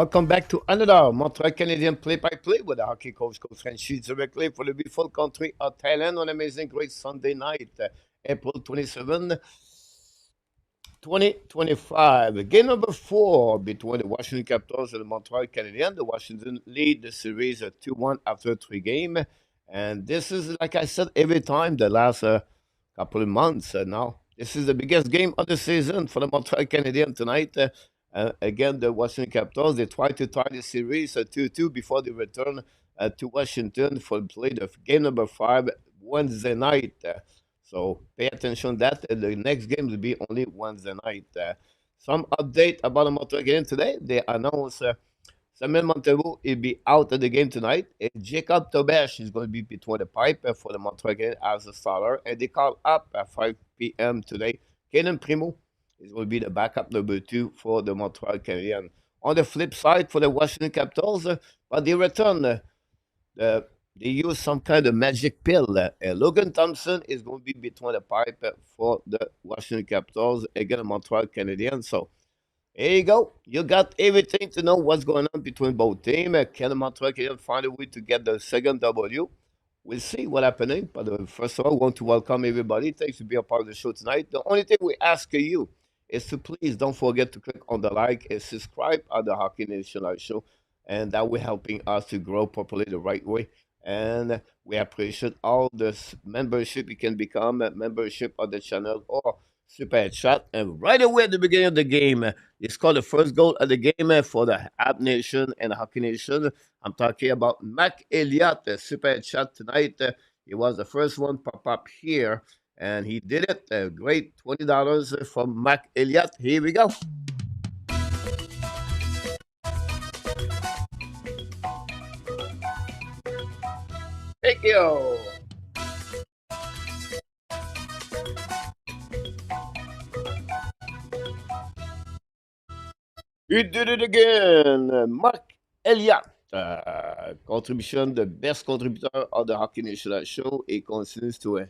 Welcome back to another Montreal Canadiens Play-by-Play with the hockey coach, Coach Frenchie, directly for the beautiful country of Thailand on amazing great Sunday night, April 27, 2025. Game number 4 between the Washington Capitals and the Montreal Canadiens. The Washington lead the series at 2-1 after 3 games. And this is, like I said, every time the last couple of months now. This is the biggest game of the season for the Montreal Canadiens tonight. Again, the Washington Capitals, they try to tie the series 2-2 before they return to Washington for play the game number 5 Wednesday night. So pay attention to that. The next game will be only Wednesday night. Some update about the Montreal Canadiens today. They announced Samuel Montembeault will be out of the game tonight. And Jacob Tobesh is going to be between the pipe for the Montreal Canadiens as a starter. And they call up at 5 p.m. today. Cayden Primeau is going to be the backup number 2 for the Montreal Canadiens. On the flip side, for the Washington Capitals, but they return they use some kind of magic pill. Logan Thompson is going to be between the pipe for the Washington Capitals against the Montreal Canadiens. So here you go. You got everything to know what's going on between both teams. Can the Montreal Canadiens find a way to get the second W? We'll see what's happening. But first of all, I want to welcome everybody. Thanks for being a part of the show tonight. The only thing we ask you is to please don't forget to click on the like and subscribe at the Hockey Nation Live Show. And that will helping us to grow properly the right way. And we appreciate all the membership you can become a membership of the channel or super chat. And right away at the beginning of the game, they scored the first goal of the game for the Habs Nation and the Hockey Nation. I'm talking about Mac Elliott, super chat tonight. He was the first one pop up here, and he did it. A great $20 from Mac Elliott. Here we go. Thank you. He did it again. Mark Elliott. Contribution, the best contributor of the Hockey Nation show. He continues to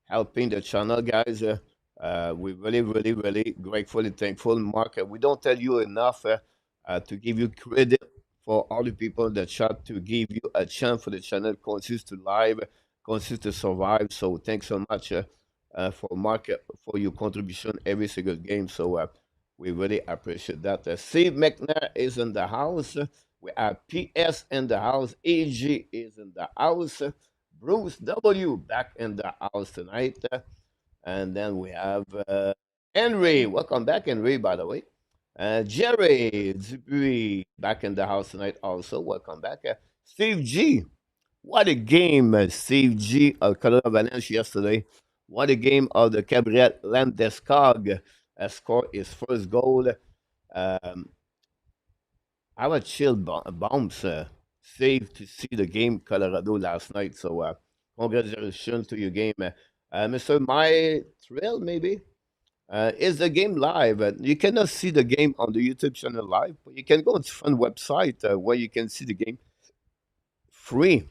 helping the channel, guys. We're really grateful and thankful, Mark. We don't tell you enough to give you credit for all the people in the chat to give you a chance for the channel continues to live, continues to survive. So thanks so much for Mark for your contribution every single game. So we really appreciate that. Steve McNair is in the house. We have PS in the house. AG is in the house. Bruce W back in the house tonight. And then we have Henry. Welcome back, Henry, by the way. Jerry Dupuis back in the house tonight also. Welcome back. Steve G. What a game, Steve G. of Colorado Avalanche yesterday. What a game of the Gabriel Landeskog scored his first goal. I was chill bombs. Safe to see the game Colorado last night. So congratulations to your game. Mr. My Thrill, maybe? Is the game live? You cannot see the game on the YouTube channel live, but you can go on fun website where you can see the game free.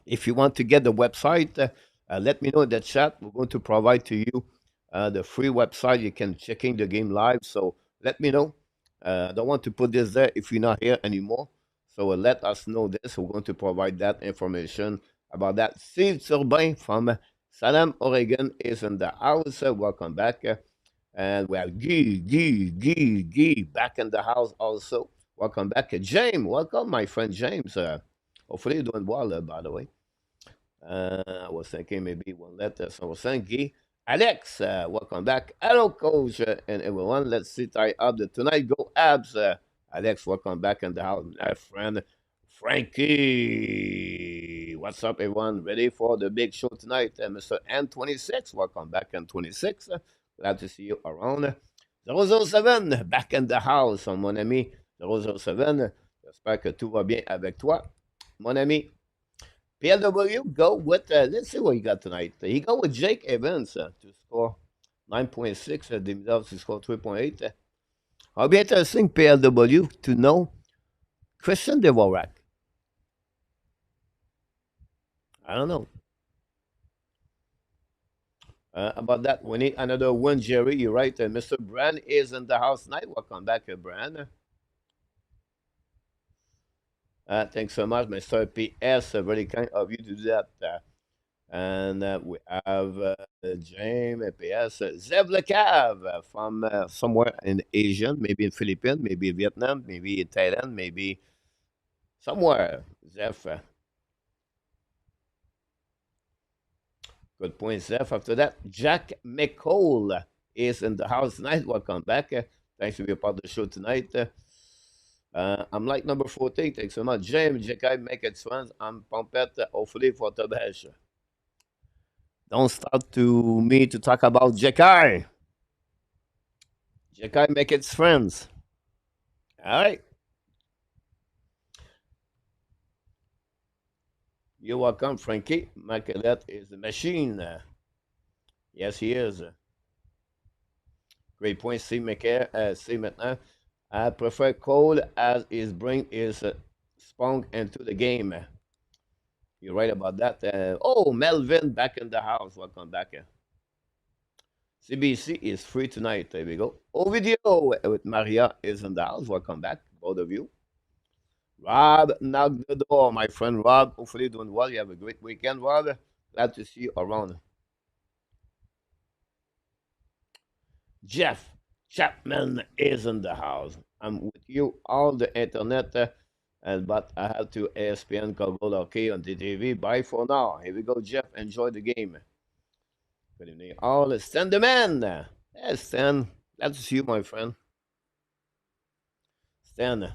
If you want to get the website, let me know in the chat. We're going to provide to you the free website. You can checking the game live. So let me know. I don't want to put this there if you're not here anymore. So let us know this. We're going to provide that information about that. Steve Turbin from Salem, Oregon is in the house. Welcome back. And we have Guy back in the house also. Welcome back. James, welcome, my friend James. Hopefully you're doing well, by the way. I was thinking maybe one letter. So I was saying Guy. Alex, welcome back. Hello, coach, and everyone. Let's see tie up the tonight go Habs. Alex, welcome back in the house. My friend Frankie. What's up, everyone? Ready for the big show tonight? Mr. N26, welcome back, N26. Glad to see you around. 007, back in the house, mon ami. 007, j'espère que tout va bien avec toi, mon ami. PLW, go with, let's see what you got tonight. He go with Jake Evans to score 9.6. Demidov to score 3.8. I'll be interesting, PLW, to know Christian Dvorak. I don't know. About that, we need another one, Jerry. You're right. Mr. Brand is in the house tonight. Welcome back, Brand. Thanks so much, Mr. PS. Very kind of you to do that. And we have James PS. Zev Lecav from somewhere in Asia, maybe in Philippines, maybe Vietnam, maybe in Thailand, maybe somewhere. Zev. Good point, Zeph. After that, Jack McCall is in the house tonight. Welcome back. Thanks for being part of the show tonight. I'm like number 14. Thanks so much. James, Jack, make it friends. I'm pumped, hopefully, for the best. Don't start to me to talk about Jacky. Jacky, make it friends. All right. You're welcome, Frankie. Macalet is a machine. Yes, he is. Great point, C. McCare. C. Maintenant. I prefer Cole as his brain is sprung into the game. You're right about that. Oh, Melvin back in the house. Welcome back. CBC is free tonight. There we go. Ovidio with Maria is in the house. Welcome back, both of you. Rob knocked the door, my friend Rob. Hopefully, doing well. You have a great weekend, Rob. Glad to see you around. Jeff Chapman is in the house. I'm with you on the internet, but I have to ESPN cover okay on the TV. Bye for now. Here we go, Jeff. Enjoy the game. Good evening, all. Stan the man. Yes, Stan. Glad to see you, my friend. Stan.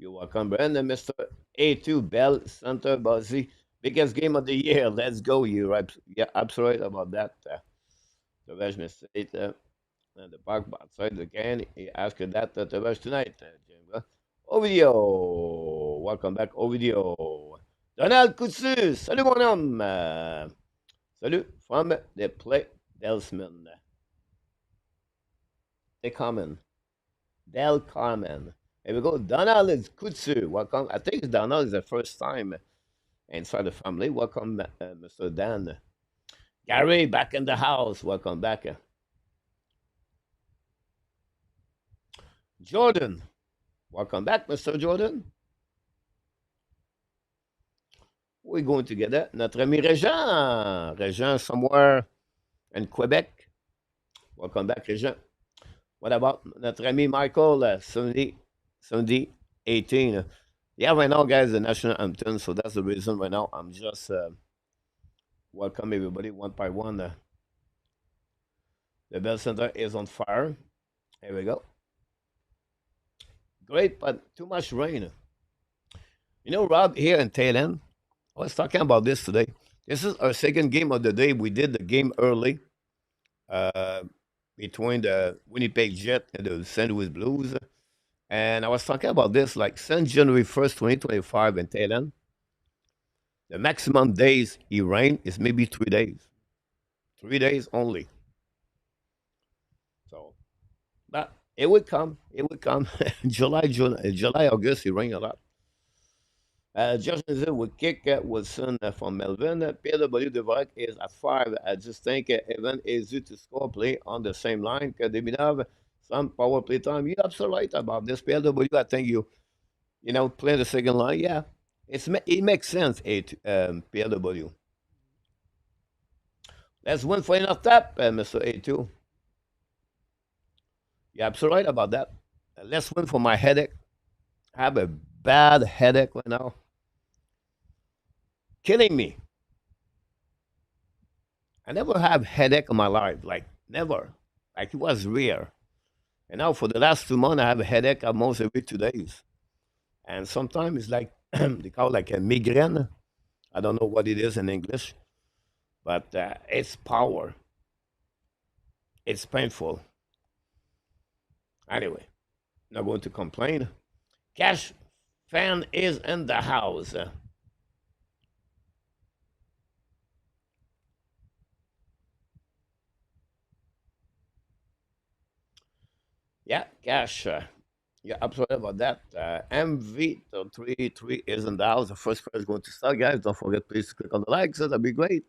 You're welcome, Brandon. Mr. A2 Bell Center Buzzy. Biggest game of the year. Let's go. You're right. Yeah, absolutely about that. The Vashna State and the park outside the can. He asked that at the Vash tonight, James. Ovidio. Welcome back, Ovidio. Donald Kutsu. Salut, mon homme. Salut from the Play Delsman. The Common. Del Carmen. Here we go. Donald is Kutsu. Welcome. I think Donald is the first time inside the family. Welcome, Mr. Dan. Gary back in the house. Welcome back. Jordan. Welcome back, Mr. Jordan. We're going together. Notre ami Régent. Régent somewhere in Quebec. Welcome back, Régent. What about notre ami Michael? Sunday 18. Yeah, right now, guys, the national anthem. So that's the reason right now I'm just welcome everybody one by one. The Bell Center is on fire. Here we go. Great, but too much rain. You know, Rob, here in Thailand, I was talking about this today. This is our second game of the day. We did the game early uh, between the Winnipeg Jet and the St. Louis Blues. And I was talking about this like since January 1st, 2025 in Thailand, the maximum days it rain is maybe 3 days. 3 days only. So, but it would come. It would come. July, August, it rain a lot. Justin said would kick Wilson from Melbourne. PW Devac is at 5. I just think Evan is due to score play on the same line. Could they have some power play time? You're absolutely right about this. PW, I think you play the second line. Yeah, it makes sense, PW. Let's win for enough tap, Mr. A2. You're absolutely right about that. Let's win for my headache. I have a bad headache right now. Killing me. I never have headache in my life, like never. Like it was rare. And now for the last 2 months, I have a headache almost every 2 days. And sometimes it's like they call it like a migraine. I don't know what it is in English, but it's power. It's painful. Anyway, not going to complain. Cash fan is in the house. Yeah, Cash. Yeah, absolutely about that. MV3 is in the house. The first player is going to start, guys. Don't forget, please, to click on the likes. That'd be great.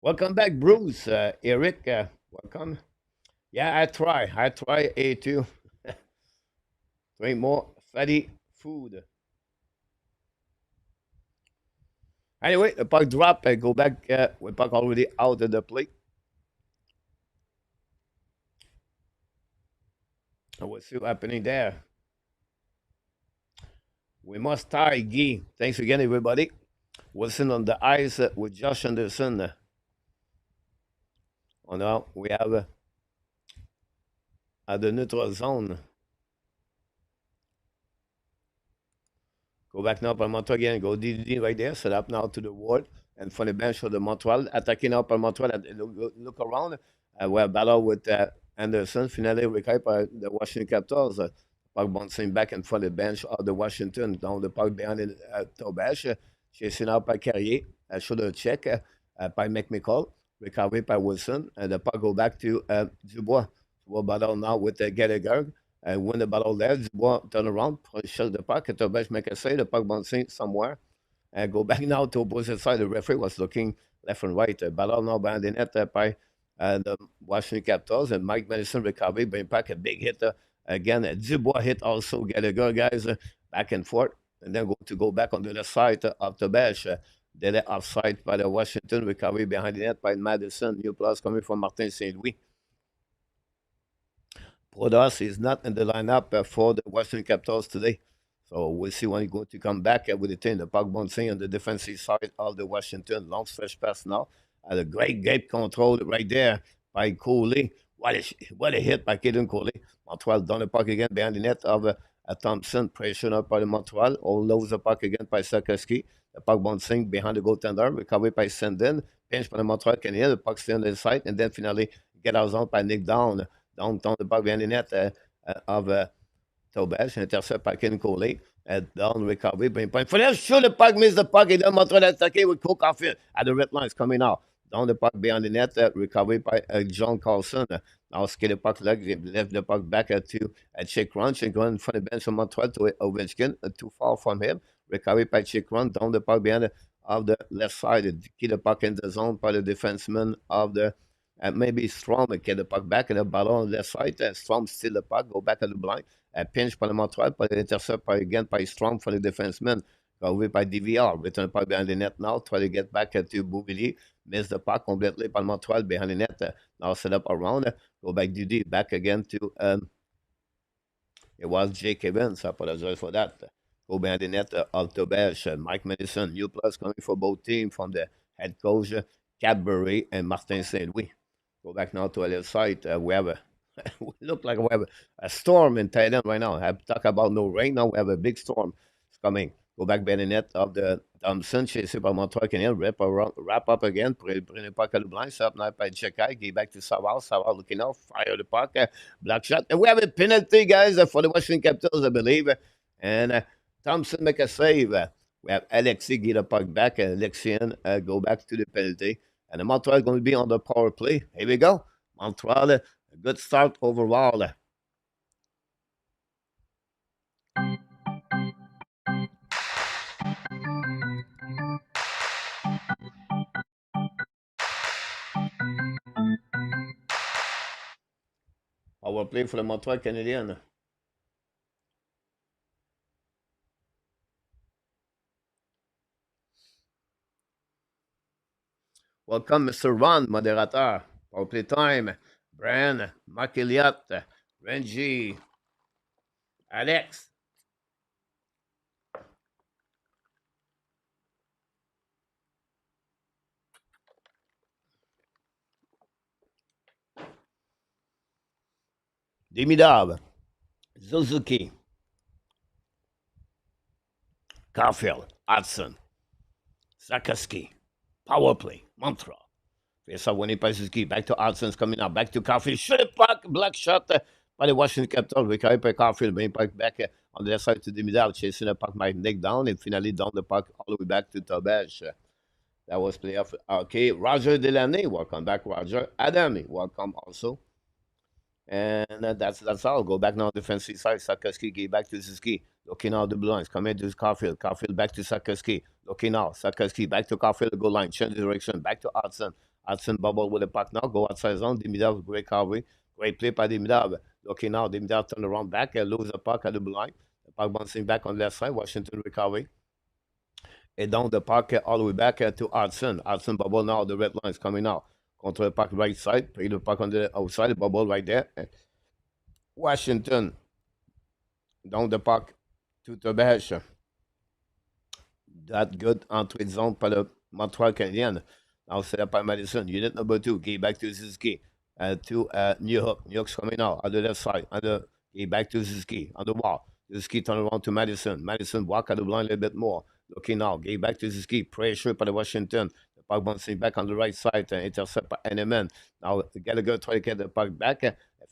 Welcome back, Bruce. Eric, welcome. Yeah, I try A2. Drink more fatty food. Anyway, the puck drop. Go back. With puck already out of the plate. And we'll see what's happening there. We must tie Guy. Thanks again, everybody. Wilson on the ice with Josh Anderson. On now, we have at the neutral zone. Go back now by Montreal again. Go DDD right there. Set up now to the wall. And for the bench for the Montreal. Attacking up by Montreal. Look around. We have battle with Anderson. Finally, recovered by the Washington Capitals. Puck bouncing back and for the bench of the Washington. Down the puck behind Tobash. Chasing out by Carrier. Shoulder check by McMichael. Recovery by Wilson. And the puck go back to Dubois. Dubois battle now with Gallagher. Win the battle there. Dubois turn around, shut the puck. Tobash make a save. The puck bouncing somewhere. Go back now to opposite side. The referee was looking left and right. Battle now behind the net by the Washington Capitals. And Mike Madison recovery. Bring back a big hit. Again, Dubois hit also Gallagher, guys. Back and forth. And then go back on the other side of Tobash. They're offside by the Washington. Recovery behind the net by Madison. New plus coming from Martin St. Louis. Prodas is not in the lineup for the Western Capitals today. So we'll see when he's going to come back with the team. The puck bouncing on the defensive side of the Washington. Long stretch pass now. A great gate control right there by Coley. What a hit by Cayden Coley. Montreal down the puck again behind the net of Thompson. Pressure up by the Montreal. All lose the puck again by Sakoski. The puck bouncing behind the goaltender. Recovery by Senden. Pinch by the Montreal Canadiens. The puck stay on the side. And then finally get out zone by Nick Down. Downtown the puck behind the net of Tobash. Intercept by Ken Coley. Down recovery. Bring point. For them, shoot the puck, miss the puck. And then Montreal attaqué with Cook off it. At the red lines coming out. Down the puck behind the net. Recovery by John Carlson. Now skate the puck leg. Left the puck back to Chick Crunch. And going from the bench of Montreal to Ovechkin. Too far from him. Recovery by Chick Crunch. Down the puck behind of the left side. Keep the puck in the zone by the defenseman of the maybe Strom get the puck back and the ballon on the left side. Strom steal the puck, go back at the blind. Pinch by the Montreal, but intercept again by Strom for the defenseman. Go away by DVR. Return the puck behind the net now. Try to get back to Bouvillier. Miss the puck completely by Montreal behind the net. Now set up around. Go back Dudy. Back again to it was Jake Evans. I apologize for that. Go behind the net of Tobash. Mike Madison. New plus coming for both teams from the head coach Cadbury and Martin St. Louis. Go back now to a little site. We have we look like we have a storm in Thailand right now. I talk about no rain. Now we have a big storm. It's coming. Go back by the net of the Thompson. Chasé par Montreal Canadiens. Wrap up again. Bring the puck at the blind. Set up now by Jekai. Give back to Savard. Savard looking out. Fire the puck. Black shot. And we have a penalty, guys, for the Washington Capitals, I believe. And Thompson make a save. We have Alexi get the puck back. And Alexian go back to the penalty. And the Montreal is going to be on the power play. Here we go. Montreal, a good start overall. Power play for the Montreal Canadiens. Welcome, Mr. Ron, moderator. Power play time. Bran, Mark Elliott, Renji, Alex. Demidab, Suzuki, Caulfield, Hudson, Sakaski, power play, Montreal. Face off winning by Suzuki. Back to Hudson's coming out. Back to Caulfield. Shoot it back. Black shot by the Washington Capitals. Récupéré par Caulfield. Bien back on the left side to the middle. Chasing the puck. Mike Nick down. And finally down the puck all the way back to Tobesh. That was playoff. Okay. Roger Delaney. Welcome back, Roger. Adami. Welcome also. And that's all. Go back now defensive side. Sakaski get back to Suzuki. Looking out the blue lines. Coming to Caulfield. Caulfield back to Sakaski. Looking out. Sakaski back to Caulfield. Goal line. Change direction. Back to Hudson. Hudson bubble with the puck now. Go outside zone. Demidov. Great coverage. Great play by Demidov. Looking out. Demidov turn around back. Lose the puck at the blue line. The puck bouncing back on the left side. Washington recovery. And down the puck all the way back to Hudson. Hudson bubble now. The red line is coming out. Control the puck right side. Play the puck on the outside. The bubble right there. Washington down the puck to Tobesh. That good entrée de zone par le Montreal Canadiens. Now set up by Madison. Unit number 2. Get back to Suzuki. To New Hook. New Hook's coming out on the left side. Get back to Suzuki on the wall. Suzuki turn around to Madison. Madison walk at the blind a little bit more. Looking now. Get back to Suzuki. Pressure by the Washington. The puck bouncing back on the right side. Intercept by Eneman. Now Gallagher try to get the puck back.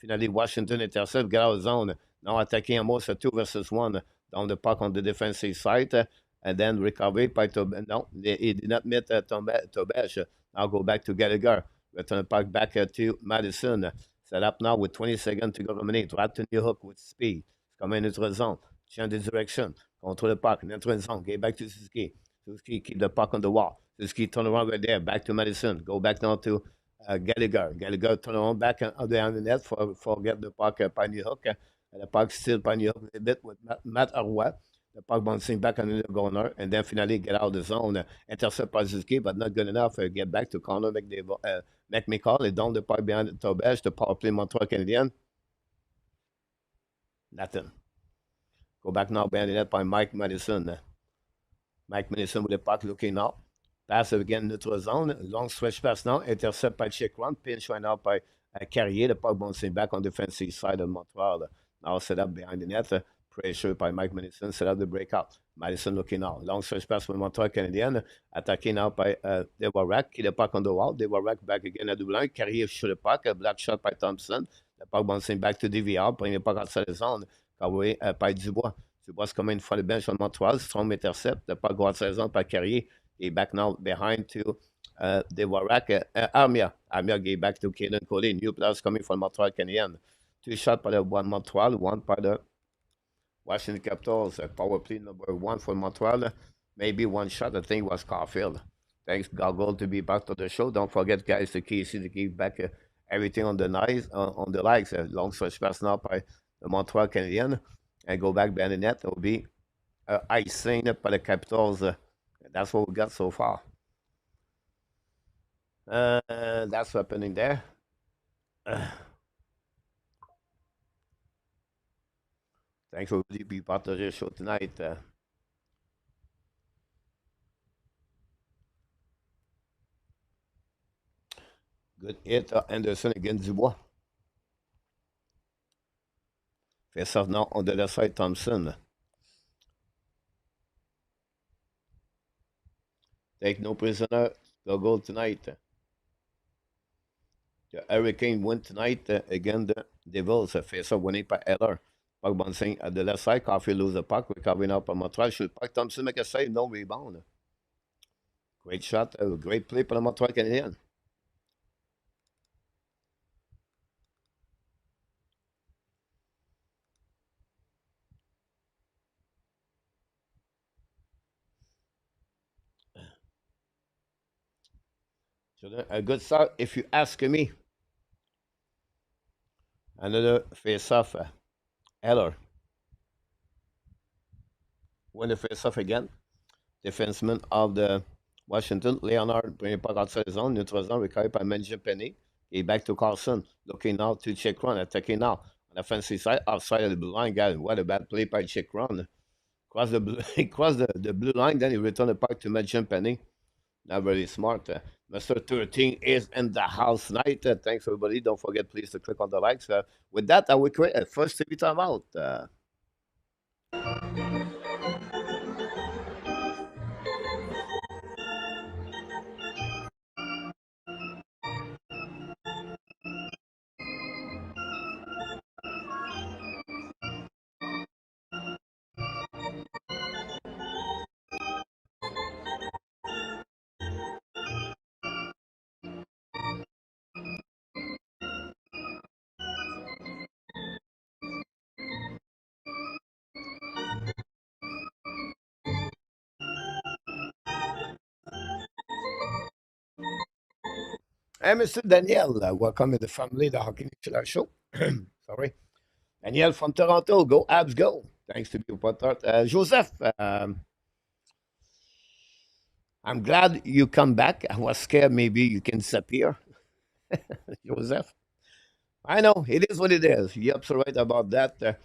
Finally, Washington intercept. Get out of zone. Now attacking almost a 2 versus 1 down the puck on the defensive side. And then recovery by Tobesh. No, he did not meet Tobesh. Now go back to Gallagher. Return the puck back to Madison. Set up now with 20 seconds to go remaining. Drop to New Hook with speed. Coming into the zone. Change the direction. Control the puck. Enter the zone. Get back to Suzuki. Suzuki keep the puck on the wall. Suzuki turn around right there. Back to Madison. Go back now to Gallagher. Gallagher turn around back on the net for get the puck by New Hook. And the puck still by New Hook a bit with Matt Arroy. The puck bouncing back on the corner, and then finally get out of the zone. Intercept by Suzuki, but not good enough. Get back to Connor McMichael, and down the puck behind Tobesh, the power play Montreal Canadiens. Nothing. Go back now behind the net by Mike Madison. Mike Madison with the puck looking out. Pass again into the zone. Long stretch pass now. Intercept by Chick Run. Pinch right now by Carrier. The puck bouncing back on the defensive side of Montreal. Now set up behind the net. Pressure by Mike Madison, set up the breakout. Madison looking out. Long stretch pass from Montreal Canadiens. Attacking now by Devorak. Keep the puck on the wall. Devorak back again at the line. Carrier shoot the puck. A black shot by Thompson. The puck bouncing back to DVR. Bring the puck outside the zone. Covered by Dubois. Dubois coming from the bench on Montreal. Strong intercept. The puck go outside the zone by Carrier. He back now behind to Devorak. Armia. Armia get back to Cayden Primeau. New players coming from Montreal Canadiens. 2 shots by the one Montreal. 1 by the Washington Capitals, power play number 1 for Montreal. Maybe 1 shot, I think it was Caulfield. Thanks, Goggle, to be back to the show. Don't forget, guys, to keep back everything on the on the likes. Long stretch pass now by the Montreal Canadiens. And go back behind the net. It will be icing by the Capitals. That's what we got so far. That's happening there. Thanks for being part of the show tonight. Good hit, Anderson against Dubois. Face off now on the left side, Thompson. Take no prisoner. Go tonight. The Hurricane win tonight against the Devils. Face off winning by Eller. Puck bouncing at the left side. Coffee lose the puck. Recovering up on Montreal. Shoot puck. Thompson make a save. No rebound. Great shot. Great play for the Montreal Canadiens. So a good start, if you ask me. Another face-off. Eller. Win the face-off again. Defenseman of the Washington, Leonard, bring the puck outside the zone, neutral zone, recovered by Penny. He back to Carlson, looking now to check run, attacking now. On the offensive side, outside of the blue line, guys. What a bad play by check run. He crossed the blue line, then he returned the puck to Penny. Not very smart. Mr. 13 is in the house tonight. Thanks, everybody. Don't forget, please, to click on the likes. With that, I will create a first TV timeout. Hey, Mr. Daniel, welcome to the family, the Hockey Nicolas Show. Sorry. Daniel from Toronto, go Habs, go. Thanks to you, Potter. Joseph, I'm glad you come back. I was scared maybe you can disappear. Joseph, I know, it is what it is. You're absolutely right about that.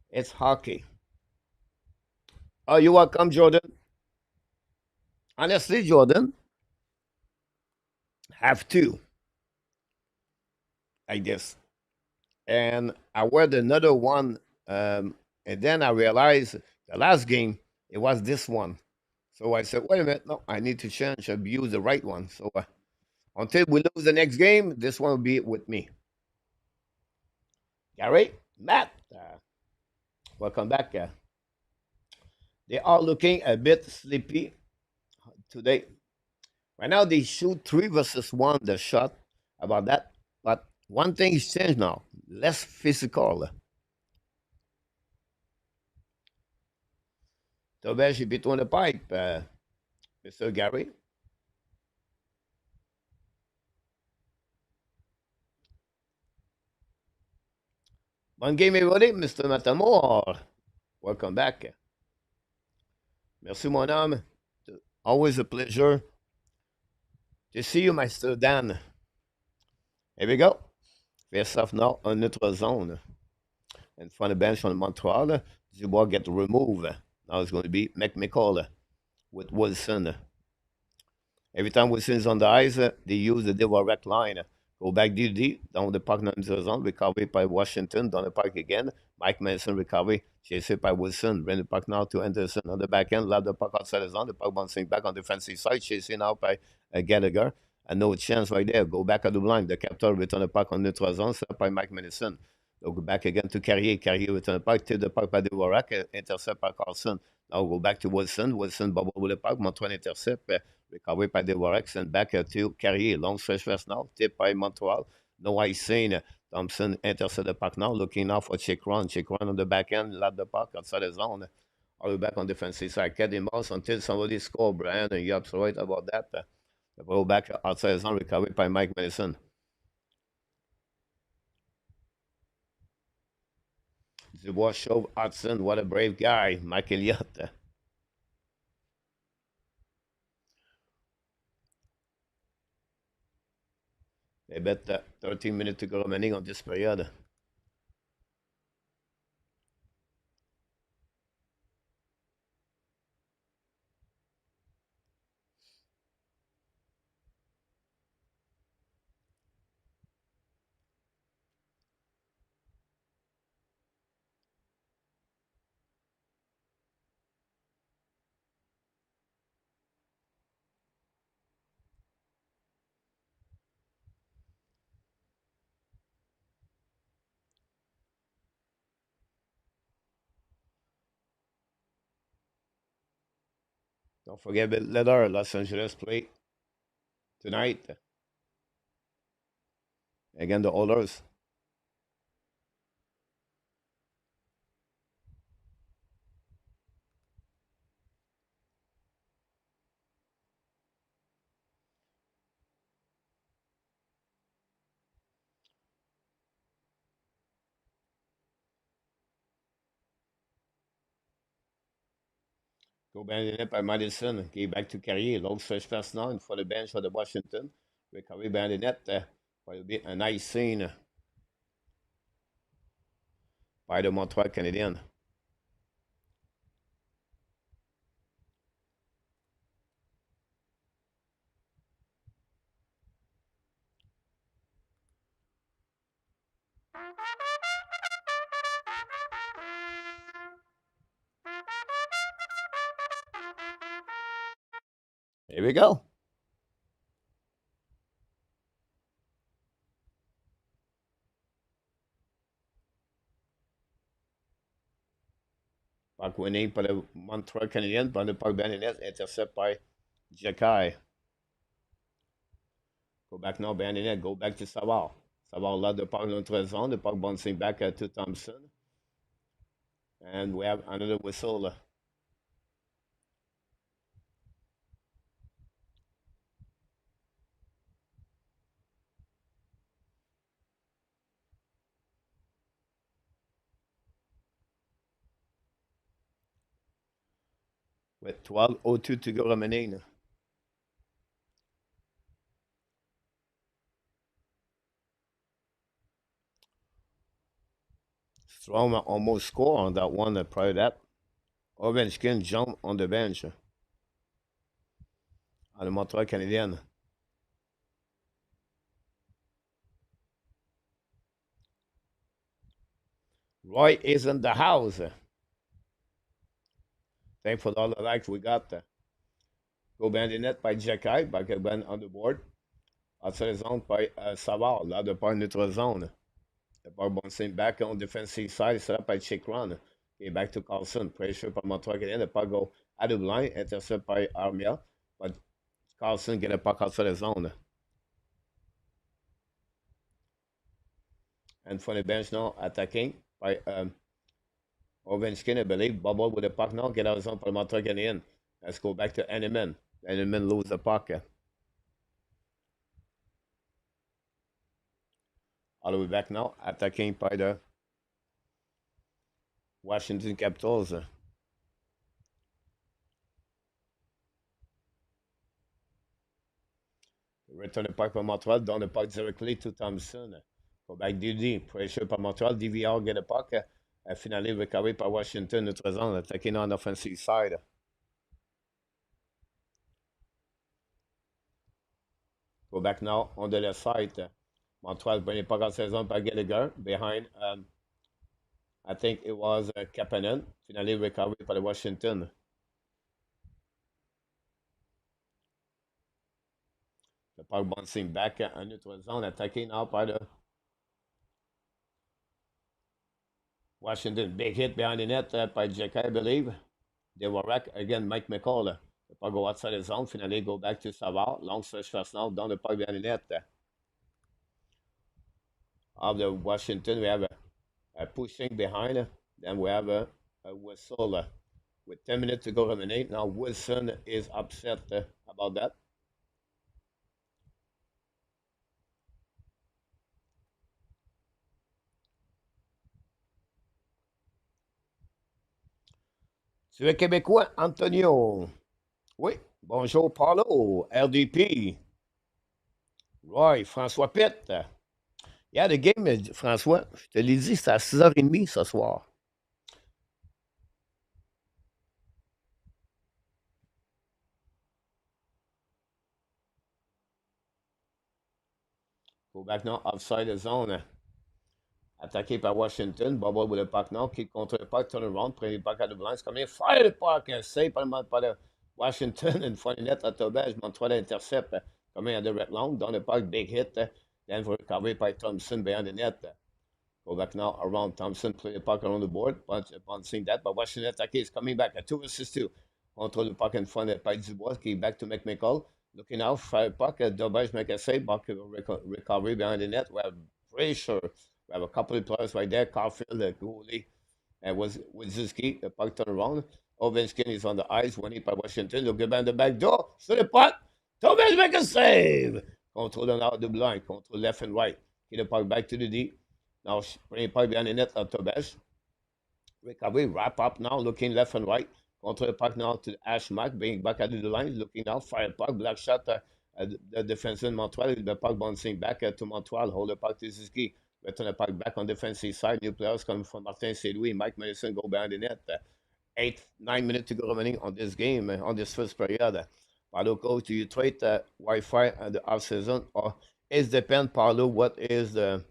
It's hockey. Oh, you're welcome, Jordan. Honestly, Jordan, have two, I guess. And I read another one, and then I realized the last game, it was this one. So I said, wait a minute, no, I need to change and use the right one. So until we lose the next game, this one will be with me. Gary, Matt, welcome back. They are looking a bit sleepy today. Right now, they shoot 3 versus 1 the shot about that. But one thing is changed now, less physical. Tobesh is between the pipe, Mr. Gary. Bonne game, everybody, Mr. Matamor. Welcome back. Merci, mon homme. Always a pleasure to see you, Mr. Dan. Here we go. Face off now en notre zone. In front of the bench on Montreal. Dubois get removed. Now it's going to be McMichael with Wilson. Every time Wilson is on the ice, they use the direct line. Go back DD, down the park, dans the zone, recovery by Washington, down the park again. Mike Manson recovery, chased by Wilson. Bring the puck now to Anderson on the back end, love the puck outside the zone. The puck bouncing back on the defensive side, chasing out by Gallagher. And no chance right there. Go back at the line. The captain return the puck on neutral zone, set up by Mike Manson. They'll go back again to Carrier. Carrier return the puck, take the puck by the Warrack, intercept by Carlson. Now go back to Wilson. Wilson bubble with the puck, Montreal intercept. Recovery by the Warwick and back to Carrier. Long stretch first now. Tip by Montreal. No icing. Thompson intercept the puck now. Looking now for check run. Check run on the back end. Lap the puck outside the zone. All the way back on defensive side. Cat in mouse until somebody score, Brian. And you're absolutely right about that. The ball back outside the zone. Recovery by Mike Madison. Dubois shove Hudson. What a brave guy. Mike Elliott. They bet 13 minutes to go remaining on this period. Don't forget the letter Los Angeles play tonight. Again, the Oilers. Go banded by Madison. Gave back to Carrier. Long stretch pass now in front of the bench for the Washington. Recovery banded net. Will be a nice scene by the Montreal Canadiens. Here we go. Puck winning for the Montreal Canadiens. By the puck banded net. Intercept by Jacky. Go back now, banded net. Go back to Savard. Savard led the puck in the zone. The puck bouncing back to Thompson. And we have another whistle. with 12:02 to go remaining. Strong almost scored on that one prior to that. Ovechkin jumped on the bench on the Montreal Canadiens. Roy is in the house. Thanks for all the likes we got. Go behind the net by Jacky, back on the board. Outside the zone by Savard, là, de par notre zone. The ball bouncing back on defensive side, set up by Chick Run. Okay, back to Carlson. Pressure par Montreal Canadiens. The puck go out of line, intercept by Armia. But Carlson get a puck outside the zone. And for the bench now, attacking by Ovechkin, I believe. Bubble with the puck now. Get out of zone for Montreal Canadiens. Let's go back to Enneman. Enneman lose the puck. All the way back now. Attacking by the Washington Capitals. Return the puck by Montreal. Down the puck directly to Thompson. Go back DD. Pressure par Montreal. DVR get the puck. Finally recovered par Washington. Notre zone. Attacking on the offensive side. Go back now on the left side. Montreal bring the puck out saison by Gallagher. Behind, I think it was Kapanen. Finally recovered by the Washington. The puck bouncing back en neutral zone. Attacking now by the Washington. Big hit behind the net by Jacky, I believe. They were wrecked again. Mike McCall. The puck go outside the zone. Finally go back to Savard. Long stretch first now. Down the puck behind the net. Of the Washington, we have a pushing behind. Then we have a whistle with 10 minutes to go remaining. Now Wilson is upset about that. Tu es Québécois, Antonio. Oui, bonjour, Paulo, RDP. Roy, François Pitt. Yeah, the game, François, je te l'ai dit, c'est à 6h30 ce soir. Go back now, outside the zone. Attaqué par Washington. Bubble with le puck now. Kick contre le puck, turn around, prend le puck à the blinds. Combien fire le puck? Save par le Washington. Une fois une lettre à Tobage. Montreal intercept. Combien à the red long. Dans le puck, big hit. Then recovered by Thompson behind the net. Go back now around Thompson. Play the puck around the board. Bouncing that. But Washington attaqué is coming back. A 2 versus 2. Control the puck in front of Pike Dubois. Qui back to McMichael. Looking out. Fire puck. Tobage make a save. Buck recovery behind the net. We have pressure. We have a couple of players right there. Caulfield, the goalie, and was Ziski. The puck turned around. Ovechkin is on the ice, winning by Washington. Look behind the back door. To the puck. Thomas make a save. Control out the blind. Control left and right. Get the puck back to the D. Now bring the puck behind the net of Tobias. Recovery. Wrap up now. Looking left and right. Control the puck now to Ashmack. Being back at the line. Looking now. Fire puck. Black shot. The defenseman Montreal. The puck bouncing back to Montreal. Hold the puck to Ziski. Return the puck back on defensive side. New players coming from Martin St-Louis. Mike Madison go behind the net. 9 minutes to go remaining on this game, on this first period. Paulo, coach, do you trade Wi-Fi at the off-season? Or it depends, Paulo, what is the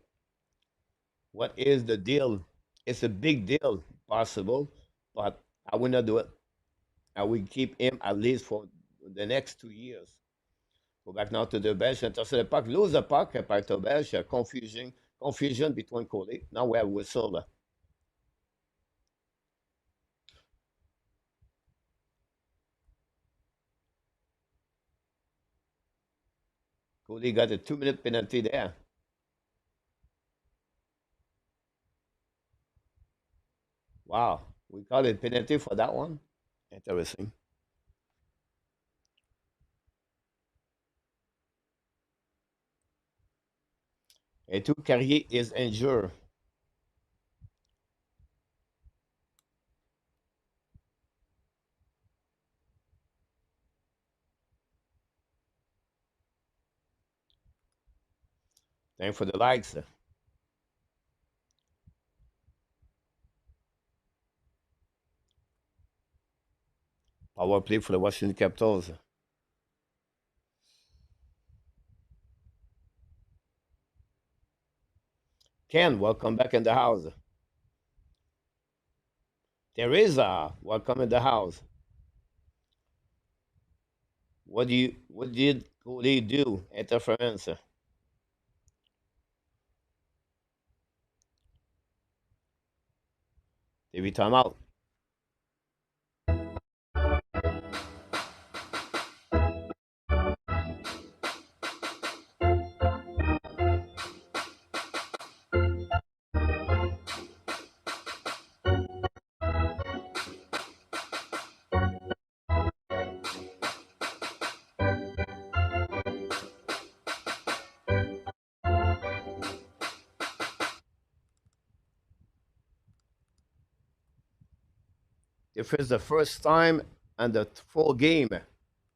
deal? It's a big deal, possible, but I will not do it. I will keep him at least for the next 2 years. Go back now to the bench. Intercept the puck. Lose the puck by the bench. Confusion between colleagues. Now we have whistle. Cody got a 2-minute penalty there. Wow. We call it penalty for that one. Interesting. Et tout Carrier is injured. Thanks for the likes. Power play for the Washington Capitals. Ken, welcome back in the house. Teresa, welcome in the house. What did goalie do? Interference. TV timeout. If it's the first time and the full game,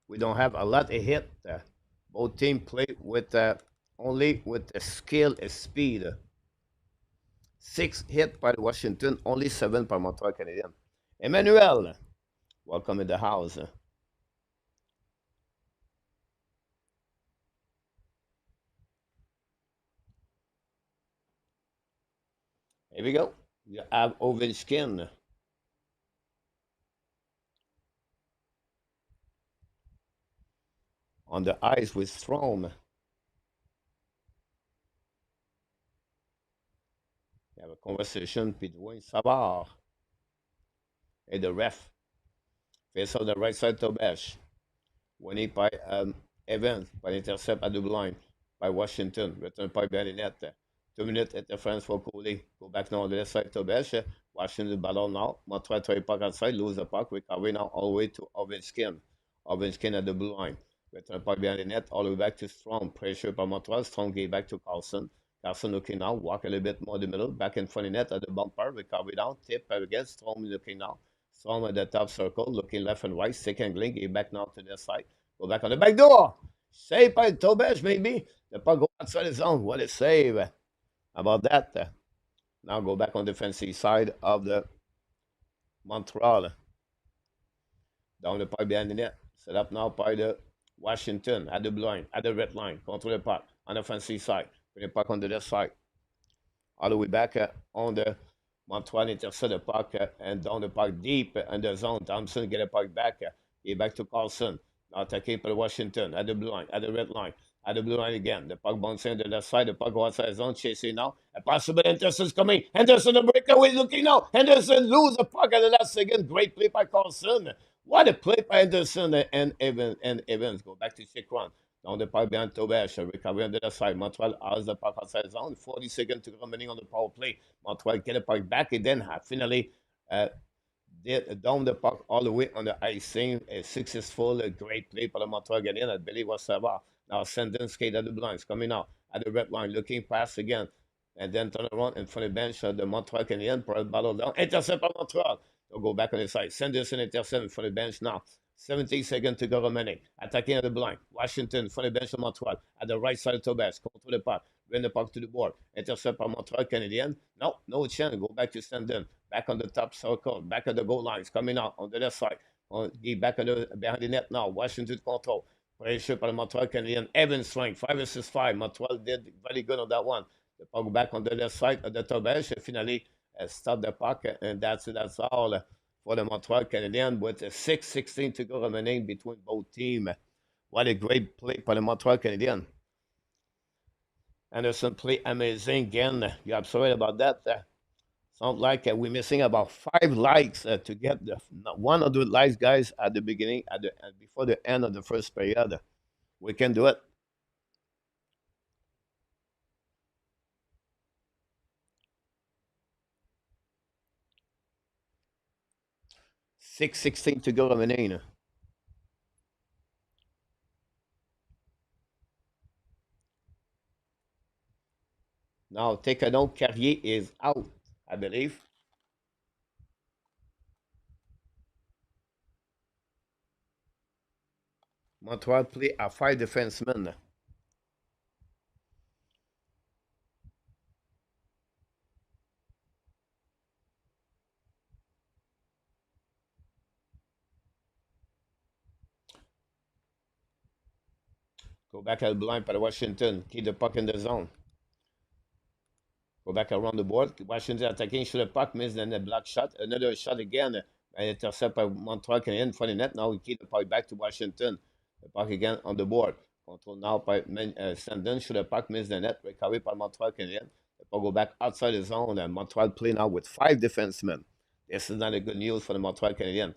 we don't have a lot of hit. Both teams play with only with the skill and speed. 6 hit by Washington, only 7 by Montreal Canadiens. Emmanuel, welcome in the house. Here we go. You have Ovechkin on the ice with Strom. You have a conversation between Savard and the ref. Face on the right side to Besh. Winning by Evans, by intercept at the line by Washington. Return by Berlinette. 2 minute interference for Cooley. Go back now on the left side to Besh. Washington ballon now. Montreal try puck outside, lose the puck. Recovery now all the way to Ovechkin. Ovechkin at the blue line. Return by Berlinette, all the way back to Strong. Pressure by Montreal. Strong gave back to Carlson. Carlson looking now, walk a little bit more in the middle, back in front of net at the bumper, recovery down, tip again, Strong looking now. Strong at the top circle, looking left and right, second link, give back now to the side. Go back on the back door. Save by Tobesh, maybe. The puck go outside the zone. What a save. How about that? Now go back on the defensive side of the Montreal. Down the puck behind the net. Set up now by the Washington at the blue line, at the red line. Control the puck on the offensive side. Bring the puck on the left side. All the way back on the Montreal intercept the puck and down the puck deep in the zone. Thompson get the puck back. Get back to Carlson. Now attacking by Washington at the blue line, at the red line, at the blue line again. The puck bouncing to the left side. The puck goes outside zone. Chasing now. A possible Henderson's coming. Henderson the breakaway looking now. Henderson lose the puck at the last second. Great play by Carlson. What a play by Henderson and Evans. And Evans go back to check one. Down the puck behind Tobesh. Recovery on the other side. Montreal has the puck outside zone. 40 seconds to go remaining on the power play. Montreal get the puck back and then finally down the puck all the way on the icing. A successful, great play for the Montreal Canadiens. I believe was Savard. Now sending skate at the blinds, coming out at the red line, looking pass again. And then turn around in front of the bench of the Montreal Canadiens. Battle down. Intercept by Montreal. They'll go back on the side. Sanderson intercept in front of the bench now. 17 seconds to go remaining. Attacking at the blind. Washington for the bench of Montreal. At the right side of Tobias. Control the puck. Bring the puck to the board. Intercept by Montreal Canadiens. No chance. Go back to Sandin. Back on the top circle. Back at the goal lines. Coming out on the left side. Back on the, behind the net now. Washington control. Pressure by the Montreal Canadiens. Evans strength. 5 versus 5. Montreal did very good on that one. The puck back on the left side of the Tobias. Finally, stop the puck. And that's all for the Montreal Canadiens with 6:16 to go remaining between both teams. What a great play for the Montreal Canadiens. Anderson play amazing again. You're absolutely about that. Sounds like we're missing about 5 likes to get the 100 likes, guys, at the beginning, before the end of the first period. We can do it. 6:16 to go remaining. Now, take a note, Carrier is out, I believe. Montreal play a 5 defensemen. Go back at the blind by Washington. Keep the puck in the zone. Go back around the board. Washington attacking, shoot the puck, miss, then a block shot. Another shot again. Intercept by Montreal Canadiens in front of the net. Now we keep the puck back to Washington. The puck again on the board. Control now by Sandon. Shoot the puck, miss the net. Recovery by Montreal Canadiens. The puck go back outside the zone. And Montreal play now with 5 defensemen. This is not a good news for the Montreal Canadiens.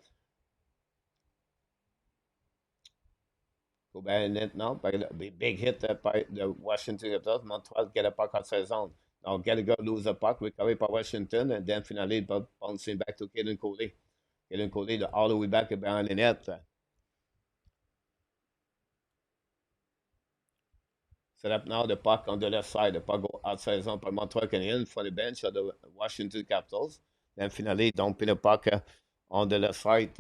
Go back in net now. By the big hit by the Washington Capitals. Montreal get a puck outside the zone. Now Gallagher lose the puck, recovery by Washington, and then finally bouncing back to Cayden Primeau. Cayden Primeau all the way back behind the net. Set up now the puck on the left side. The puck go outside the zone by Montreal Canadiens for the bench of the Washington Capitals. Then finally dumping the puck on the left side.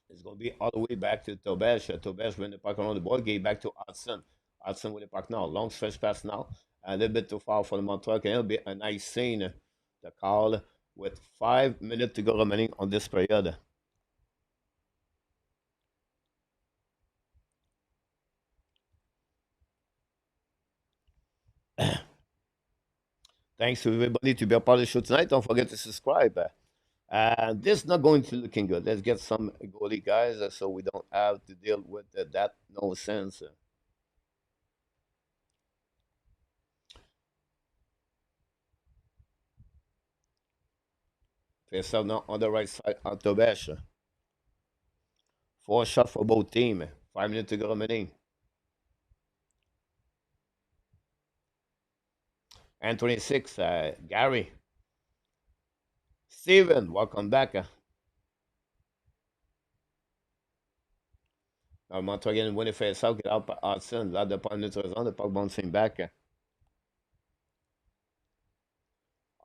It's going to be all the way back to Tobesh. Tobesh win the puck around the board, gave back to Hudson. Hudson with the puck now. Long stretch pass now. A little bit too far for the Montreal Canadiens. It'll be a nice scene to call with 5 minutes to go remaining on this period. Thanks to everybody to be a part of the show tonight. Don't forget to subscribe. This is not going to looking good. Let's get some goalie guys so we don't have to deal with that nonsense. Face up now on the right side on Tobesh. 4 shots for both teams. 5 minutes to go remaining. And 26, Gary. Steven, welcome back. Now Montreal again win the face out, get out by Hudson. Là, de pas neutral zone, the puck bouncing back.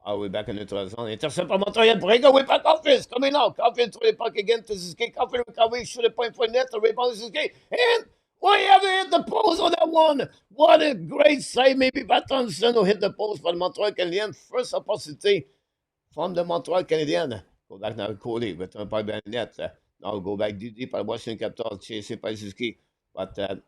We're back in neutral zone. Intercept by Montreal, breakaway by Coffins. Coming out. Coffins through the puck again to Suzuki. Coffins recovery, shoot a point for net, the rebound to Suzuki. And we have hit the post on that one. What a great save. Maybe Pattonson who hit the post for the Montreal Canadiens. First opportunity from the Montreal Canadiens. Go back now, Cody, return by the net. Now go back deep by Washington Capitals, chasing by Suzuki. But the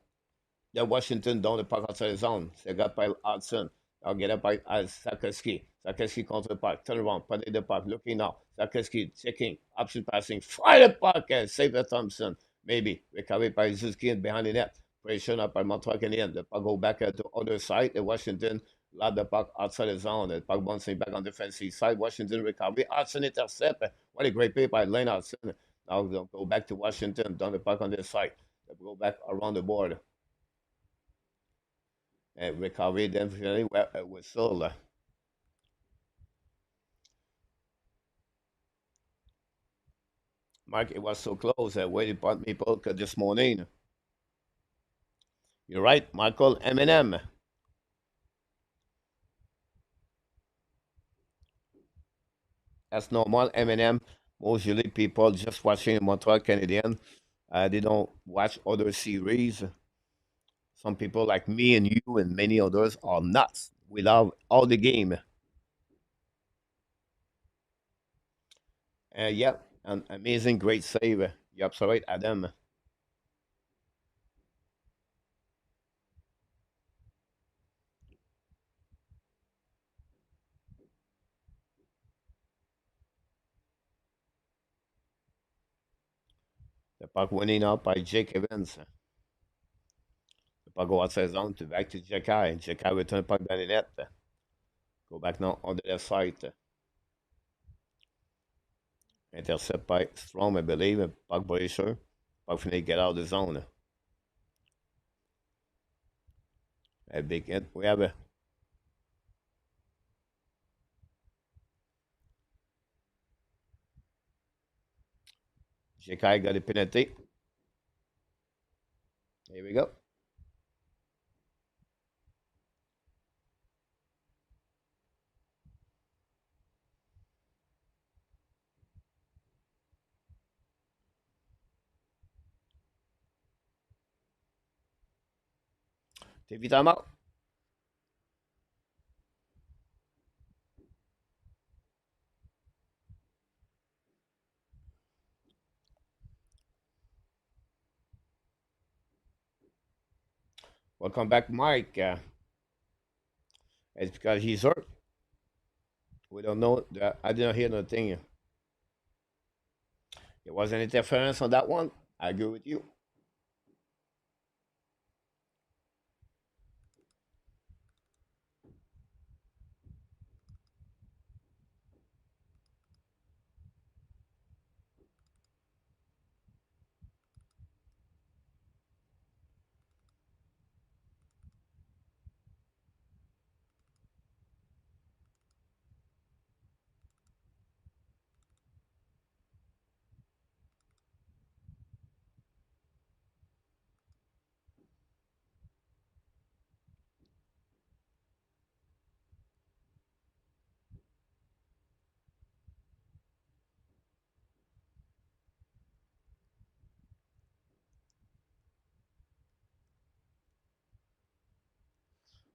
Washington down the puck outside the zone. C'est got by Hudson. Now get up by Sakeski. Sakeski contre the puck. Turn around. Put in the puck. Looking now. Sakeski checking. Option passing. Fire the puck. Save the Thompson. Maybe. Recovered by Suzuki and behind the net. Pressure up by Montreal Canadiens. The puck go back to other side. The Washington lob the puck outside the zone. The puck bouncing back on the defensive side. Washington recovery. Hudson intercept. What a great play by Lane Hudson. Now they'll go back to Washington. Down the puck on this side. They'll go back around the board. And recovery definitely whistle. Mark, it was so close. I waited for me this morning. You're right, Michael Eminem. That's normal, Eminem. Most usually people just watching Montreal Canadiens. They don't watch other series. Some people like me and you and many others are nuts. We love all the game. Yeah, an amazing, great save. You're absolutely right, Adam. The puck winning out by Jake Evans. The puck go outside zone to back to Jekai. Jekai return the puck down the net. Go back now on the left side. Intercept by Strom, I believe. Puck bracer. Puck finally get out of the zone. A big hit. We have a Jekai got a penalty. Here we go. TV timeout. Welcome back, Mike. It's because he's hurt. We don't know. I didn't hear nothing. There was an interference on that one. I agree with you.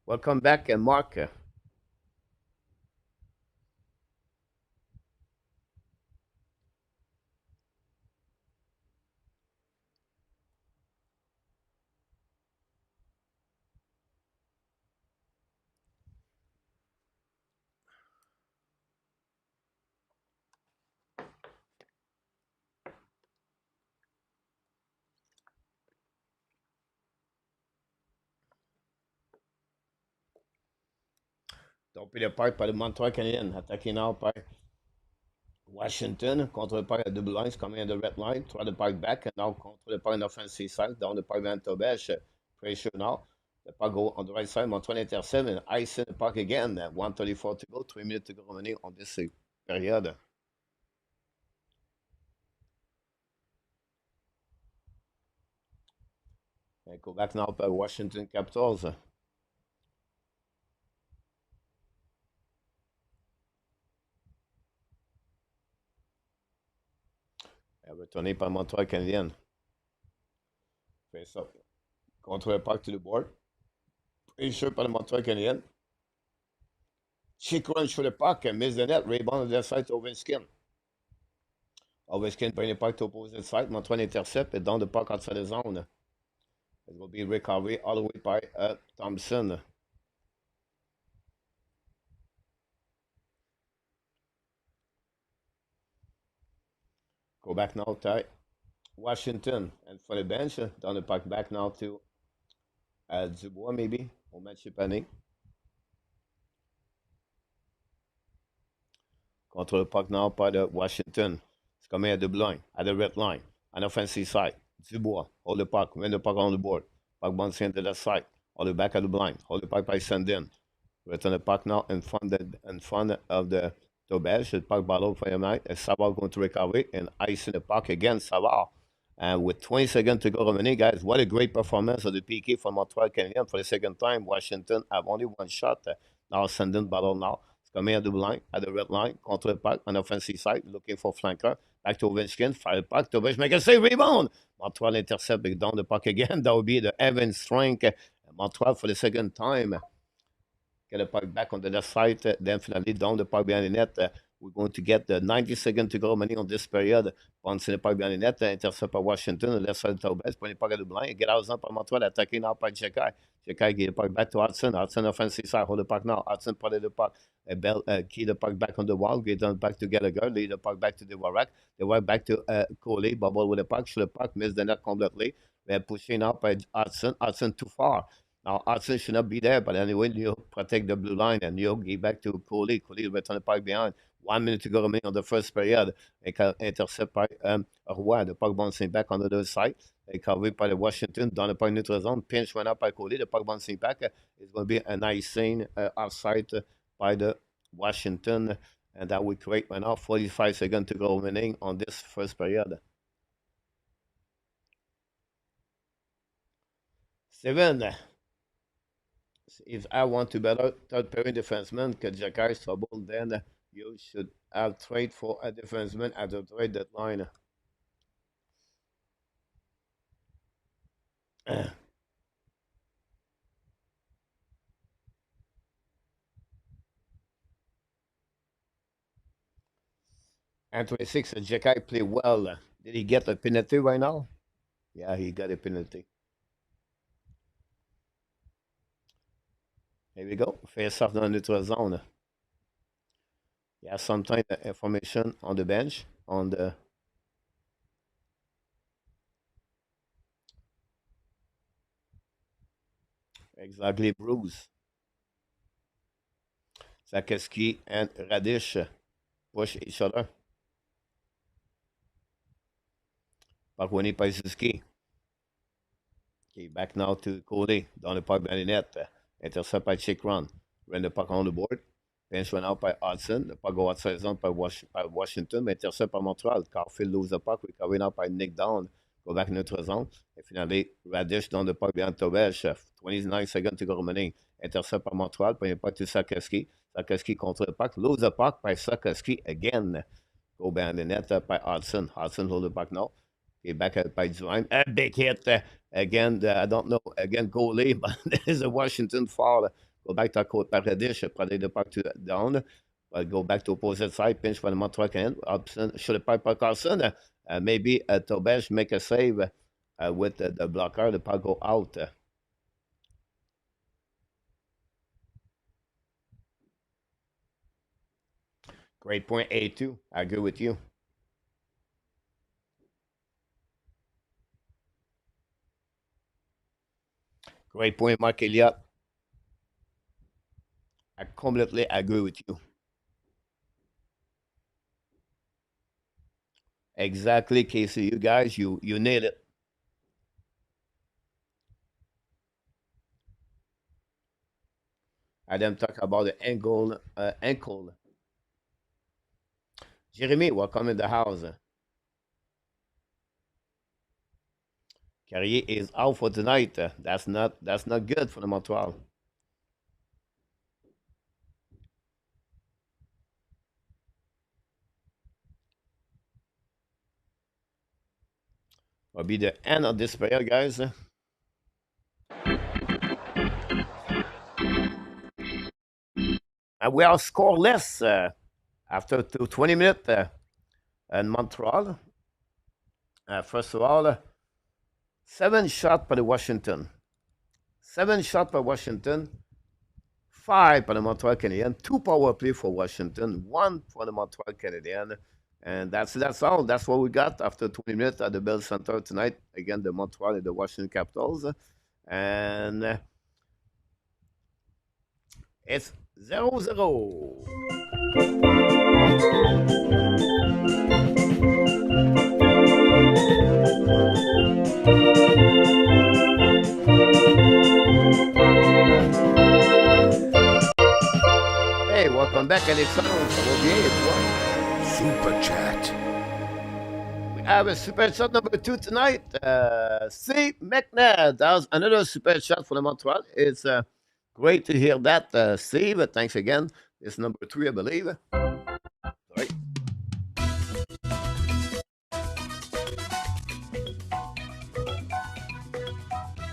Welcome back, Mark. Donc, puis le parc par le Montreal Canadiens, attaqué now par Washington, contre le parc à double line, c'est coming at the red line, try the park back, and now contre le parc on the offensive side, down the park behind Tobesh, pressure now. The park go on the right side, Montreal intercept, and ice in the park again, 1:34 to go, 3 minutes to go remaining on this period. And go back now by Washington Capitals. Retourné par Montreal Canadiens. Fait ça. Contre le parc to the board. Pressure par le Montreal Canadiens. Check run for the puck and miss the net. Rebound on the side to Ovechkin. Ovechkin bring the puck to opposite side. Montreal intercept et down the puck outside the zone. It will be recovery all the way by Thompson. Go back now to Washington. And for the bench, down the puck back now to Dubois maybe. Au match panique. Contre le puck now by the Washington. It's coming at the line, at the red line. On offensive side. Dubois. Hold the puck. Win the puck on the board. Puck bouncing to the side. Hold it back at the blind. Hold the puck by Sandin. Return the puck now in front of the Tobel. The puck battle for him night. And Savard going to recover and ice in the puck again. Savard. And with 20 seconds to go remaining, guys, what a great performance of the PK from Montreal Canadiens for the second time. Washington have only one shot. Now Sandin battle now. It's coming at the line, at the red line, contre the puck on offensive side, looking for flanker. Back to Ovechkin, fire the puck. Tobel make a save, rebound. Montreal intercept, down the puck again. That would be the Evan strength. Montreal for the second time. Get the puck back on the left side, then finally down the puck behind the net. We're going to get the 90 seconds to go remaining on this period. Once in the puck behind the net, intercept by Washington, the left side of Taubes, put the puck at the blind, get out by Montreal, attacking now by Jekai. Jekai get the puck back to Hudson. Hudson offensive side, hold the puck now. Hudson put the puck, key the puck back on the wall, get on back to Gallagher, lead the puck back to the Warak. The Warak back to Coley, bubble with the puck, shoot the puck, miss the net completely. They're pushing out by Hudson. Hudson too far. Now, Hudson should not be there, but anyway, New protect the blue line, and New give back to Coley. Coley return the puck behind. 1 minute to go remaining on the first period. Intercept by Roy. The puck bouncing back on the other side. Covered by the Washington down the puck neutral zone. Pinch went up by Coley. The puck bouncing back. It's going to be a nice scene offside by the Washington. And that will create right now 45 seconds to go remaining on this first period. Steven, if I want to better third pairing defenseman, que Jacky is trouble, then you should have trade for a defenseman at the trade deadline. And 26, Jacky play well. Did he get a penalty right now? Yeah, he got a penalty. Here we go. Face off dans la neutral zone. He has some kind of information on the bench, on the exactly Bruce. Sakeski and Radish push each other. Parwani Paisuski. Okay, back now to Cody. Dans le puck dans les nets. Intercept by Chick Run. Run the puck on the board. Pinch one out by Hudson. The puck go outside zone by Washington. Intercept by Montreal. Carfield lose the puck. Recovered out by Nick Down. Go back in neutral zone. And finally, Radish down the puck behind Tobesh. 29 seconds to go remaining. Intercept by Montreal. Point the puck to Sakeski. Sakeski contre the puck. Lose the puck by Sakeski again. Go behind the net by Hudson. Hudson hold the puck now. Okay, back at by Zwine. A big hit. Again, I don't know. Again, goalie, but there's a Washington foul. Go back to Côte Paradis. Probably the puck to down. But go back to opposite side. Pinch for the Montreal Canadiens. Upson should have pipe by Carlson. Maybe Tobesh make a save with the blocker. The puck go out. Great point, A2. I agree with you. Great point, Mark Elliott. I completely agree with you. Exactly, Casey. You guys, you nailed it. Adam talk about the ankle. Jeremy, welcome in the house. Carrier is out for tonight. That's not good for the Montreal. Will be the end of this period, guys. And we are scoreless after 20 minutes in Montreal. First of all, 7 shots for the Washington. 7 shots for Washington. 5 for the Montreal Canadiens. 2 power play for Washington. 1 for the Montreal Canadiens. And that's all. That's what we got after 20 minutes at the Bell Center tonight. Again, the Montreal and the Washington Capitals. And it's 0-0. Hey, welcome back, Alexandre. Ça va bien et toi? Super Chat. We have a super chat number 2 tonight. C. McNabb. That was another super chat for the Montreal. It's great to hear that, Steve. Thanks again. It's number 3, I believe. Sorry.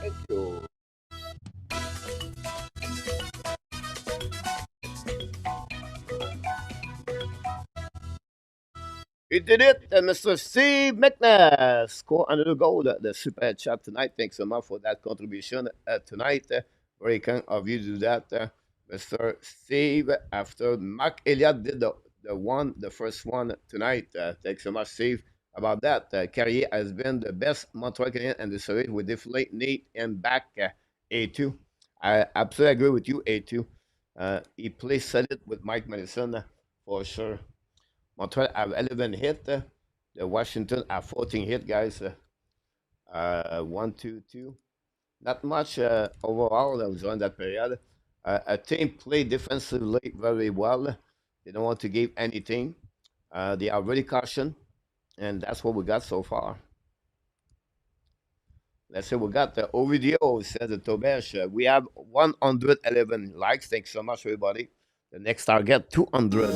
Thank you. He did it, Mr. Steve McNabb. Score another goal, the super chat tonight. Thanks so much for that contribution tonight. Very kind of you to do that, Mr. Steve. After Mark Elliott did the first one tonight. Thanks so much, Steve, about that. Carrier has been the best Montreal Canadian in the series. We definitely need him back, A2. I absolutely agree with you, A2. He plays solid with Mike Madison for sure. Montreal have 11 hit. The Washington have 14 hit, guys. 1, 2, 2. Not much overall during that period. A team played defensively very well. They don't want to give anything. They are really caution, and that's what we got so far. Let's say we got the Ovidio, says the Tobesh. We have 111 likes. Thanks so much, everybody. The next target, 200.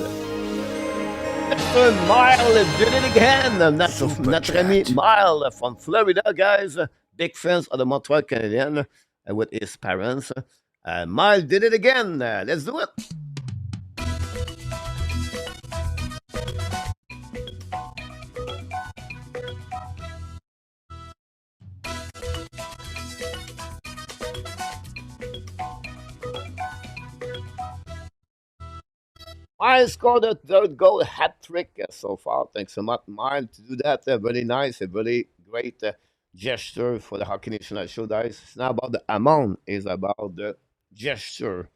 Mr. Mile did it again. Notre ami Mile from Florida, guys. Big fans of the Montreal Canadiens with his parents. Mile did it again. Let's do it. I scored a third goal hat trick so far. Thanks so much, Mile, to do that. Very nice, a very great gesture for the Hockey National Show, guys. It's not about the amount, it's about the gesture.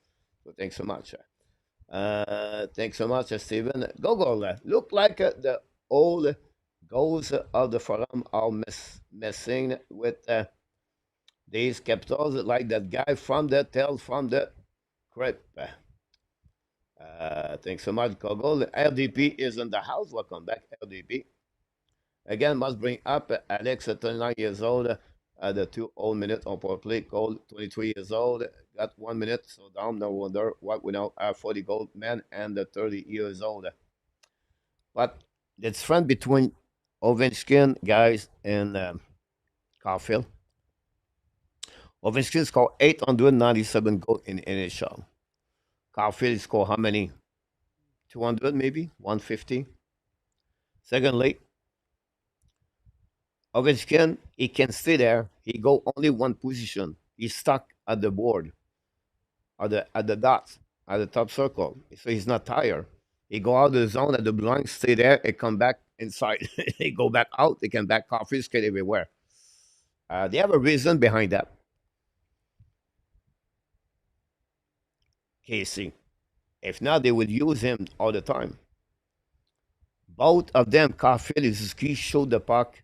So thanks so much. Thanks so much, Steven. Go goal. Look like the old goals of the forum are messing with these capitals, like that guy from the tail from the crib. Thanks so much, Gogol. LDP is in the house. Welcome back, LDP. Again, must bring up Alex at 29 years old. The 2 minutes on power play. Cole, 23 years old. Got 1 minute, so down. No wonder what we know are 40 gold men and the 30 years old. But the trend between Ovechkin, guys, and Caulfield. Ovechkin scored 897 goals in NHL. Caulfield scored how many? 200 maybe? 150? Secondly, Ovechkin, he can stay there. He go only one position. He's stuck at the board, at the dots, at the top circle. So he's not tired. He go out of the zone at the blue line, stay there, and come back inside. He go back out. They can back confiscate everywhere. They have a reason behind that. Casey. If not, they would use him all the time. Both of them, Caulfield and Suzuki, showed the puck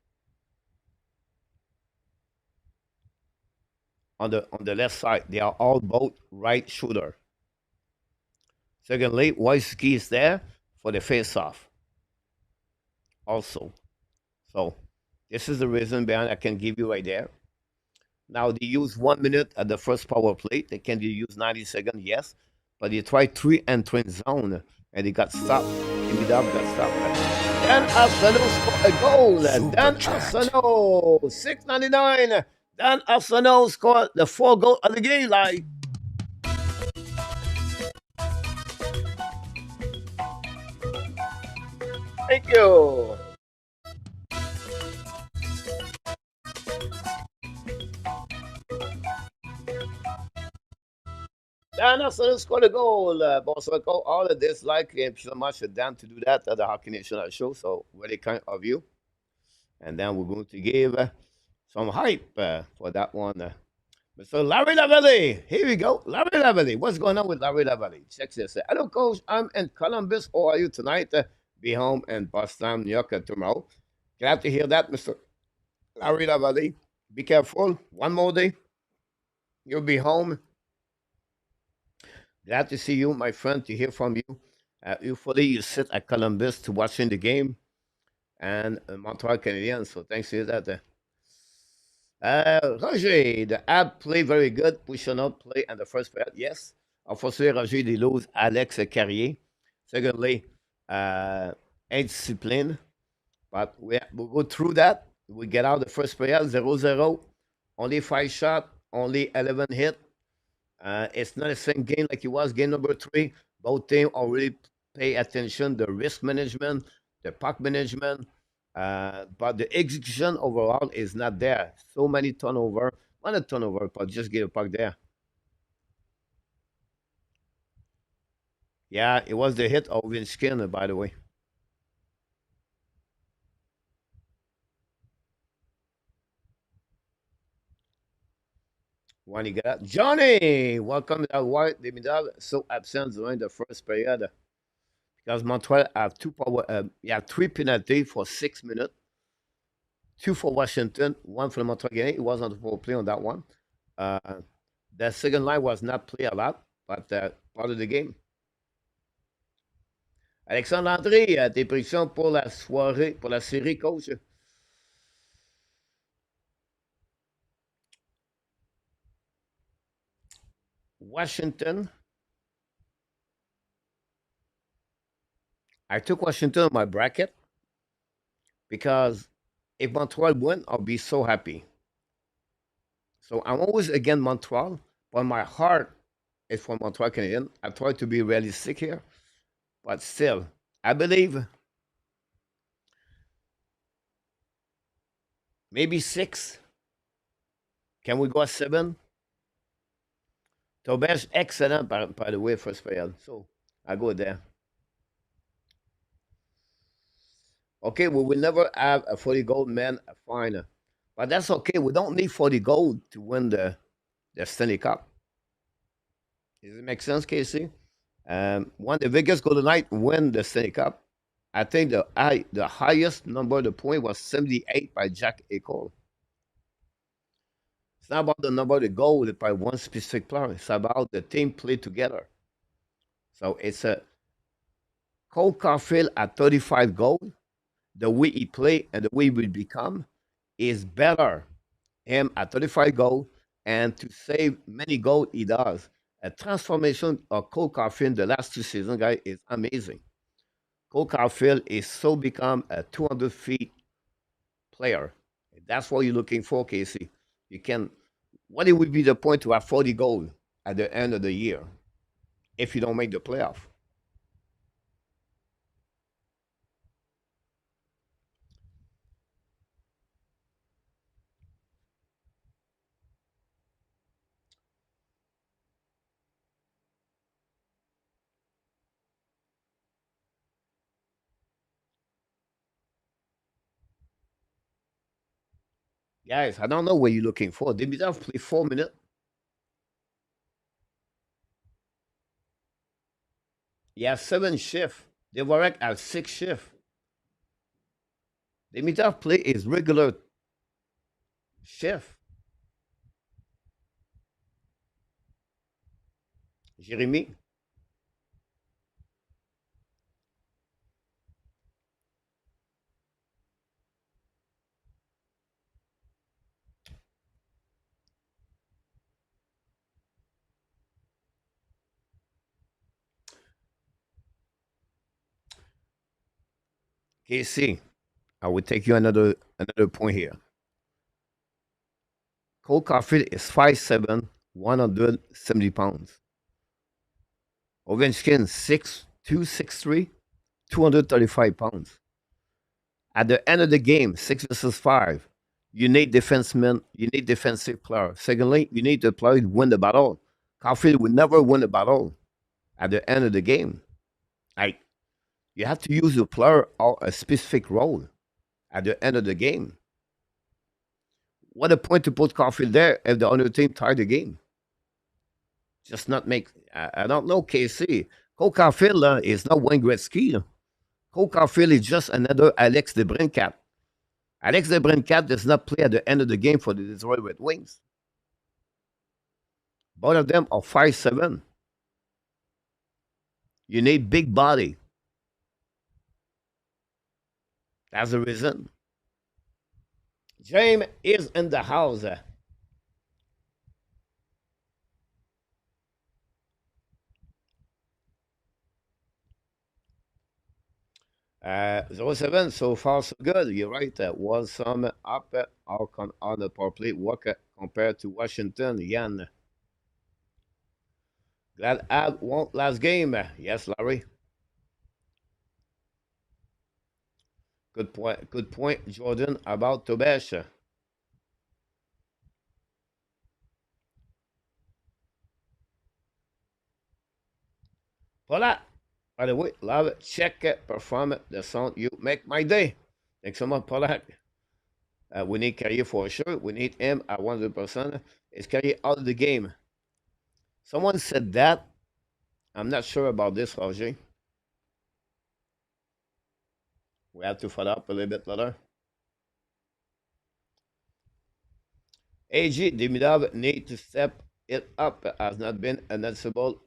on the left side. They are all both right shooter. Secondly, Wojcicki is there for the face-off also. So this is the reason behind I can give you right there. Now they use 1 minute at the first power play. They can use 90 seconds, yes. But they tried three entering zone and they got stopped. Imidab got stopped. Dan Arsenault scored a goal. Dan Arsenault, 6.99. Dan Arsenault scored the 4 goal of the game. Like, thank you. Dan Arsenault scored a goal. Boswell, all of this, like, thank you so much for Dan to do that at the Hockey National Show. So, very kind of you. And then we're going to give some hype for that one. Mr. Larry Lavallee. Here we go. Larry Lavallee. What's going on with Larry Lavallee? Check this. Hello, coach. I'm in Columbus. How are you tonight? Be home in Boston, New York tomorrow. Glad to hear that, Mr. Larry Lavallee. Be careful. One more day. You'll be home. Glad to see you, my friend, to hear from you. Hopefully, you sit at Columbus to watching the game and Montreal Canadiens. So thanks to that. Roger, the Habs play very good. We should not play in the first period. Yes. Unfortunately, Roger, they lose Alex Carrier. Secondly, indiscipline. But we'll go through that. We get out the first period 0-0. Only 5 shots, only 11 hit. It's not the same game like it was game number 3. Both teams already pay attention the risk management, the puck management, but the execution overall is not there. So many turnover, not a turnover, but just get a puck there. Yeah, it was the hit of Ovechkin, by the way. When you get out, Johnny, welcome to White. So absent during the first period because Montreal have you have 3 penalties for 6 minutes. 2 for Washington, 1 for the Montreal Canadiens. It wasn't for play on that one. Uh, the second line was not play a lot, but part of the game. Alexandre Landry, tes prédictions pour la soirée, pour la série, coach? Washington. I took Washington on my bracket because if Montreal win, I'll be so happy. So I'm always against Montreal, but my heart is for Montreal Canadiens. I try to be realistic here, but still, I believe maybe 6. Can we go at 7? Tobesh, excellent, by the way, first period. So I go there. Okay, we will never have a 40 gold man fine. But that's okay. We don't need 40 gold to win the Stanley Cup. Does it make sense, Casey? One the Vegas Golden Knights win the Stanley Cup. I think the highest number of the point was 78 by Jack Eichel. It's not about the number of the goal by one specific player. It's about the team play together. So it's a Cole Caulfield at 35 goals. The way he play and the way he will become is better. Him at 35 goals and to save many goals he does. A transformation of Cole Caulfield the last 2 seasons, guys, is amazing. Cole Caulfield is so become a 200 feet player. That's what you're looking for, Casey. You can. What it would be the point to have 40 goals at the end of the year if you don't make the playoff? Guys, I don't know what you're looking for. Dimitrov play 4 minutes. He has 7 shifts. Devorek has 6 shifts. Dimitrov play is regular shift. Jeremy. KC, I will take you another point here. Cole Caulfield is 5'7", 170 pounds. Ovechkin 6'2", 6'3", 235 pounds. At the end of the game, 6 versus 5, you need defensemen, you need defensive players. Secondly, you need the player to win the battle. Caulfield will never win the battle at the end of the game. Like, you have to use a player or a specific role at the end of the game. What a point to put Caulfield there if the other team tied the game. Just not make. I don't know, KC. Cole Caulfield is not Wayne Gretzky. Cole Caulfield is just another Alex DeBrincat. Alex DeBrincat does not play at the end of the game for the Detroit Red Wings. Both of them are 5'7". You need big body. That's the reason. James is in the house. 07, so far so good. You're right. That was some up on the power play work compared to Washington. Yan. Glad Ad won last game. Yes, Larry. Good point. Good point, Jordan, about Tobesh. Voilà. By the way, love it. Check it. Perform it. The sound you make my day. Thanks so much, Polak. We need Carrier for sure. We need him at 100%. Is Carrier out of the game? Someone said that. I'm not sure about this, Roger. We have to follow up a little bit later. AG Demidov need to step it up. Has not been noticeable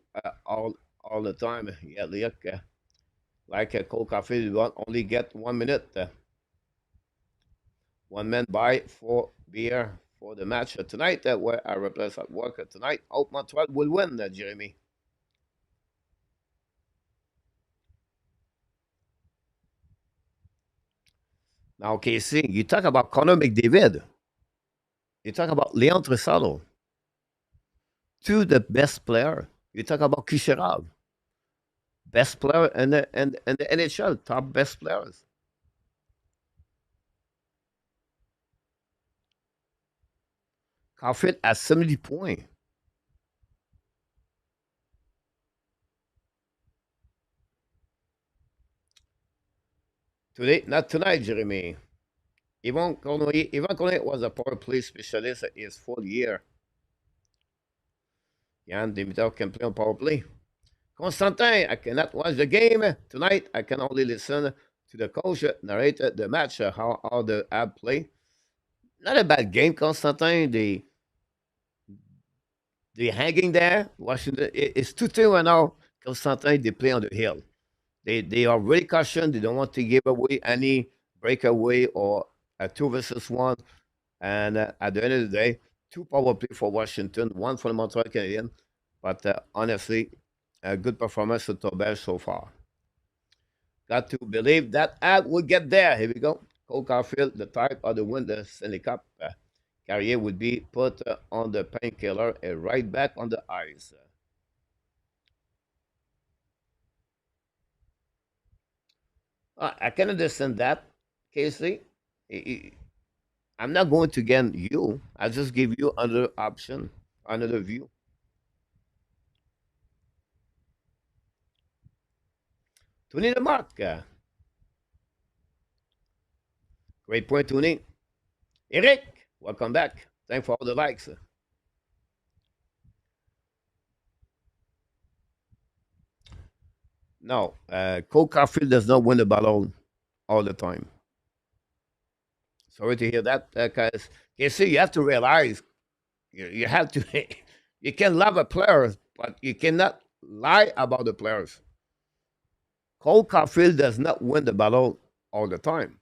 all the time. Yeah, look, like Cole Caulfield won't only get 1 minute. One man buy for beer for the match tonight. Where I replace at work tonight. Hope Montreal will win, Jeremy. Now, KC, you talk about Connor McDavid. You talk about Leon Trisado. Two the best player. You talk about Kisherov. Best player in the NHL. Top best players. Caulfield at 70 points. Today, not tonight, Jeremy. Ivan Cornoyer was a power play specialist his full year. Yann Dimitar can play on power play. Constantin, I cannot watch the game tonight. I can only listen to the coach narrate the match, how the Habs play. Not a bad game, Constantin. They hanging there. Washington, it's 2-2 right now. Constantin, they play on the hill. They are really cautioned. They don't want to give away any breakaway or a 2 versus 1. And at the end of the day, 2 power play for Washington, 1 for the Montreal Canadiens. But honestly, a good performance for Tobel so far. Got to believe that ad will get there. Here we go. Cole Caulfield, the type of the win the Stanley Cup. Carrier would be put on the painkiller and right back on the ice. I can understand that, Casey. I'm not going to get you. I'll just give you another option, another view. Tony the mark. Great point, Tony. Eric, welcome back. Thanks for all the likes. No, Cole Caulfield does not win the battle all the time. Sorry to hear that, guys. You see, you have to realize you have to. You can love a player, but you cannot lie about the players. Cole Caulfield does not win the battle all the time.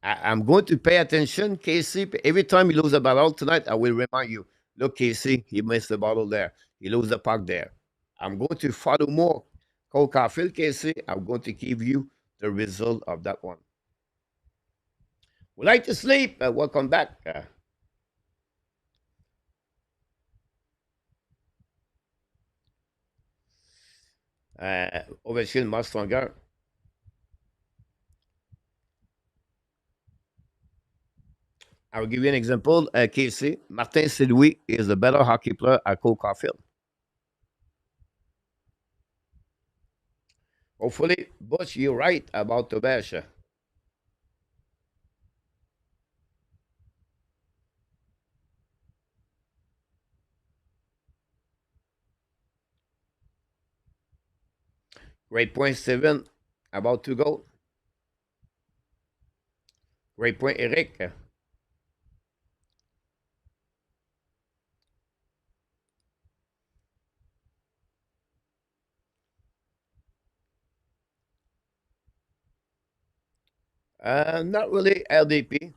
I'm going to pay attention, Casey. Every time you lose a battle tonight, I will remind you. Look, Casey, he missed the battle there. He lose the puck there. I'm going to follow more Cole Caulfield, Casey. I'm going to give you the result of that one. We like to sleep. Welcome back. Ovechkin much stronger. I will give you an example. Casey, Martin Saint-Louis is a better hockey player at Cole Caulfield. Hopefully, Butch, you're right about Tobash. Great point, Steven. About to go. Great point, Eric. Not really LDP.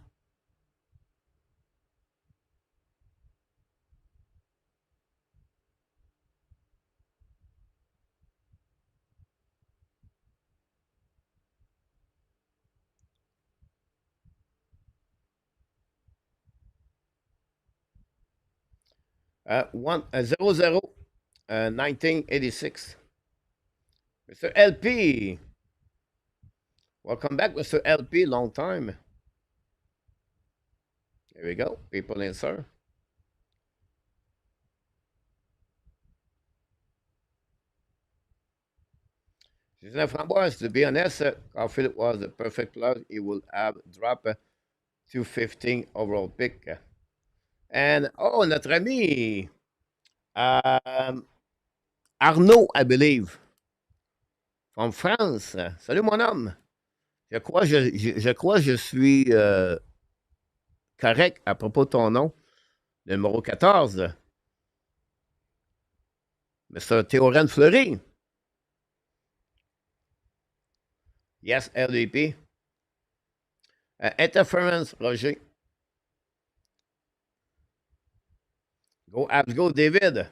One 0-0, 1986. Mr. LP. Welcome back, Mr. LP. Long time. Here we go. People answer. Gisèle Framboise, to be honest, Caulfield was the perfect player. He will have dropped to 15 overall pick. And, oh, notre ami, Arnaud, I believe, from France. Salut, mon homme. Je crois que je suis correct à propos de ton nom. Numéro 14. Mr. Théorène Fleury. Yes, LDP. Interference, Roger. Go Habs, go David.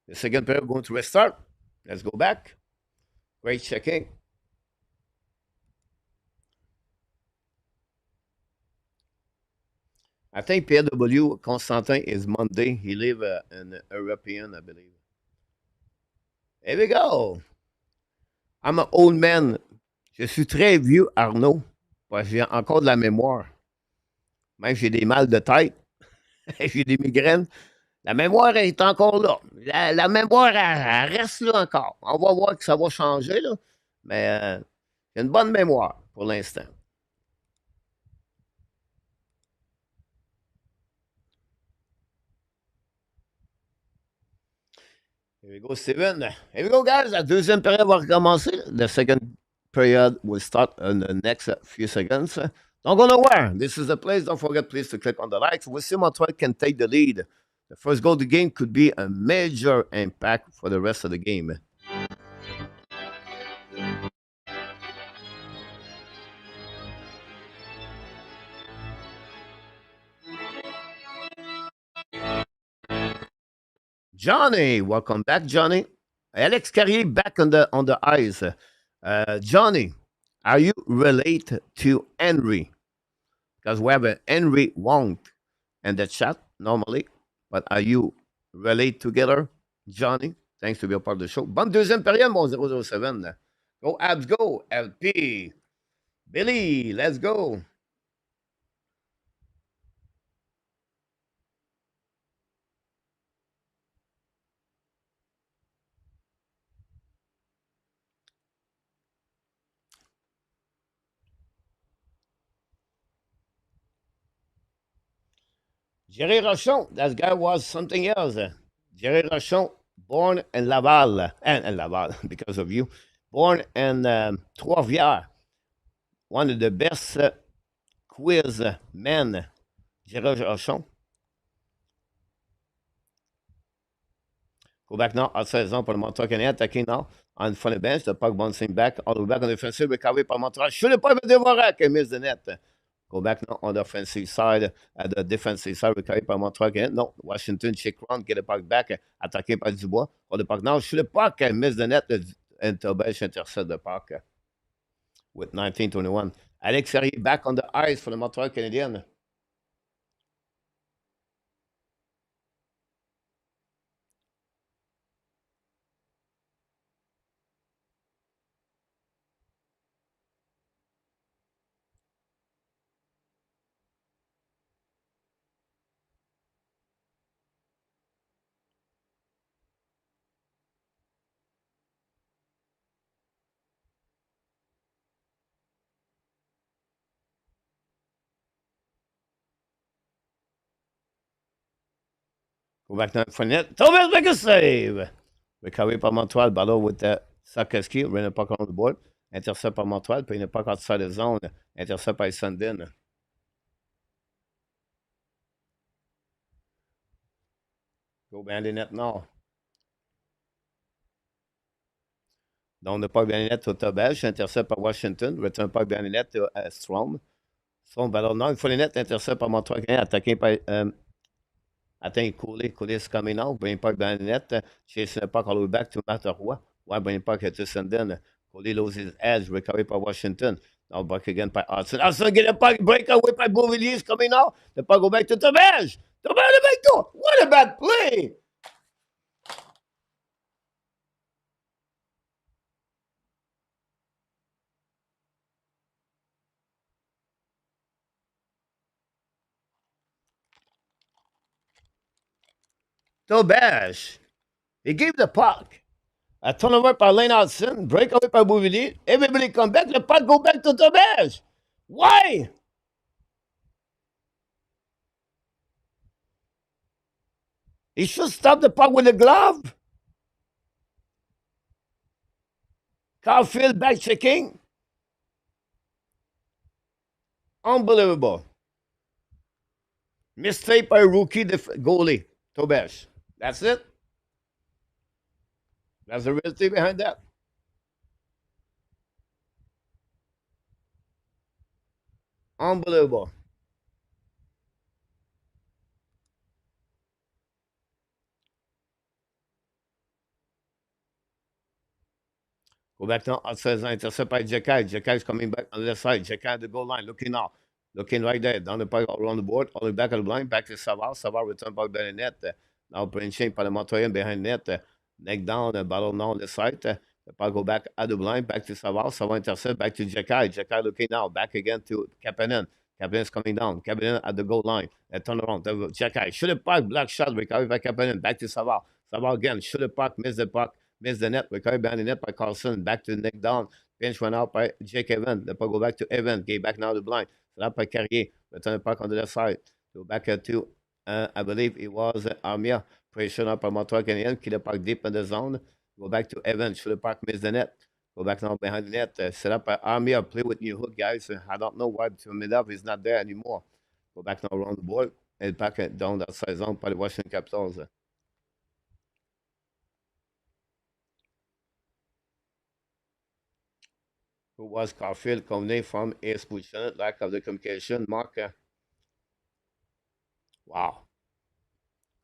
The second pair going to restart. Let's go back. Great checking. I think PW Constantin is Monday. He live in European, I believe. Here we go. I'm an old man. Je suis très vieux, Arnaud. Parce que j'ai encore de la mémoire. Même j'ai des mal de tête. J'ai des migraines. La mémoire est encore là. La mémoire, elle reste là encore. On va voir que ça va changer, là. Mais j'ai une bonne mémoire pour l'instant. Here we go, Steven. Here we go, guys. La deuxième période va recommencer. The second period will start in the next few seconds. Don't go nowhere. This is the place. Don't forget, please, to click on the likes. We'll see Montreal can take the lead. The first goal of the game could be a major impact for the rest of the game. Johnny, welcome back, Johnny. Alex Carrier back on the ice. Johnny, are you related to Henry? Because we have a Henry Wong in the chat normally, but are you related together, Johnny? Thanks to be a part of the show. Bonne deuxième période, mon 007. Go Habs, go. LP. Billy, let's go. Jerry Rochon, that guy was something else. Jerry Rochon, born in Laval, and Laval because of you, born in Trois-Rivières, one of the best quiz men, Jerry Rochon. Go back now, à 16 ans pour le Montreal Canadiens, attaqué now on front of the bench, the puck bouncing back, all the way back on the offensive, recovery par Montreal. Should have pas Devorak and missed the net. Go back now on the offensive side, at the defensive side, recovery par Montreal Canadiens. No, Washington check round, get the puck back, attaqué par Dubois. On the puck now, should have puck and missed the net, and Tobech intercept the puck with 19-21. Alex Ferrier back on the ice for the Montreal Canadiens. Go back now for net. Thomas make a save. Recovery par Montreal. Ballon with Sarkowski. Ran the puck on the board. Intercept par Montreal. Puis the puck outside the zone. Intercept by Sundin. Go behind the net now. Donc, le puck behind the net to Tobech. Intercept par Washington. Return puck behind the net to Strom. Strom ballon now. Il faut les net. Intercept par Montreal. Attaqué par atteint Cooley. Cooley is coming out. Bring puck behind the net. Chasing the puck all the way back to Matt Roy. Why bring puck to Sundin? Cooley loses his edge. Recovery by Washington. Now back again by Hudson. Hudson get a puck. Breakaway by Beauvilliers coming out. The puck go back to Tobech. Tobech the back door. What a bad play. Tobech. He gave the puck. A turnover by Lane Hudson. Breakaway by Beauvilliers. Everybody come back. The puck go back to Tobech. Why? He should stop the puck with a glove. Caulfield back checking. Unbelievable. Mistake by rookie goalie, Tobech. That's it. That's the real thing behind that. Unbelievable. Go back now. Outside line, intercept by Jekai. Jekai is coming back on the left side. Jekai at the goal line, looking now. Looking right there. Down the puck, all around the board. All the way back on the line. Back to Saval. Saval return puck behind the net. Now pinching par le Montreal behind net. Neck down, ballon now on the side. The puck go back at the line. Back to Saval. Saval intercept. Back to Jekai. Jekai looking now. Back again to Kapanen. Kapanen coming down. Kapanen at the goal line. Turn around. Check out. Shoot the puck. Block shot. Recovery by Kapanen. Back to Savard. Savard again. Shoot the puck. Miss the puck. Miss the net. Recovery behind the net by Carlson. Back to the neck down. Pinch went out by Jake Evan. The puck go back to Evan. Get back now to blind. So that by Carrier. Return the puck on the left side. Go back to, I believe it was Armia. Pressure up by Montreal Canadiens. Keep the puck deep in the zone. Go back to Evan. Shoot the puck. Miss the net. Go back now behind the net. Set up by Armia. Play with new hook, guys. I don't know why Tumidov is not there anymore. Go back now around the board. And back down that side zone by the Washington Capitals. Who was Caulfield coming from his position? Lack of the communication. Mark. Wow.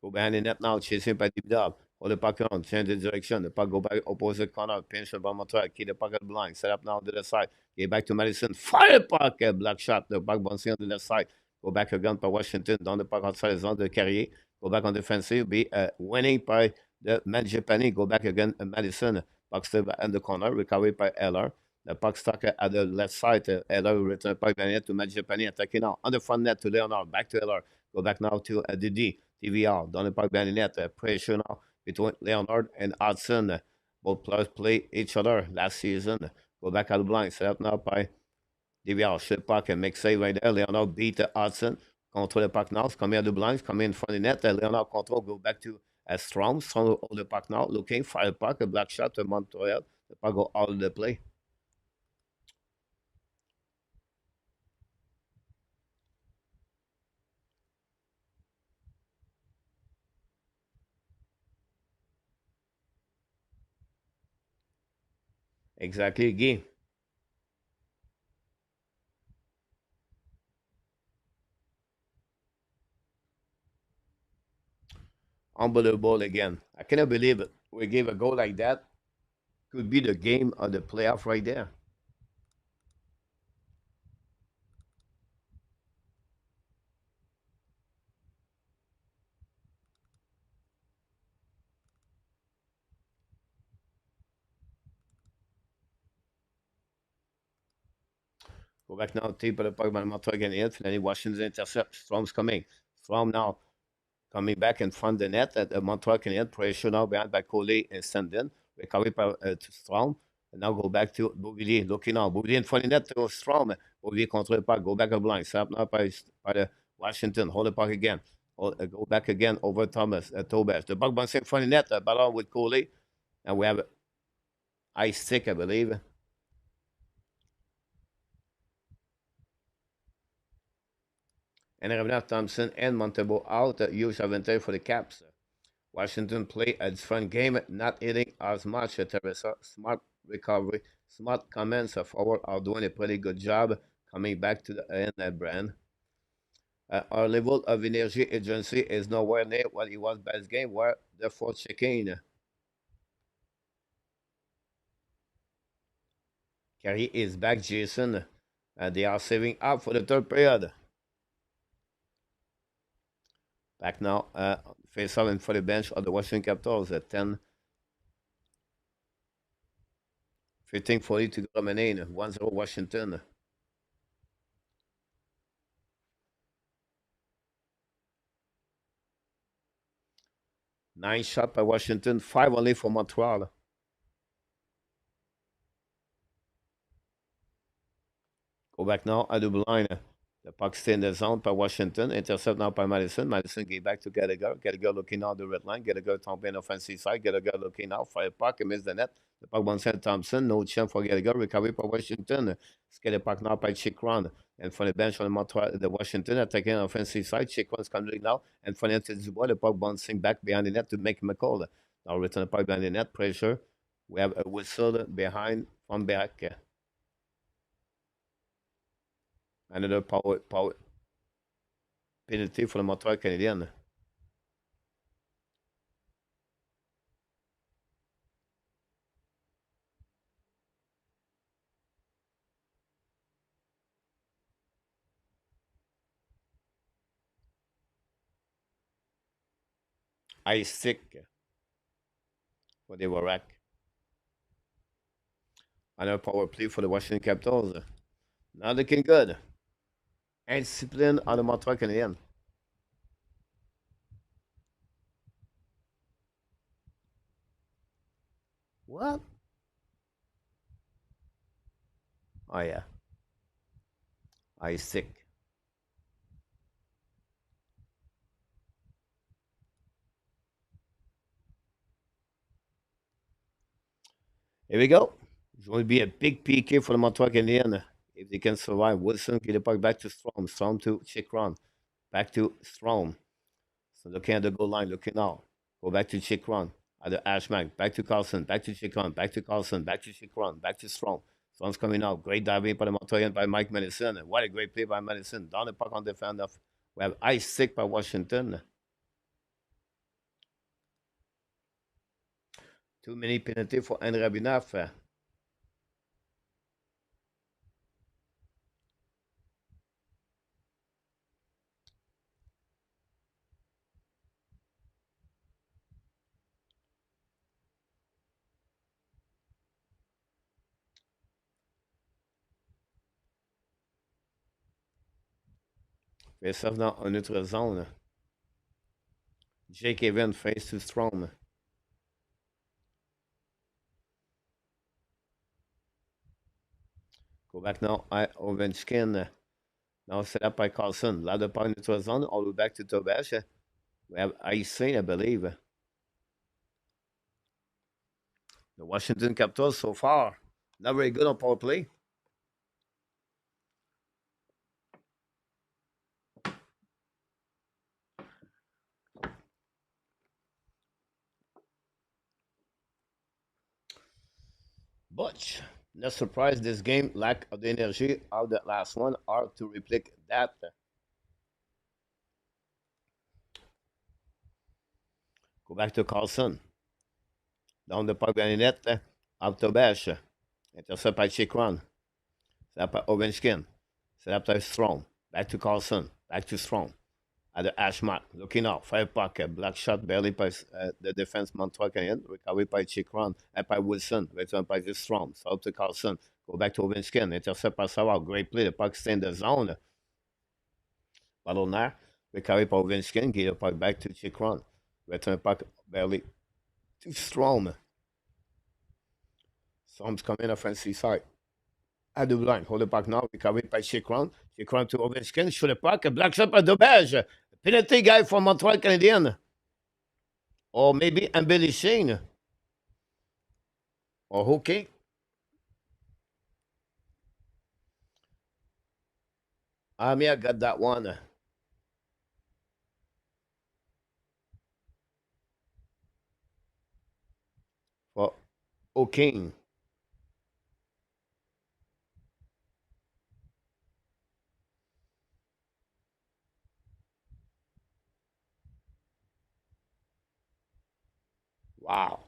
Go behind the net now, chasing by Deep Dub. Hold the puck on, change the direction. The puck go back opposite corner, pinch by Montreal. Keep the puck at the blind. Set up now to the side. Get back to Madison. Fire puck! Black shot. The puck bouncing on the left side. Go back again by Washington. Down the puck outside the zone, the Carrier. Go back on defensive. Be winning by the Manjapani. Go back again, Madison. Puck still in the corner. Recovery by Eller. The puck stuck at the left side. Eller return puck behind to Manjapani. Attacking now. On the front net to Leonard. Back to Eller. Go back now to Didi. TVR. Down the puck behind the net. Pressure now between Leonard and Hudson. Both players play each other last season. Go back out the blind. Set up now by DVR. Shoot puck and make save right there. Leonard beat Hudson. Control the puck now. Come in the blinds. Come in front of the net. Leonard control. Go back to Strom. Strom hold the puck now. Looking. Fire puck. A black shot to Montreal. The puck go out of the play. Exactly, Guy. Unbelievable again. I cannot believe it. We gave a goal like that. Could be the game of the playoff right there. Go back now, tape of the puck by Montreal Canadiens. Finally, Washington intercept. Strom's coming. Strom now coming back in front of the net at the Montreal Canadiens. Pressure now behind by Coley and Sandin. Recovery by to Strom. And now go back to Bouvillier. Looking now. Bouvillier in front of the net to Strom. Bouvillier control the puck. Go back a blind. Set up now by the Washington. Hold the puck again. Go back again over Thomas. Tobas. The puck bouncing in front of the net. Ballon with Coley. And we have ice stick, I believe. And Revenant Thompson and Montebo out. Huge advantage for the Caps. Washington play a different game, not hitting as much. Teresa, smart recovery, smart comments. Forward are doing a pretty good job coming back to the end brand. Our level of energy agency is nowhere near what it was best game, where therefore checking. Carey is back, Jason. They are saving up for the third period. Back now, face off and for the bench of the Washington Capitals at 10. 15:40 to go remain. 1-0 Washington. Nine shot by Washington, five only for Montreal. Go back now at the line. The puck stay in the zone by Washington. Intercept now by Madison. Madison get back to Gallagher. Gallagher looking out the red line. Gallagher tombé in offensive side. Gallagher looking out. Fire puck and miss the net. The puck bounces to Thompson. No chance for Gallagher. Recovery by Washington. Skate the puck now by Chikron. And for the bench on the Montreal, the Washington attacking on offensive side. Chikron's coming now. And for the Dubois, the puck bouncing back behind the net to make McCall. Now return the puck behind the net. Pressure. We have a whistle behind from back. Another power penalty for the Montreal Canadiens. Ice stick for the Warak. Another power play for the Washington Capitals. Not looking good. Indiscipline on the Montreal Canadiens. What? Oh, yeah. I sick. Here we go. It's going to be a big PK for the Montreal Canadiens. If they can survive, Wilson get the puck back to Strom. Strom to Chikron. Back to Strom. So looking at the goal line, looking now. Go back to Chikron. At the Ashmack. Back to Carlson. Back to Chikron. Back to Carlson. Back to Chikron. Back to Strom. Strom's coming out. Great diving by the Montreal by Mike Madison. What a great play by Madison. Down the puck on the defender. We have ice sick by Washington. Too many penalty for Henry Rabinoff. Face-off dans une autre zone. Jake Evans face to Strom. Go back now à Ovechkin. Now set up by Carlson. Là de part notre zone. All the way back to Tobash. We have icing, I believe. The Washington Capitals so far. Not very good on power play. But not surprised this game, lack of the energy of the last one, are to replicate that. Go back to Carlson. Down the puck by the net. Up to Bash. Intercept by Chikron. Set up by Ovechkin. Set up by Strong. Back to Carlson. Back to Strong. At the hash mark. Looking out. Fire puck. Black shot barely by the defense Montreal Canadiens. Recovered by Chikron. And by Wilson. Returned by the Strong. So up to Carlson. Go back to Ovechkin. Intercept by Savard. Great play. The puck stay in the zone. Ballon there. Recovered by Ovechkin. Get the puck back to Chikron. Return puck barely to Strong. Storm's coming offensive side. At the line. Hold the puck now. Recovered by Chikron. Chikron to Ovechkin. Shoot the puck. A black shot by Dobage. Penalty guy for Montreal Canadiens. Or maybe embellishing. Or hooking. Amir got that one. For hooking. Wow.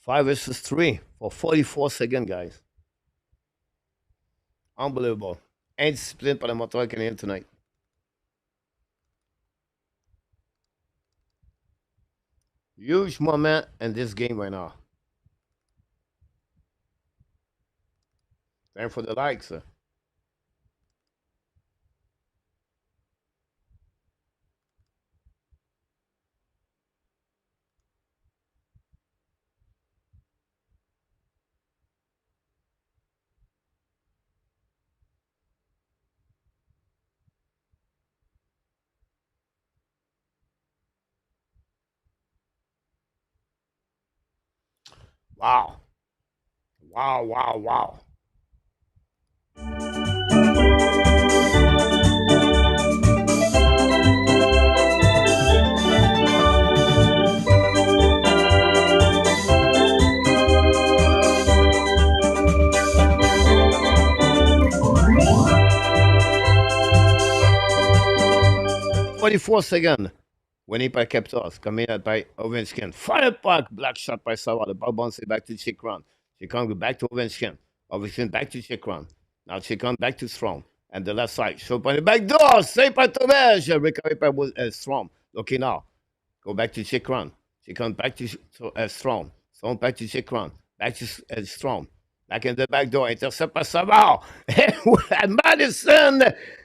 Five versus three for 44 seconds, guys. Unbelievable. Indiscipline par the Montreal Canadiens tonight. Huge moment in this game right now. Time for the likes. Wow. Wow, wow, wow. Forty-four seconds. Winning by Capitals. Coming out by Ovechkin. Fire puck. Black shot by Savard. The puck bounces back to Chikron. Chikron back to Ovechkin. Ovechkin back to Chikron. Now she comes back to Strom. And the left side. Show by the back door. Save by Thomas. Recovery by Strom. Looking now. Go back to Chikran. She comes back to Strom. Strom back to Chikran. Back to Strom. Back in the back door. Intercept by Savard. And Madison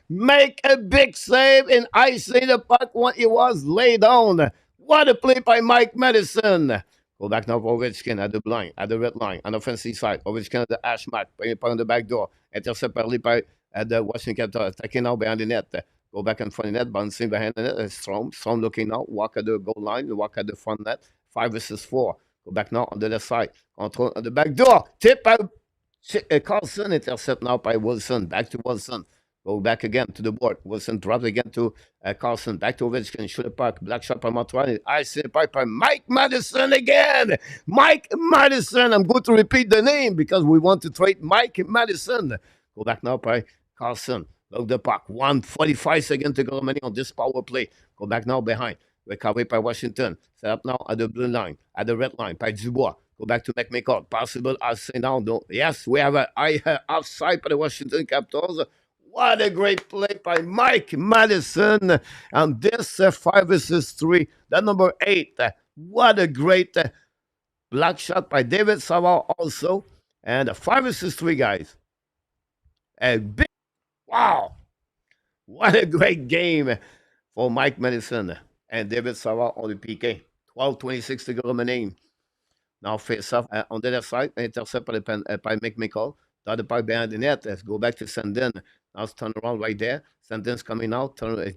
make a big save in icing the puck when it was laid down. What a play by Mike Madison. Go back now for Ovechkin at the blind, at the red line, on the offensive side. Ovechkin at the hash mark, on the back door. Intercept par by the Washington Capitals. Attacking now behind the net. Go back in front of the net, bouncing behind the net. Strom looking now, walk at the goal line, walk at the front net. 5 versus 4. Go back now on the left side. Control on the back door. Tip by Carlson. Intercept now by Wilson. Back to Wilson. Go back again to the board. Wilson drops again to Carlson. Back to Ovechkin. Shoot the puck. Black shot by Montreal. I see the puck by Mike Madison again. Mike Madison. I'm going to repeat the name because we want to trade Mike Madison. Go back now by Carlson. Look the puck. 1:45 seconds to go remaining on this power play. Go back now behind. Recovery by Washington. Set up now at the blue line. At the red line by Dubois. Go back to McMichael. Possible outside now. No. Yes, we have an offside by the Washington Capitals. What a great play by Mike Madison. And this 5 versus 3. That number 8. What a great block shot by David Savard also. And 5 versus 3, guys. A big, wow. What a great game for Mike Madison and David Savard on the PK. 12:26 to go remaining. Now face off on the left side, intercept by McMichael. The other part behind the net. Let's go back to Sandin. Now it's turn around right there. Sandin's coming out.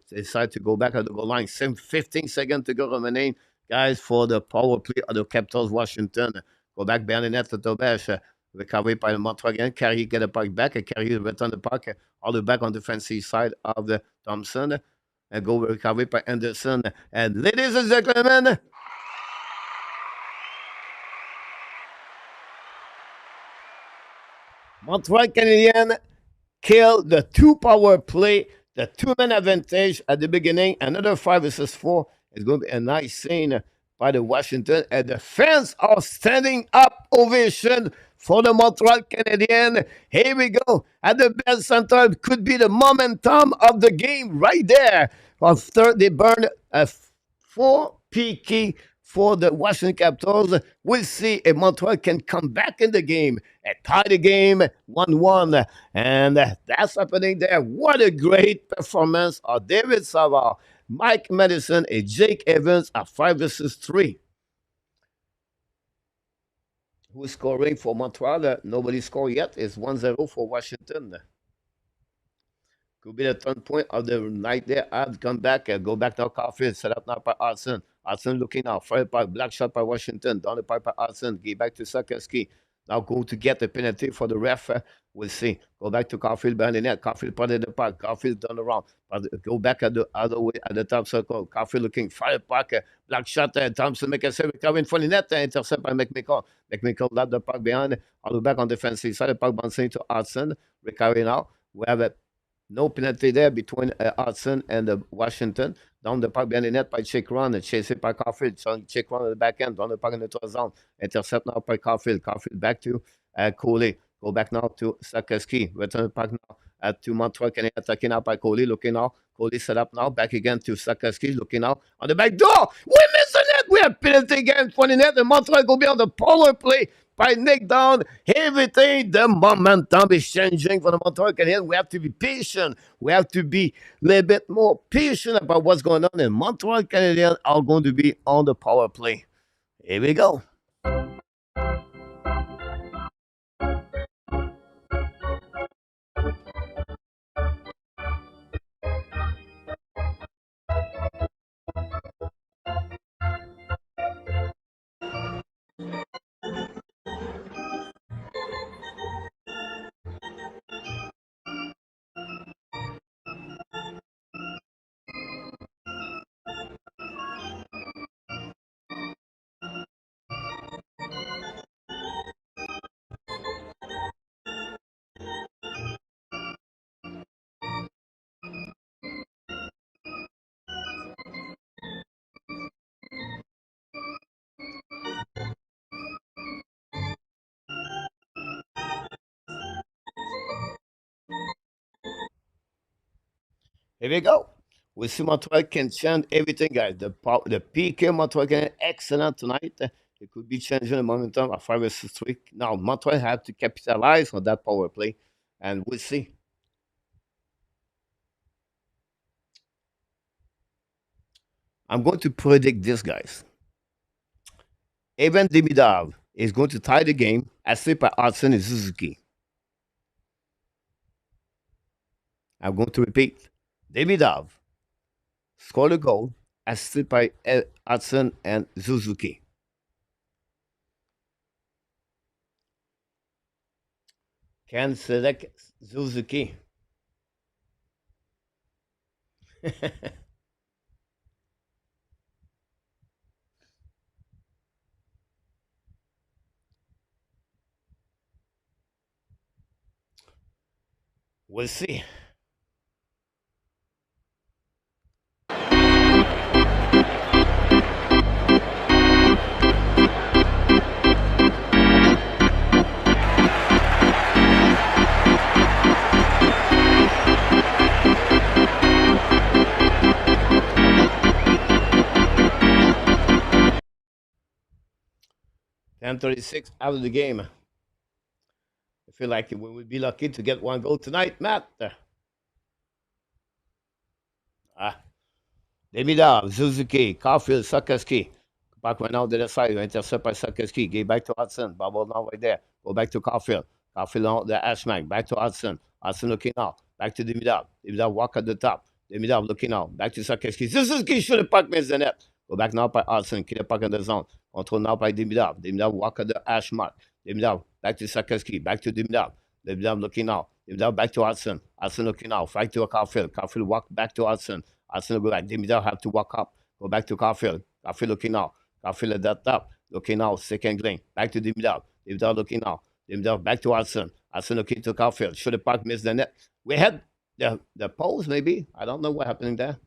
Decide to go back at the goal line. Same 15 seconds to go remaining. Guys, for the power play of the Capitals, Washington. Go back behind the net to Tobias. Recovery by the Montreal again. Carey get the puck back. Carey return the puck all the way back on the defensive side of the Thompson. And go recovery by Anderson. And ladies and gentlemen, Montreal Canadiens kill the 2 power play, the 2-man advantage at the beginning. Another 5 versus 4 is going to be a nice scene by the Washington. And the fans are standing up ovation for the Montreal Canadiens. Here we go. At the Bell Center, it could be the momentum of the game right there. After they burn a 4 PK for the Washington Capitals. We'll see if Montreal can come back in the game and tie the game 1-1. And that's happening there. What a great performance of David Savard, Mike Madison, and Jake Evans at 5 versus 3. Who's scoring for Montreal? Nobody scored yet. It's 1-0 for Washington. Could be the turn point of the night there. I'd come back and go back now. Caulfield set up now by Hudson. Hudson looking now. Fire by black shot by Washington. Down the pipe by Hudson. Get back to Sakeski. Now go to get the penalty for the ref. We'll see. Go back to Caulfield behind the net. Caulfield part of the park. Caulfield down around. Go back at the other way at the top circle. Caulfield looking. Fire park. Black shot. Thompson make a save. Recover in front of the net. Intercept by McMichael. McMichael left the park behind. All the back on the defensive side. The park bouncing to Hudson. Recovery now. We have a no penalty there between Hudson and Washington. Down the park behind the net by Chikran. Chased by Caulfield. Chikran on the back end. Down the park in the 12 zone. Intercept now by Caulfield. Caulfield back to Coley. Go back now to Sakeski. Return the park now to Montreal Canadiens. Attacking now by Coley. Looking now. Coley set up now. Back again to Sakeski. Looking now on the back door. We miss the net. We have penalty again for the net. And Montreal will be on the power play by Nick Down. Everything, the momentum is changing for the Montreal Canadiens. We have to be patient. We have to be a little bit more patient about what's going on. And Montreal Canadiens are going to be on the power play. Here we go. Here we go. We see Montreal can change everything, guys. The PK Montreal can excellent tonight. It could be changing the momentum of 5 versus 3. Now, Montreal have to capitalize on that power play, and we'll see. I'm going to predict this, guys. Evan Demidov is going to tie the game, assisted by Hudson and Suzuki. I'm going to repeat. Demidov scored a goal, assisted by Hudson and Suzuki. Can select Suzuki. We'll see. $10:36 out of the game. I feel like we would be lucky to get one goal tonight, Matt. Demidov, Suzuki, Caulfield, Sakoski. Back right now to the side, intercept by Sakoski. Get back to Hudson. Bubble now right there. Go back to Caulfield. Caulfield on the Ashman. Back to Hudson. Hudson looking out. Back to Demidov. Demidov walk at the top. Demidov looking out. Back to Sakoski. Suzuki should have puck missed the net. Go back now by Hudson. Keep the puck in the zone. Control now by Demidov. Demidov walk at the hash mark. Demidov back to Sakoski. Back to Demidov. Demidov looking out. Demidov back to Hudson. Hudson looking out. Back to Caulfield. Caulfield walk back to Hudson. Hudson go back. Demidov have to walk up. Go back to Caulfield. Caulfield looking out. Caulfield at that top. Looking out. Second lane. Back to Demidov. Demidov looking out. Demidov back to Hudson. Hudson looking to Caulfield. Should the puck miss the net? We had the post maybe. I don't know what happened there.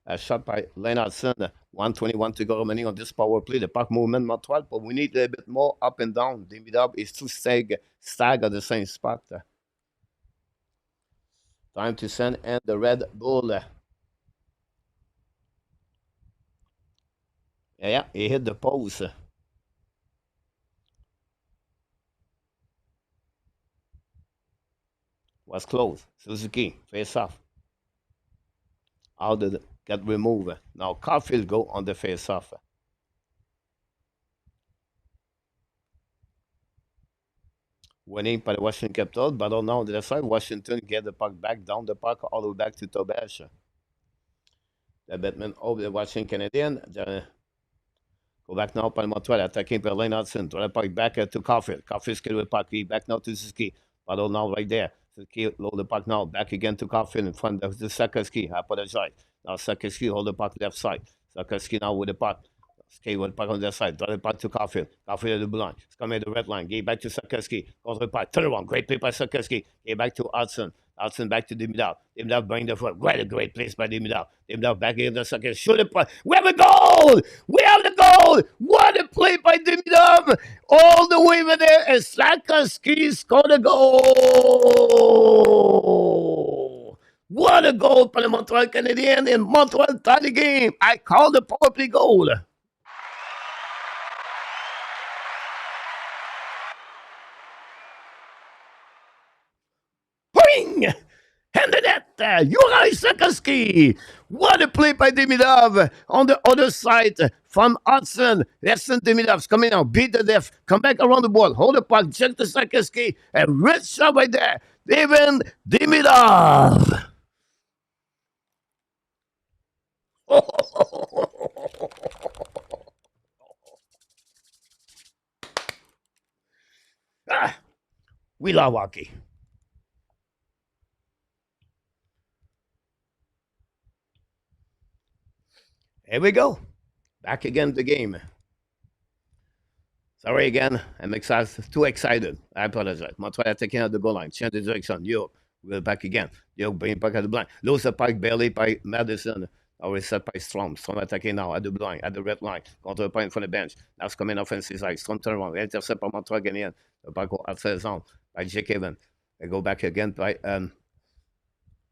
A shot by Lane Hudson. 1:21 to go remaining on this power play. The puck movement Montreal, but we need a bit more up and down. Demidov is too stag at the same spot. Time to send in the Red Bull. Yeah, he hit the post. Was close. Suzuki, face off. How did it get removed? Now Caulfield go on the face off. Winning by the Washington Capitals, but on the other side, Washington get the puck back, down the puck, all the way back to Tobash. The Batman over the Washington Canadiens. Go back now by Montreal, attacking by Lane Hudson. Throw the puck back to Caulfield. Caulfield skill with puck. Back now to Suzuki. Battle now right there. Suzuki load the puck now. Back again to Caulfield in front of the Sakoski. I apologize. Now Sakoski hold the puck left side. Sakoski now with the puck. Skate with the puck on the side. Throw the puck to Caulfield. Caulfield at the blue line. It's coming at the red line. Get back to Sakoski. Goes the puck. Turn around. Great play by Sakoski. Get back to Hudson. Hudson back to Demidov. Demidov bring the foot. Great place by Demidov. Demidov back in the second. Shoot the puck. We have a goal! We have the goal! What a play by Demidov! All the way over there, and Sakoski scored a goal! What a goal for the Montreal Canadiens, and Montreal tied the game. I call the power play goal. Bing! And the net, Yuri Sakoski. What a play by Demidov on the other side from Hudson. Listen, Demidov's coming out, beat the death, come back around the ball, hold the puck, check the Sakoski, and red shot right there. David Demidov. We love hockey. Here we go. Back again the game. Sorry again. I'm excited. Too excited. I apologize. Montreal taking out the goal line. Change the direction. Yo, we're back again. Yo, bring back at the blind. Lose the puck barely by Madison. Already set by Strom. Strom attacking now at the blind, at the red line. Counter the point from the bench. Now it's coming offensive side. Strom turn around. Intercept by Montreal Canadiens. The puck outside the zone by Jake Haven. They go back again by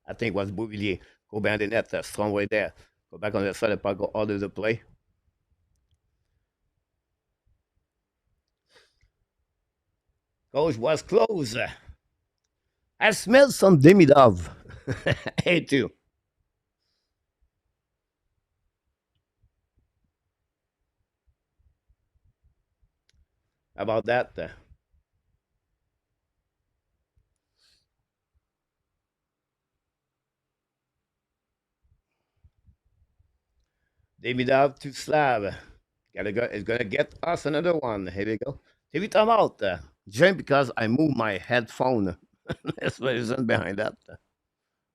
I think it was Bouvillier. Go behind the net, strong way there. Go back on the side, the puck go all over the play. Coach was close. I smell some Demidov. Hey, too. How about that? Demidov to Slav. Gotta go. It's gonna get us another one. Here we go. TV timeout. Just because I moved my headphone. That's the reason behind that.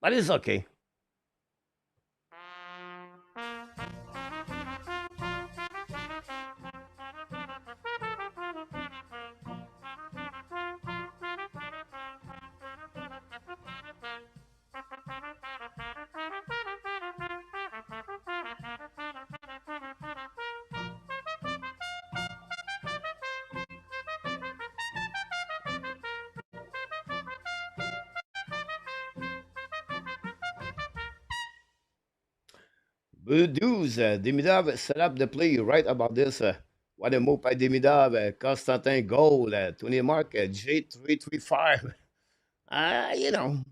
But it's okay. Boudouz, Demidov set up the play. You're right about this. What a move by Demidov. Constantin goal. 20 mark. J335. You know,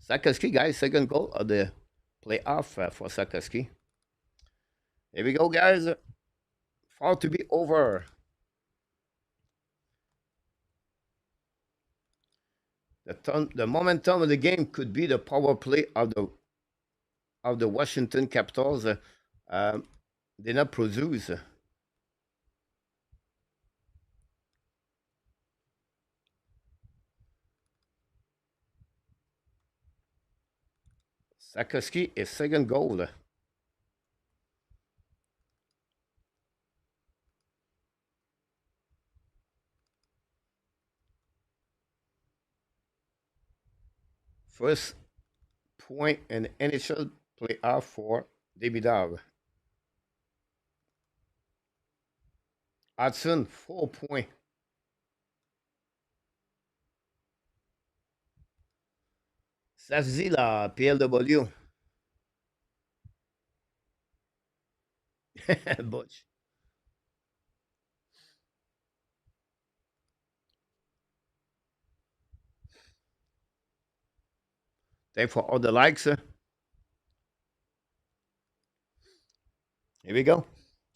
Sakaski, guys, second goal of the playoff for Sakaski. Here we go, guys. Far to be over. The momentum of the game could be the power play of the Washington Capitals. Did not produce. Sakaski is second goal. First point in initial playoff for Demidov. Hudson, 4 points. Safzila, PLW. Butch. Thank for all the likes. Here we go.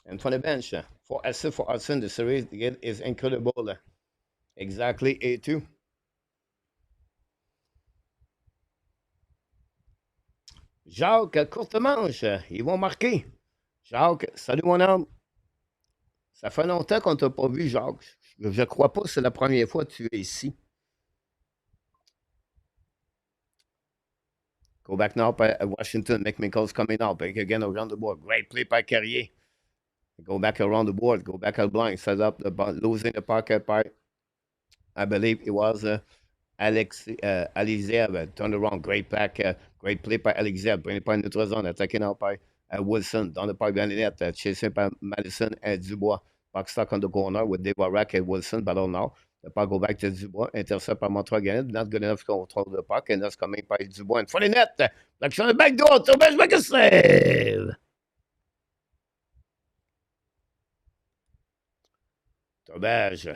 And for the bench, for assists for Hudson, the series is incredible. Exactly A2. Jacques, courte manche, ils vont marquer. Jacques, salut mon homme. Ça fait longtemps qu'on t'a pas vu, Jacques. Je ne crois pas que c'est la première fois que tu es ici. Go back now by Washington. McMichael's coming out. Back again around the board. Great play by Carrier. Go back around the board. Go back out blind. Set up the losing the pocket by, I believe it was Alexiev. Turned around. Great back. Great play by Alexiev. Bring it by neutral zone. Attacking out by Wilson. Down the park behind the net. Chasing by Madison and Dubois. Puck stuck on the corner with Devarak and Wilson. Ballon now. The puck go back to Dubois. Intercept by Montreal again. Not good enough to control the puck. And that's coming by Dubois in front of the net. L'action on the back door. Tobias make a save. Tobias.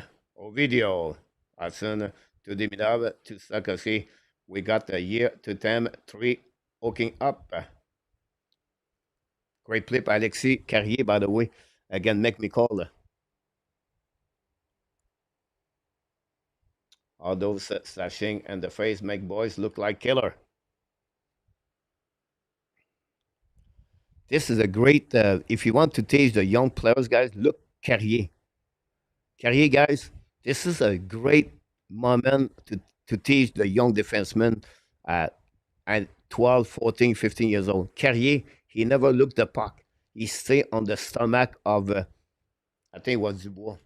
Ovidio. Hudson to Demidov to Sarkozy. We got the year to them. 3 hooking up. Great play by Alexis Carrier, by the way. Again, make me call. All those slashing and the face make boys look like killer. This is a great, if you want to teach the young players, guys, look Carrier. Carrier, guys, this is a great moment to teach the young defensemen at 12, 14, 15 years old. Carrier, he never looked the puck. He stayed on the stomach of, I think it was Dubois.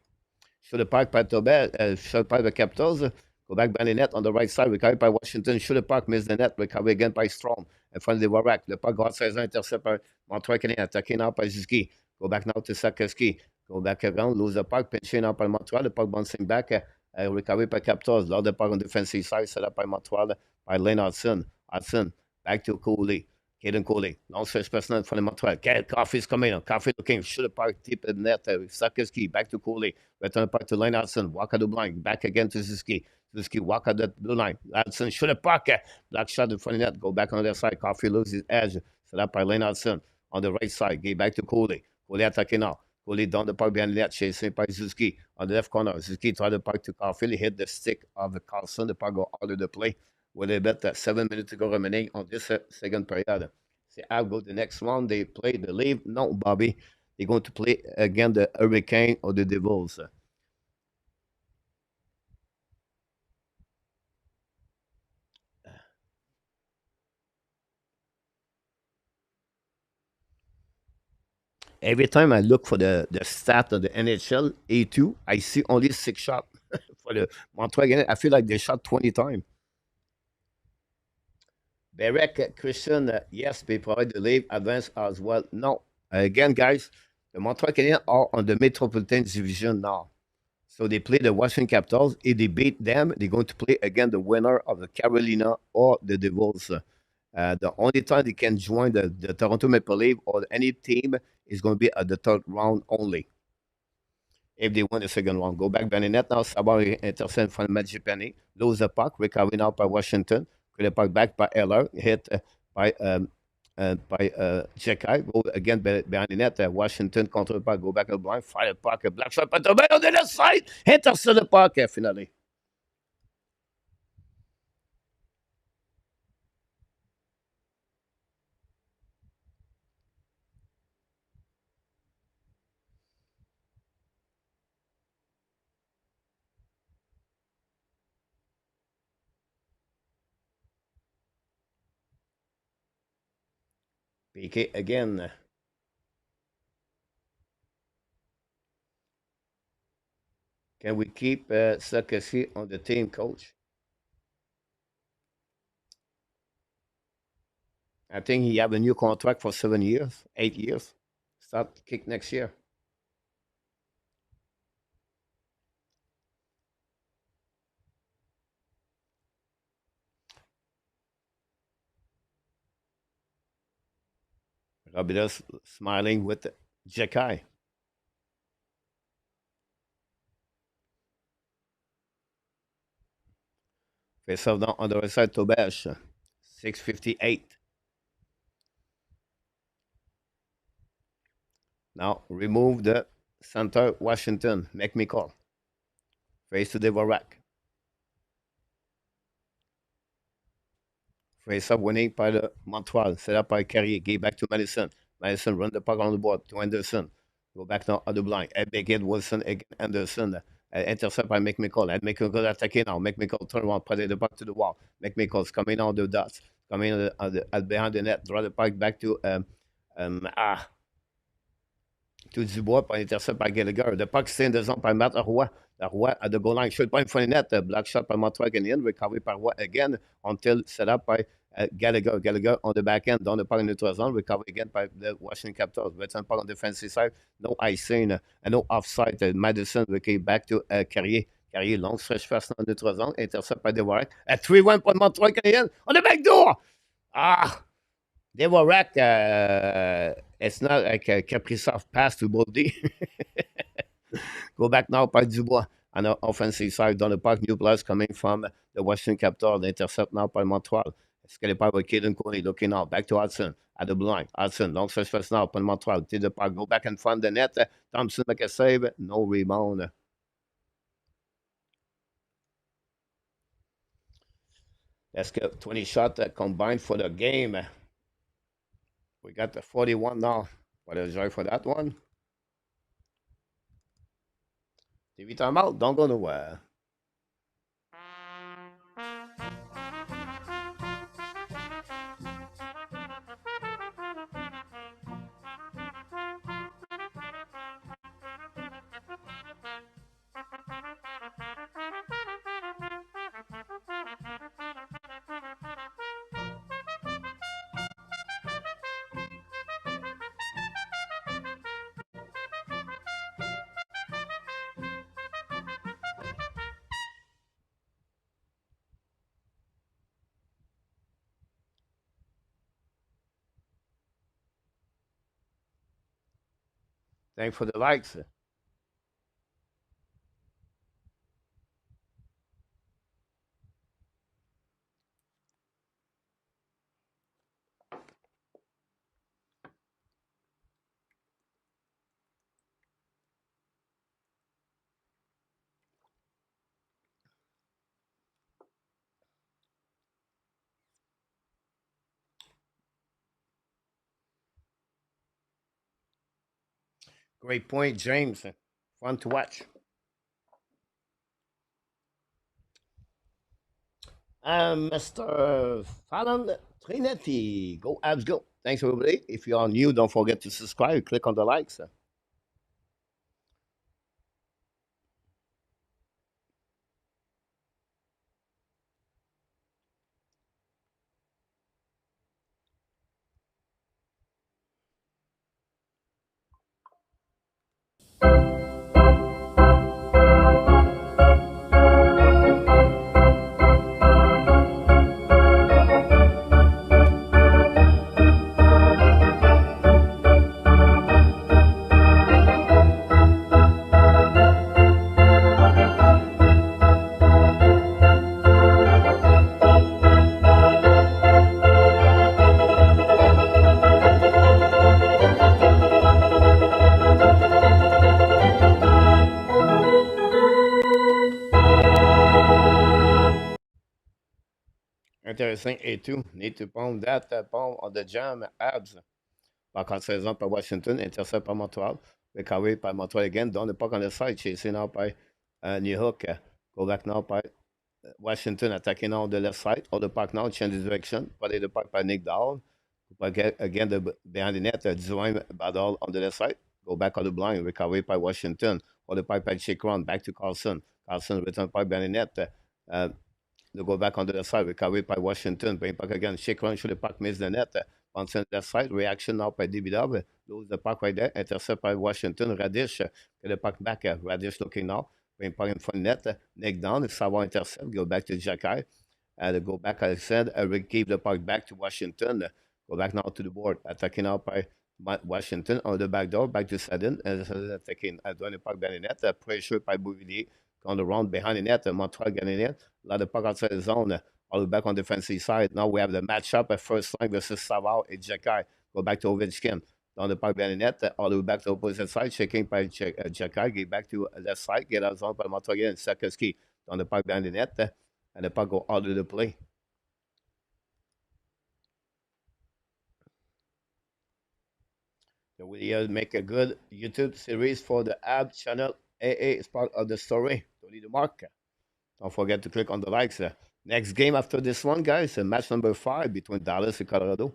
Should the puck by Tobel, shot by the Capitals. Go back by the net on the right side. Recovered by Washington. Should the puck miss the net. Recovered again by Strom. In front of the Warak. The puck got outside. Intercept by Montreal Canadiens. Attacking now by Zizki. Go back now to Sakaski. Go back around. Lose the puck. Pinching now by Montreal. The puck bouncing back. Recovered by Capitals. Lost the puck on the defensive side. Set up by Montreal. By Lane Hudson. Hudson. back to Cooley. Cayden Cooley. Long stretch personal from the Montreal. Coffey's coming on. Coffee looking. Should have parked deep in the net. Sakowski back to Cooley. Return park to Lane Hudson. Walk out the blind. Back again to Suzuki. Suzuki walk out the blue line. Hudson should have parked. Black shot in front of the net. Go back on the other side. Coffee loses his edge. Set up by Lane Hudson on the right side. Get back to Cooley. Cooley attacking now. Cooley down the park behind the net. Chasing by Suzuki on the left corner. Suzuki tried to park to Coffee. He hit the stick of the Carlson. The park go out of the play. With a bit 7 minutes to go remaining on this second period. Say, I'll go the next round. They play the Leaf. No, Bobby. They're going to play again the Hurricane or the Devils. Every time I look for the stat of the NHL A2, I see only 6 shots for the Montreal Canadiens. I feel like they shot 20 times. Berek, Christian, yes, they provide the Leaf advance as well. No. Again, guys, the Montreal Canadiens are on the Metropolitan Division now. So they play the Washington Capitals. If they beat them, they're going to play again the winner of the Carolina or the Devils. The only time they can join the Toronto Maple Leaf or any team is going to be at the third round only. If they win the second round, go back Benet now. Sabar intercept from Magipani. Lose the puck. Recovery now by Washington. Get the puck back by Eller. Hit by Jekai. Go again behind the net. Washington control the puck. Go back the blind. Fire the puck. A black shot. But the man on the left side. Intercept the puck finally. PK again. Can we keep Sakasi on the team, coach? I think he have a new contract for 7 years, 8 years. Start kick next year. Rabidas smiling with Jekai. Face off down on the right side, Tobash. 6:58. Now remove the center, Washington. Make me call. Face to Devorak. Face up winning by the Montreal. Set up by Carrier. Give back to Madison. Madison run the puck on the board to Anderson. Go back now on the blind. Again, Wilson, again, Anderson. Intercept by Make Me Call. And Make Me Call attacking now. Make Me Call turn around, put the puck to the wall. Make Me Call's coming on the dots. Coming behind the net. Draw the puck back to um, ah, to Dubois, puis intercept par Gallagher. The puck stay in the zone by Matt Roy. Roy at the goal line. Shoot point in front of net. Black shot by Montreal Canadiens. Recovery by Roy again until set up by Gallagher. Gallagher on the back end. Down the puck in the neutral zone. Recovery again by the Washington Capitals. Return puck on the defensive side. No icing. No offside. Madison came back to Carrier. Carrier, long stretch pass on the neutral zone. Intercept by Devorak. A 3-1 pour Montreal Canadiens on the back door. Ah! Devorak, it's not like a Kaprizov pass to Boldy. Go back now by Dubois on the offensive side down the park. New players coming from the Washington Capitals. Intercept now by Montreal. Escalé by Cayden Primeau looking out. Back to Hudson at the blue line. Hudson, long stretch pass now by Montreal. To the park. Go back in front of the net. Thompson make a save. No rebound. Let's get 20 shots combined for the game. We got the 41 now. What a joy for that one. TV timeout. Don't go nowhere. Thanks for the likes. Great point, James. Fun to watch. Mr. Fallon Trinity. Go Abs, go. Thanks, everybody. If you are new, don't forget to subscribe. Click on the likes. Intéressant. Et tout. Need to pound that pound on the jam Abs. Par contre, saison par Washington, intercept par Montreal. Recovery par Montreal again. Down the puck on the side. Chasing now by New Hook. Go back now by Washington attacking on the left side. All the puck now. Change the direction. Play the puck by Nick Down. Again, behind the net. Dwayne battle on the left side. Go back on the blind. Recovery by Washington. All the puck by Shake Run. Back to Carlson. Carlson return puck behind the net. They go back on the left side, recovered by Washington, bring back again, shake around, shoot the puck, miss the net. On the left side, reaction now by DBW, lose the puck right there, intercept by Washington, Radish, get the puck back, Radish looking now, bring puck in front net, neck down, if Savard intercept, go back to Jacky, they go back, as I said, keep the puck back to Washington, go back now to the board, attacking now by Washington on the back door, back to Sadin, and attacking, doing the puck behind the net, pressure by Bouvillier, on the round behind the net, Montreal getting it. A lot of puck outside the zone, all the way back on the defensive side. Now we have the matchup at first line versus Savard and Jacky. Go back to Ovechkin. Down the puck behind the net, all the way back to the opposite side, checking by Jacky. Get back to left side, get out zone by Montreal and Sakoski. Down the puck behind the net, and the puck go out of the play. So we make a good YouTube series for the AB channel. AA is part of the story. Tony the mark. Don't forget to click on the likes. Next game after this one, guys, match number 5 between Dallas and Colorado.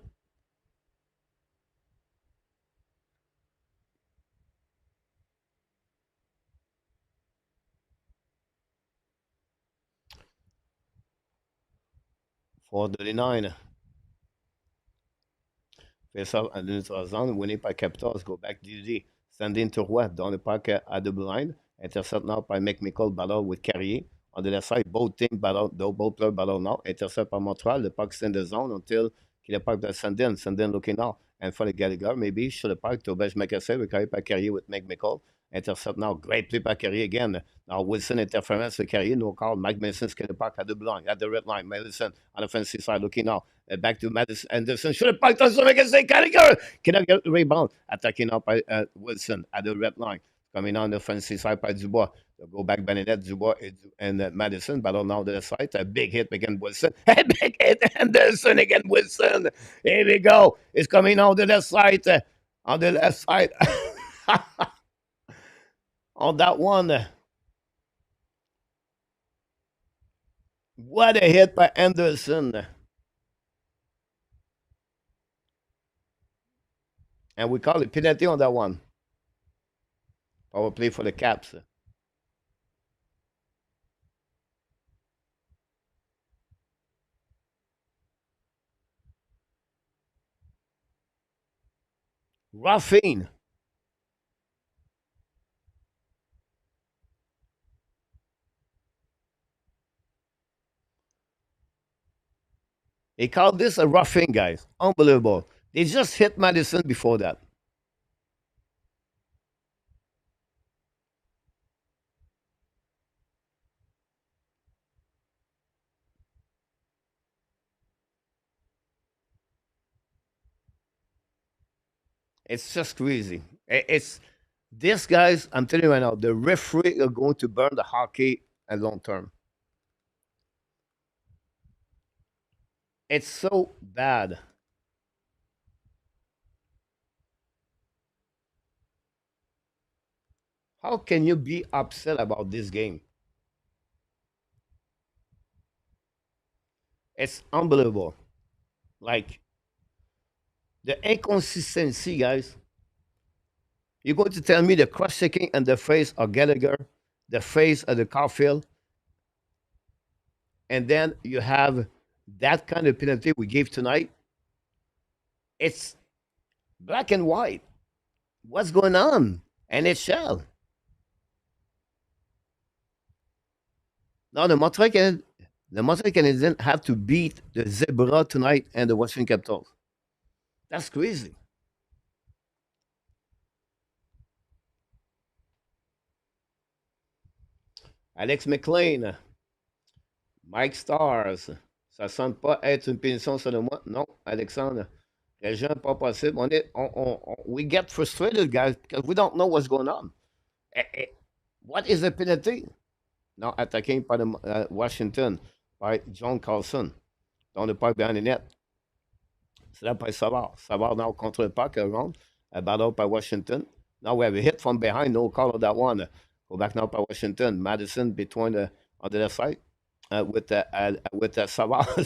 For the 9. Face off à neutral zone, winning by Capitals, go back DD. Standing to Roy, down the park at the blind. Intercept now by McMichael, battle with Carrier. On the left side, both teams battle, both players battle now. Intercept by Montreal, the puck's in the zone until the puck does Sandin. Sandin looking now. And for the Gallagher, maybe show the puck to Belge McKesson, recovered by Carrier with McMichael. Intercept now, great play by Carrier again. Now Wilson interference with Carrier, no call. Mike Mason's get the puck at the blind, at the red line. Madison on the offensive side looking now. Back to Madison Anderson. Should have pucked on something against Gallagher. Cannot get the rebound. Attacking up by Wilson at the red line. Coming on the offensive side by Dubois. They'll go back Bennett, Dubois, and Madison. Battle now to the side. A big hit against Wilson. A big hit Anderson against Wilson. Here we go. It's coming on the left side. On the left side. On that one. What a hit by Anderson. And we call it penalty on that one. Power play for the Caps. Roughing. He called this a roughing, guys. Unbelievable. They just hit Madison before that. It's just crazy. It's these guys. I'm telling you right now, the referee are going to burn the hockey at long term. It's so bad. How can you be upset about this game? It's unbelievable. Like the inconsistency, guys. You're going to tell me the cross checking and the face of Gallagher, the face of the Caulfield, and then you have that kind of penalty we gave tonight. It's black and white. What's going on? NHL. Now the Montreal Canadiens have to beat the Zebra tonight and the Washington Capitals. That's crazy. Alex McLean, Mike Stars. Ça semble pas être une punition selon moi. Non, Alexandre. Région, pas possible. We get frustrated, guys, because we don't know what's going on. What is the penalty? Now attacking by the Washington by John Carlson. Dans le parc behind the net. C'est là by Savard. Savard now contre le puck around. A battle by Washington. Now we have a hit from behind. No call on that one. Go back now by Washington. Madison between on the left side. With Savard.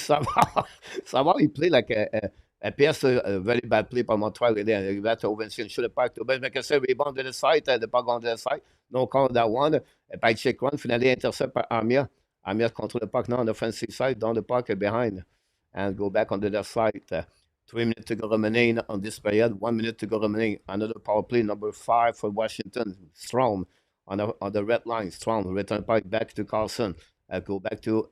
Savard, he played like a PS, a very bad play by Montreal. He got to Ovenskin, should have packed to Ben McKesson, rebound to the side, the puck on the side. No call on that one. By check run, finally intercept by Amir. Amir control the puck now on the offensive side, down the puck behind, and go back on the left side. 3 minutes to go remaining on this period. 1 minute to go remaining. Another power play, number 5 for Washington. Strong on the red line. Strong return back to Carlson. Go back to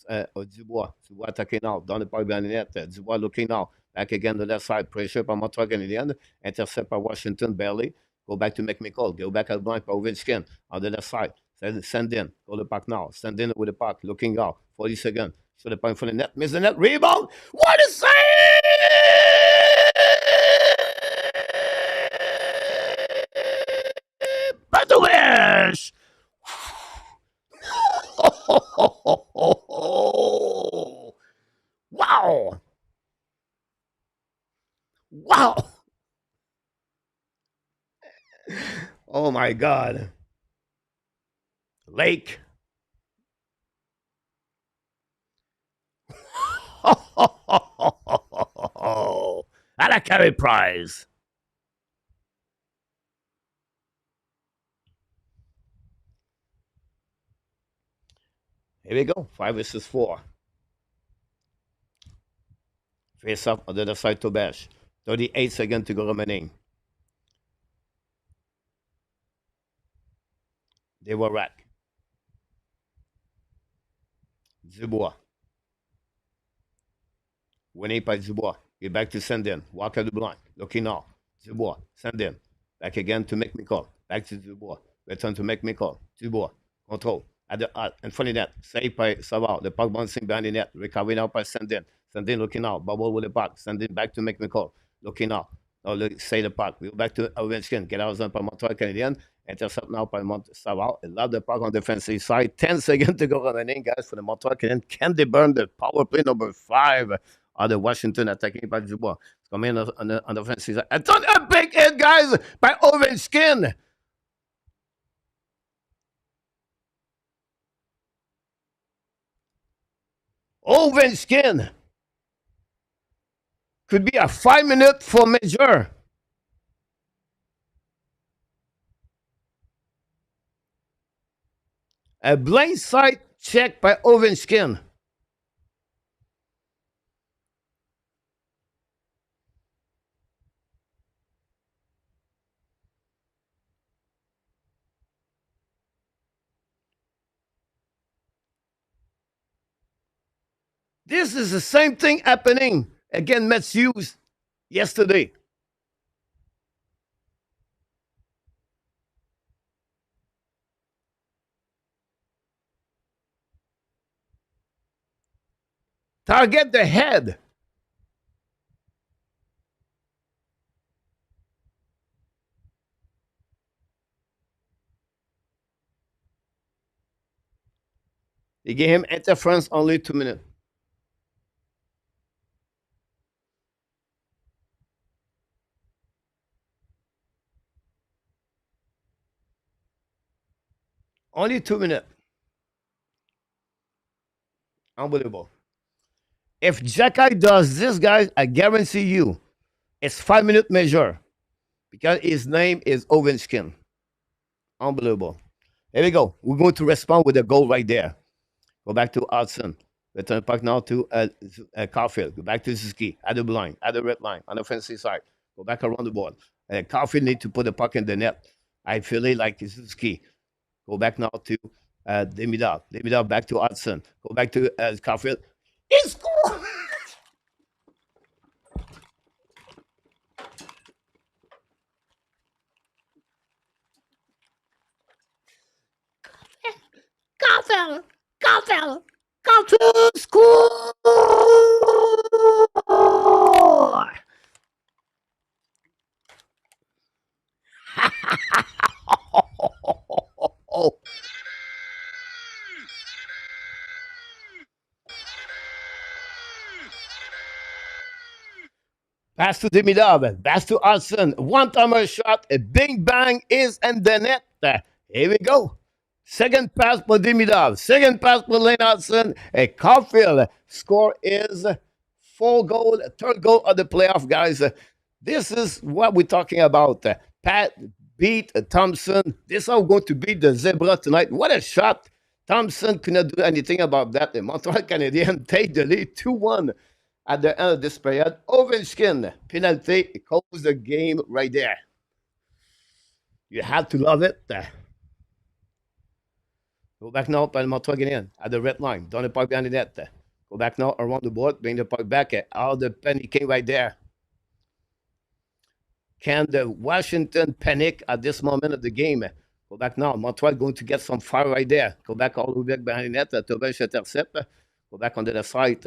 Dubois. Dubois attacking now. Down the park behind the net. Dubois looking now. Back again the left side. Pressure by Montreal Canadiens. Intercept by Washington barely. Go back to McMichael. Go back at blank by Ovechkin on the left side. Send in. Go to the puck now. Send in with the puck. Looking out. 40 seconds. So the point for the net. Miss the net. Rebound. What a save! But the wish! Wow! Wow! Oh my God. Lake. And a carry prize. Here we go. 5 versus 4. Face up on the other side to Bash. 38 seconds to go remaining. They were rack. Dubois. Winning by Dubois. Get back to Sendin. Walker the blind. Looking now. Dubois. Sendin. Back again to McMichael. Back to Dubois. Return to McMichael. Dubois. Control. At the in front of the net. Saved by Savard. The puck bouncing behind the net. Recovery now by Sendin. Sendin looking out. Bubble with the puck. Sendin back to McMichael. Looking out. Now look, say the puck. We go back to Ovechkin. Get out by Montreal Canadiens. Intercept now by Savard. Love the puck on the defensive side. 10 seconds to go remaining, guys, for the Montreal Canadiens. Can they burn the power play number 5? Or the Washington attacking by Dubois. It's coming on the offensive side. And a big hit, guys, by Ovechkin. Ovechkin could be a 5-minute for major. A blind side check by Ovechkin. This is the same thing happening again, Matthews yesterday. Target the head. He gave him interference only 2 minutes. Only 2 minutes. Unbelievable. If Jacky does this, guys, I guarantee you, it's 5 minute measure because his name is Ovechkin. Unbelievable. Here we go. We're going to respond with a goal right there. Go back to Hudson. Return back now to Caulfield. Go back to Suzuki at the line, at the red line, on the offensive side. Go back around the board. Caulfield need to put the puck in the net. I feel it like Suzuki. Go back now to Demidov. Demidov back to Hudson. Go back to Caulfield. He scored! Caulfield! Caulfield! Caulfield score! Pass to Demidov. Pass to Hudson. One timer shot. A bing bang is in the net. Here we go. Second pass for Demidov. Second pass for Lane Hudson. A Caulfield. Score is 4 goal. Third goal of the playoff, guys. This is what we're talking about. Pat beat Thompson. This is how we're going to beat the Zebra tonight. What a shot. Thompson could not do anything about that. The Montreal Canadiens take the lead 2-1 at the end of this period. Ovechkin penalty closed the game right there. You have to love it. Go back now by Montreal Canadiens at the red line. Down the puck behind the net. Go back now around the board. Bring the puck back. All the panicking right there. Can the Washington panic at this moment of the game? Go back now. Montreal going to get some fire right there. Go back all the way back behind the net. Tobias intercept. Go back on the other side.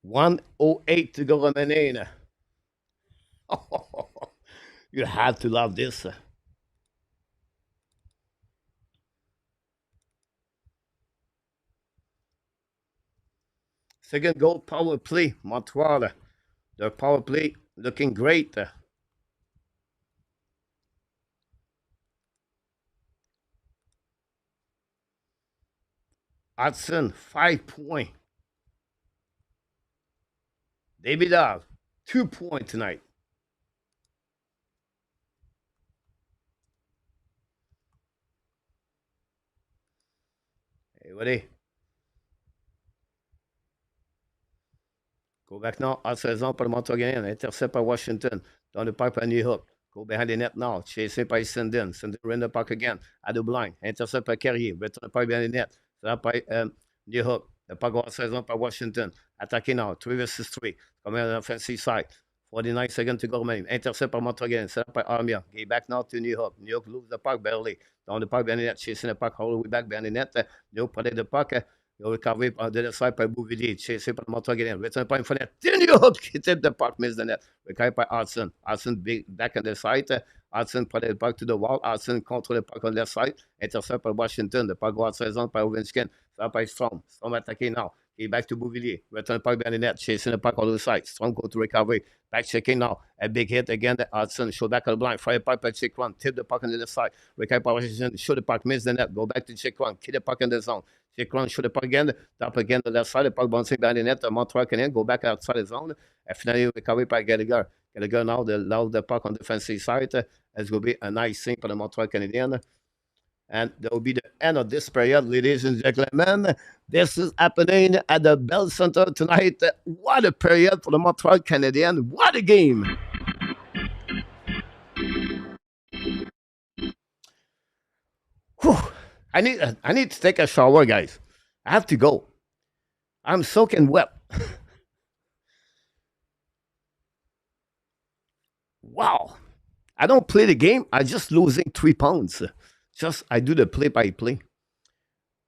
1:08 to go remaining. You have to love this. Second goal, power play, Montreal. Their power play looking great. Hudson, 5 point. Davidov, 2 point tonight. Hey, buddy. Go back now. À 16 ans pour le Montreal Canadiens. Intercept par Washington. Dans le pipe à New Hook. Go behind the net now. Chasé par Sendin. Sendin in the puck again. At the blind. Intercept par Carrier. Return the pipe behind the net. Ça par New Hook. Le puck à 16 ans par Washington. Attaqué now. 3 versus 3. Comme on offensive side. 49 seconds to go remaining. Intercept par Montreal Canadiens. Set up by Armia. Get back now to New Hook. New Hook lose the puck barely. Down the puck behind the net. Chasing the puck all the way back behind the net. New Hook prenait the puck. Il a recovery on the other side by Bouvillier. Chasé par Montreal Canadiens. Return point for net. Then New Hook hit the puck. Miss the net. Recovered by Hudson. Hudson back on the side. Hudson prenait le puck to the wall. Hudson contrôle le puck on the side. Intercept par Washington. Le puck à 16 ans par Ovechkin. Ça by Strom. Strom attaqué now. Get back to Bouvillier. Return puck behind the net. Chasing the puck on the side. Strom go to recovery. Back checking now. A big hit again. Hudson show back on the blind. Fire puck by check one. Tip the puck on the other side. Recovered by Washington. Show the puck. Miss the net. Go back to check one. Kill the puck in the zone. Check one. Show the puck again. Top again to the left side. The puck bouncing behind the net. Montreal Canadiens go back outside the zone. And finally recovered by Gallagher. Gallagher now the puck on the defensive side. It's going to be a nice thing for the Montreal Canadiens. And that will be the end of this period, ladies and gentlemen. This is happening at the Bell Center tonight. What a period for the Montreal Canadiens. What a game. Whew. I need to take a shower, guys. I have to go. I'm soaking wet. Wow. I don't play the game. I'm just losing 3 pounds. Just I do the play-by-play.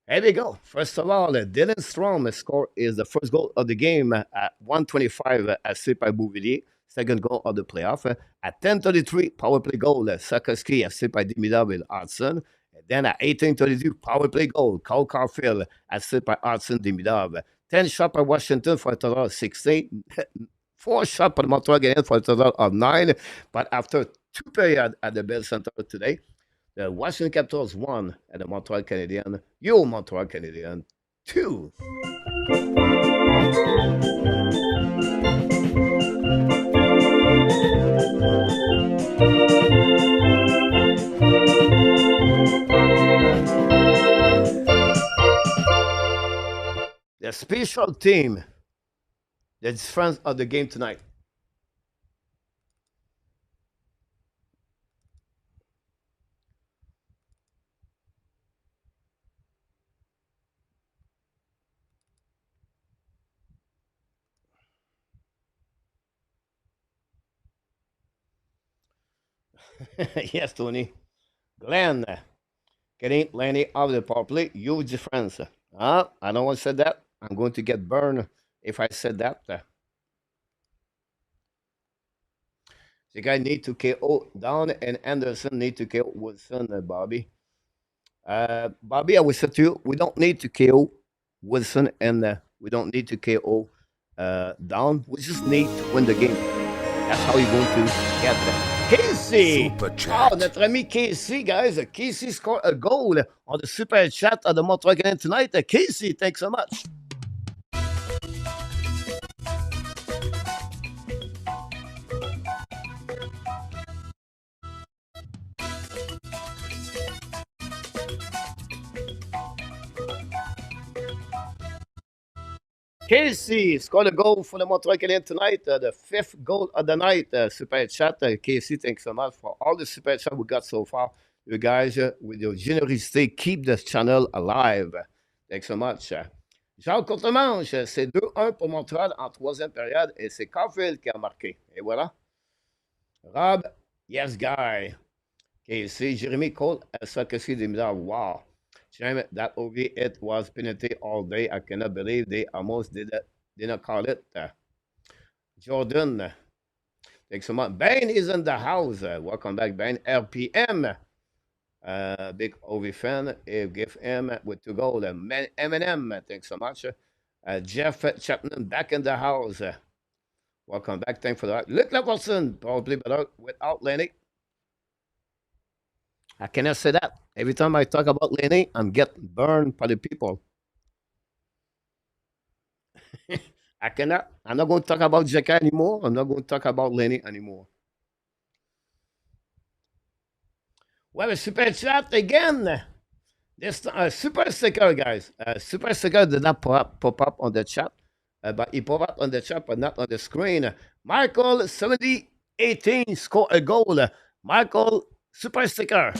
Here we go. First of all, Dylan Strom score is the first goal of the game at 1:25 assist by Bouvillier. second goal of the playoff. At 10:33, power play goal, Sakoski assisted by Demidov with Hudson. And then at 18:32, power play goal, Cole Caulfield assisted by Hudson Demidov. 10 shots by Washington for a total of 16. 4 shots by the Montreal Canadiens for a total of 9. But after 2 periods at the Bell Center today, the Washington Capitals won and the Montreal Canadiens, your Montreal Canadiens, 2. The special team, the difference of the game tonight. Yes, Tony. Glenn, getting Lenny out of the power play, huge difference. I don't want to say that. I'm going to get burned if I said that. The guy need to KO Down and Anderson need to KO Wilson, Bobby. Bobby, I will say to you, we don't need to KO Wilson and we don't need to KO Down. We just need to win the game. That's how you're going to get that. Casey! Oh, notre ami Casey, guys. Casey scored a goal on the super chat of the Montreal Canadiens tonight. Casey, thanks so much. Casey scored a goal for the Montreal Canadiens tonight, the 5th goal of the night. Super chat. Casey, thanks so much for all the super chat we got so far. You guys, with your generosity, keep this channel alive. Thanks so much. Jean Courtemanche, c'est 2-1 pour Montréal en troisième période et c'est Caulfield qui a marqué. Et voilà. Rob, yes, guy. Casey, Jeremy Cole, Sakasi Demidov. Wow. Shame that OV it was penalty all day. I cannot believe they almost didn't call it. Jordan, thanks so much. Ben is in the house. Welcome back, Ben. RPM, big OV fan. Give him with 2 goals. Eminem, thanks so much. Jeff Chapman back in the house. Welcome back. Thanks for that. Luke Leverson, probably better without Lenny. I cannot say that. Every time I talk about Lenny, I'm getting burned by the people. I cannot. I'm not going to talk about Jacka anymore. I'm not going to talk about Lenny anymore. Well, a super chat again. This super sticker, guys. Super sticker did not pop up on the chat, but it popped up on the chat, but not on the screen. Michael 7018 scored a goal. Michael, super sticker.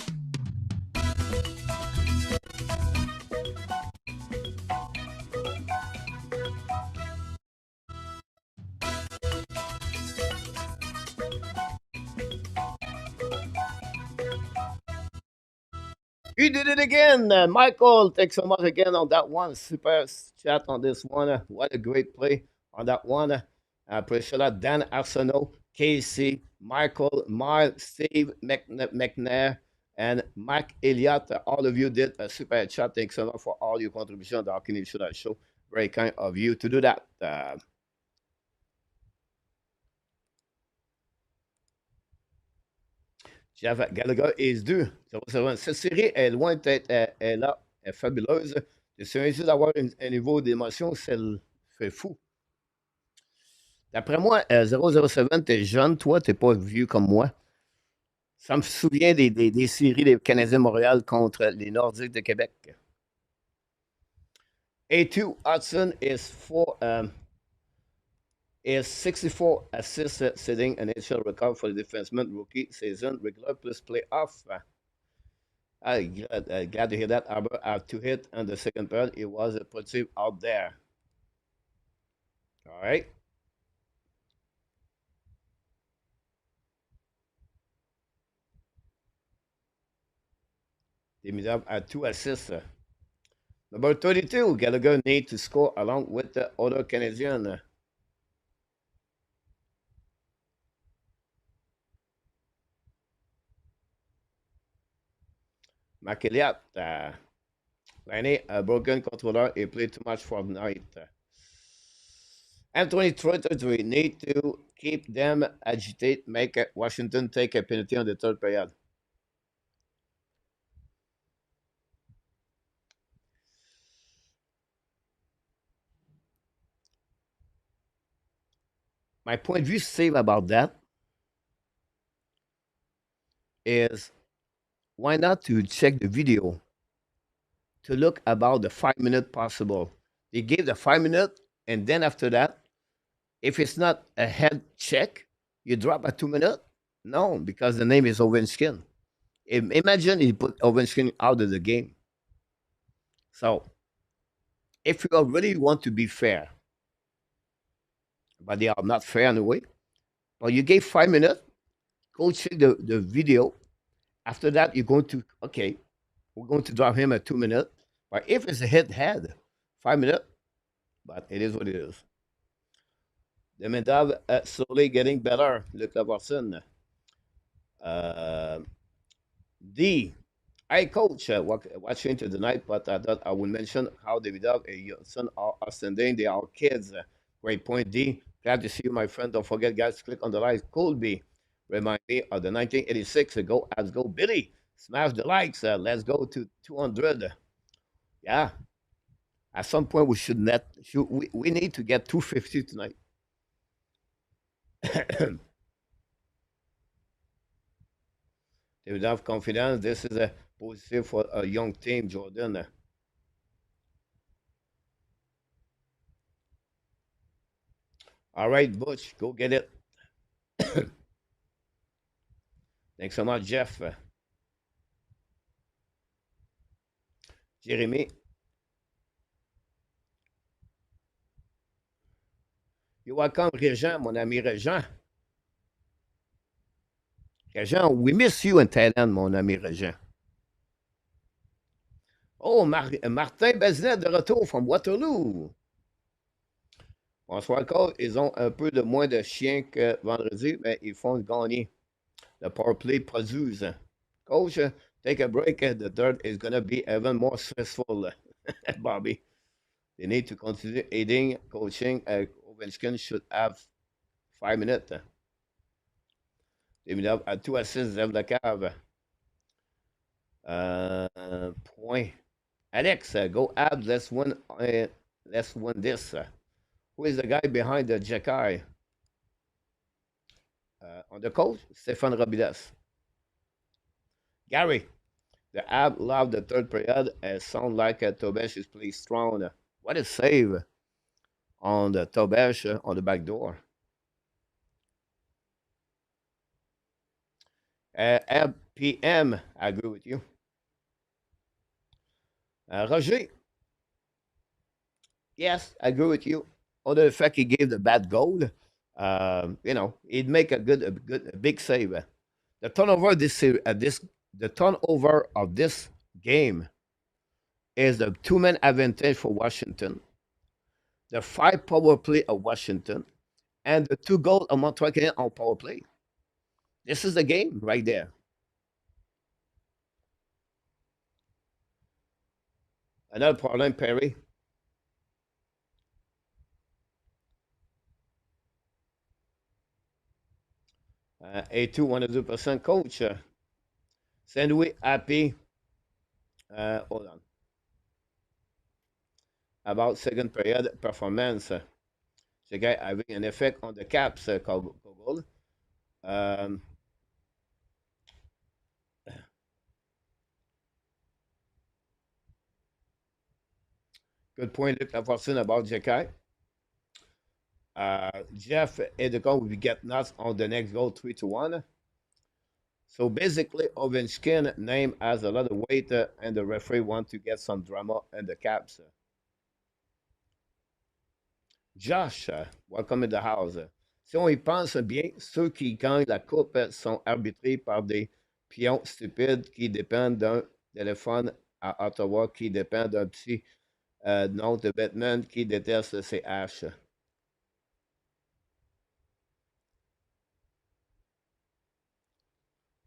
You did it again, Michael. Thanks so much again on that one. Super chat on this one. What a great play on that one. I appreciate that. Dan Arsenault, Casey, Michael, Miles, Steve McNair, and Mike Elliott. All of you did a super chat. Thanks so much for all your contribution on the Hockey News Show. Very kind of you to do that. Jeff Gallagher is due. Cette série est loin d'être là, est fabuleuse. Je suis juste d'avoir un niveau d'émotion, c'est fou. D'après moi, 007, t'es jeune, toi, t'es pas vieux comme moi. Ça me souvient des séries des Canadiens de Montréal contre les Nordiques de Québec. A2 Hudson is 64 assists, setting an NHL record for the defenseman rookie season, regular plus playoff. Glad to hear that. Arbor have 2 hits on the second period. It was a positive out there. All right. Demidov had 2 assists. Number 32, Gallagher need to score along with the other Canadian. McElliott, Laney, a broken controller, he played too much Fortnite. Anthony Trotter, we need to keep them agitate, make Washington take a penalty on the third period. My point of view save about that is why not to check the video to look about the 5 minute possible. They gave the 5 minute, and then after that, if it's not a head check, you drop a 2 minute. No, because the name is Ovechkin. Imagine he put Ovechkin out of the game. So if you really want to be fair, but they are not fair in a way, but you gave 5 minutes, go check the video. After that, you're going to, okay, we're going to drop him at 2 minutes. But if it's a head, 5 minutes, but it is what it is. The Medab slowly getting better. Luc Lavorson. Uh, D. I coach watching to the night, but I thought I would mention how the Medab son are outstanding. They are kids. Great point, D. Glad to see you, my friend. Don't forget, guys, click on the like. Colby. Remind me of the 1986. Go, Abs, go, Billy. Smash the likes. Let's go to 200. Yeah. At some point, we should net. We need to get 250 tonight. They would have confidence. This is a positive for a young team, Jordan. All right, Butch, go get it. Thanks so much, Jeff. Jérémy. You're welcome, Régent, mon ami Régent. Régent, we miss you in Thailand, mon ami Régent. Oh, Martin Beznet de retour from Waterloo. Bonsoir, coach. Ils ont un peu de moins de chiens que vendredi, mais ils font gagner. The power play produce. Coach, take a break. The third is going to be even more stressful, Bobby. They need to continue aiding, coaching. Ovechkin should have 5 minutes. They will have 2 assists of the cave. Point. Alex, go Abs. Let's win this. Who is the guy behind the Jacky? On the coach, Stéphane Robidas. Gary, the Ab love the third period. Sound like Tobesh is playing strong. What a save on the Tobesh on the back door. Ab PM, I agree with you. Roger, yes, I agree with you. Although the fact he gave the bad goal, he'd make a big save. The turnover the turnover of this game is the 2-man advantage for Washington, the 5 power play of Washington, and the 2 goals of Montreal Canadiens on power play. This is the game right there. Another problem, Perry. A2 100% coach. Saint-Louis happy. Hold on. About second period performance. The guy having an effect on the caps, Kogol. Good point, Luc Lafortune, about Jekai. Jeff Edecon will get nuts on the next goal, 3-1. So basically, Ovechkin name has a lot of weight, and the referee want to get some drama in the caps. Josh, welcome in the house. Si on y pense bien, ceux qui gagnent la coupe sont arbitrés par des pions stupides qui dépendent d'un téléphone à Ottawa, qui dépend d'un petit nom de Batman qui déteste ses haches.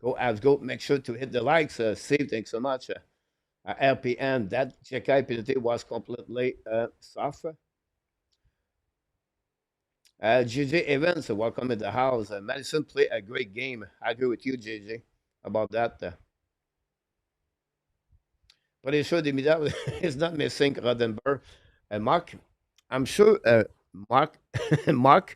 Go Habs, go. Make sure to hit the likes. Steve, thanks so much. RPN, that Czechai penalty was completely soft. JJ Evans, welcome in the house. Madison played a great game. I agree with you, JJ, about that. Pretty sure the middle is not missing Rodenberg. Mark, I'm sure Mark, Mark,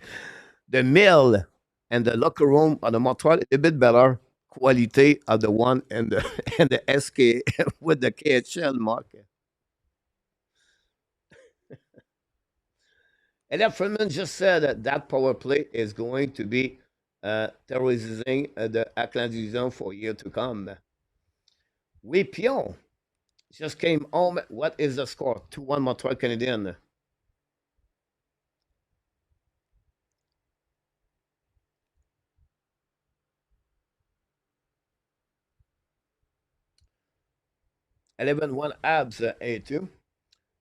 the mill and the locker room on the Montreal is a bit better quality of the one and the and the SK with the KHL, Mark. And that Freeman just said that that power play is going to be terrorizing the Atlantic zone for a year to come. We Pion just came home. What is the score? 2-1 Montreal Canadiens. Eleven one Habs A2.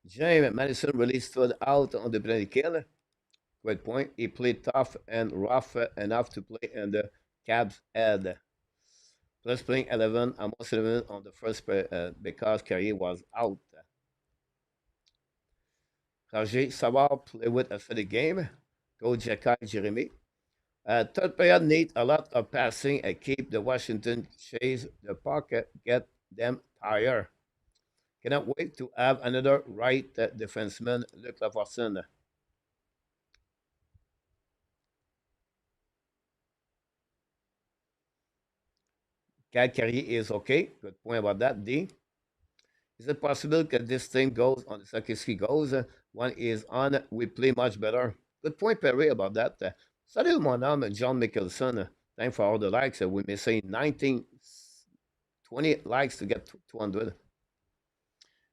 James Madison really stood out on the penalty kill. Great point. He played tough and rough enough to play in the Cabs' head. Plus playing 11, almost 11 on the first because Carrier was out. Roger Savard played with us for the game. Go Jacky Jeremy. Third period need a lot of passing and keep the Washington chase the pocket, get them tired. Cannot wait to have another right defenseman, Luc Lafortune. Cal Carrier is okay. Good point about that, D. Is it possible that this thing goes on the Sakiski goes? One is on, we play much better. Good point, Perry, about that. Salut, mon homme, John Mickelson. Thanks for all the likes. We may say 19, 20 likes to get 200.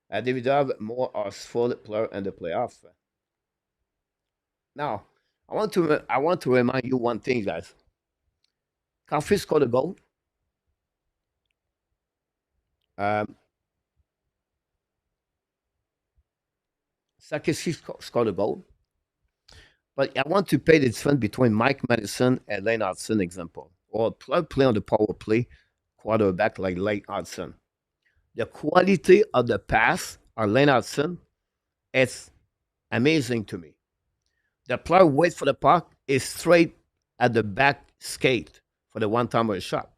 Davidov, more full player in the playoff. Now, I want to remind you one thing, guys. Coffee scored a goal. Um, Sakiski scored a goal. But I want to pay the difference between Mike Madison and Lane Hudson, example, or play on the power play quarterback like Lane Hudson. The quality of the pass on Lane Hudson is amazing to me. The player waits for the puck is straight at the back skate for the one-timer shot.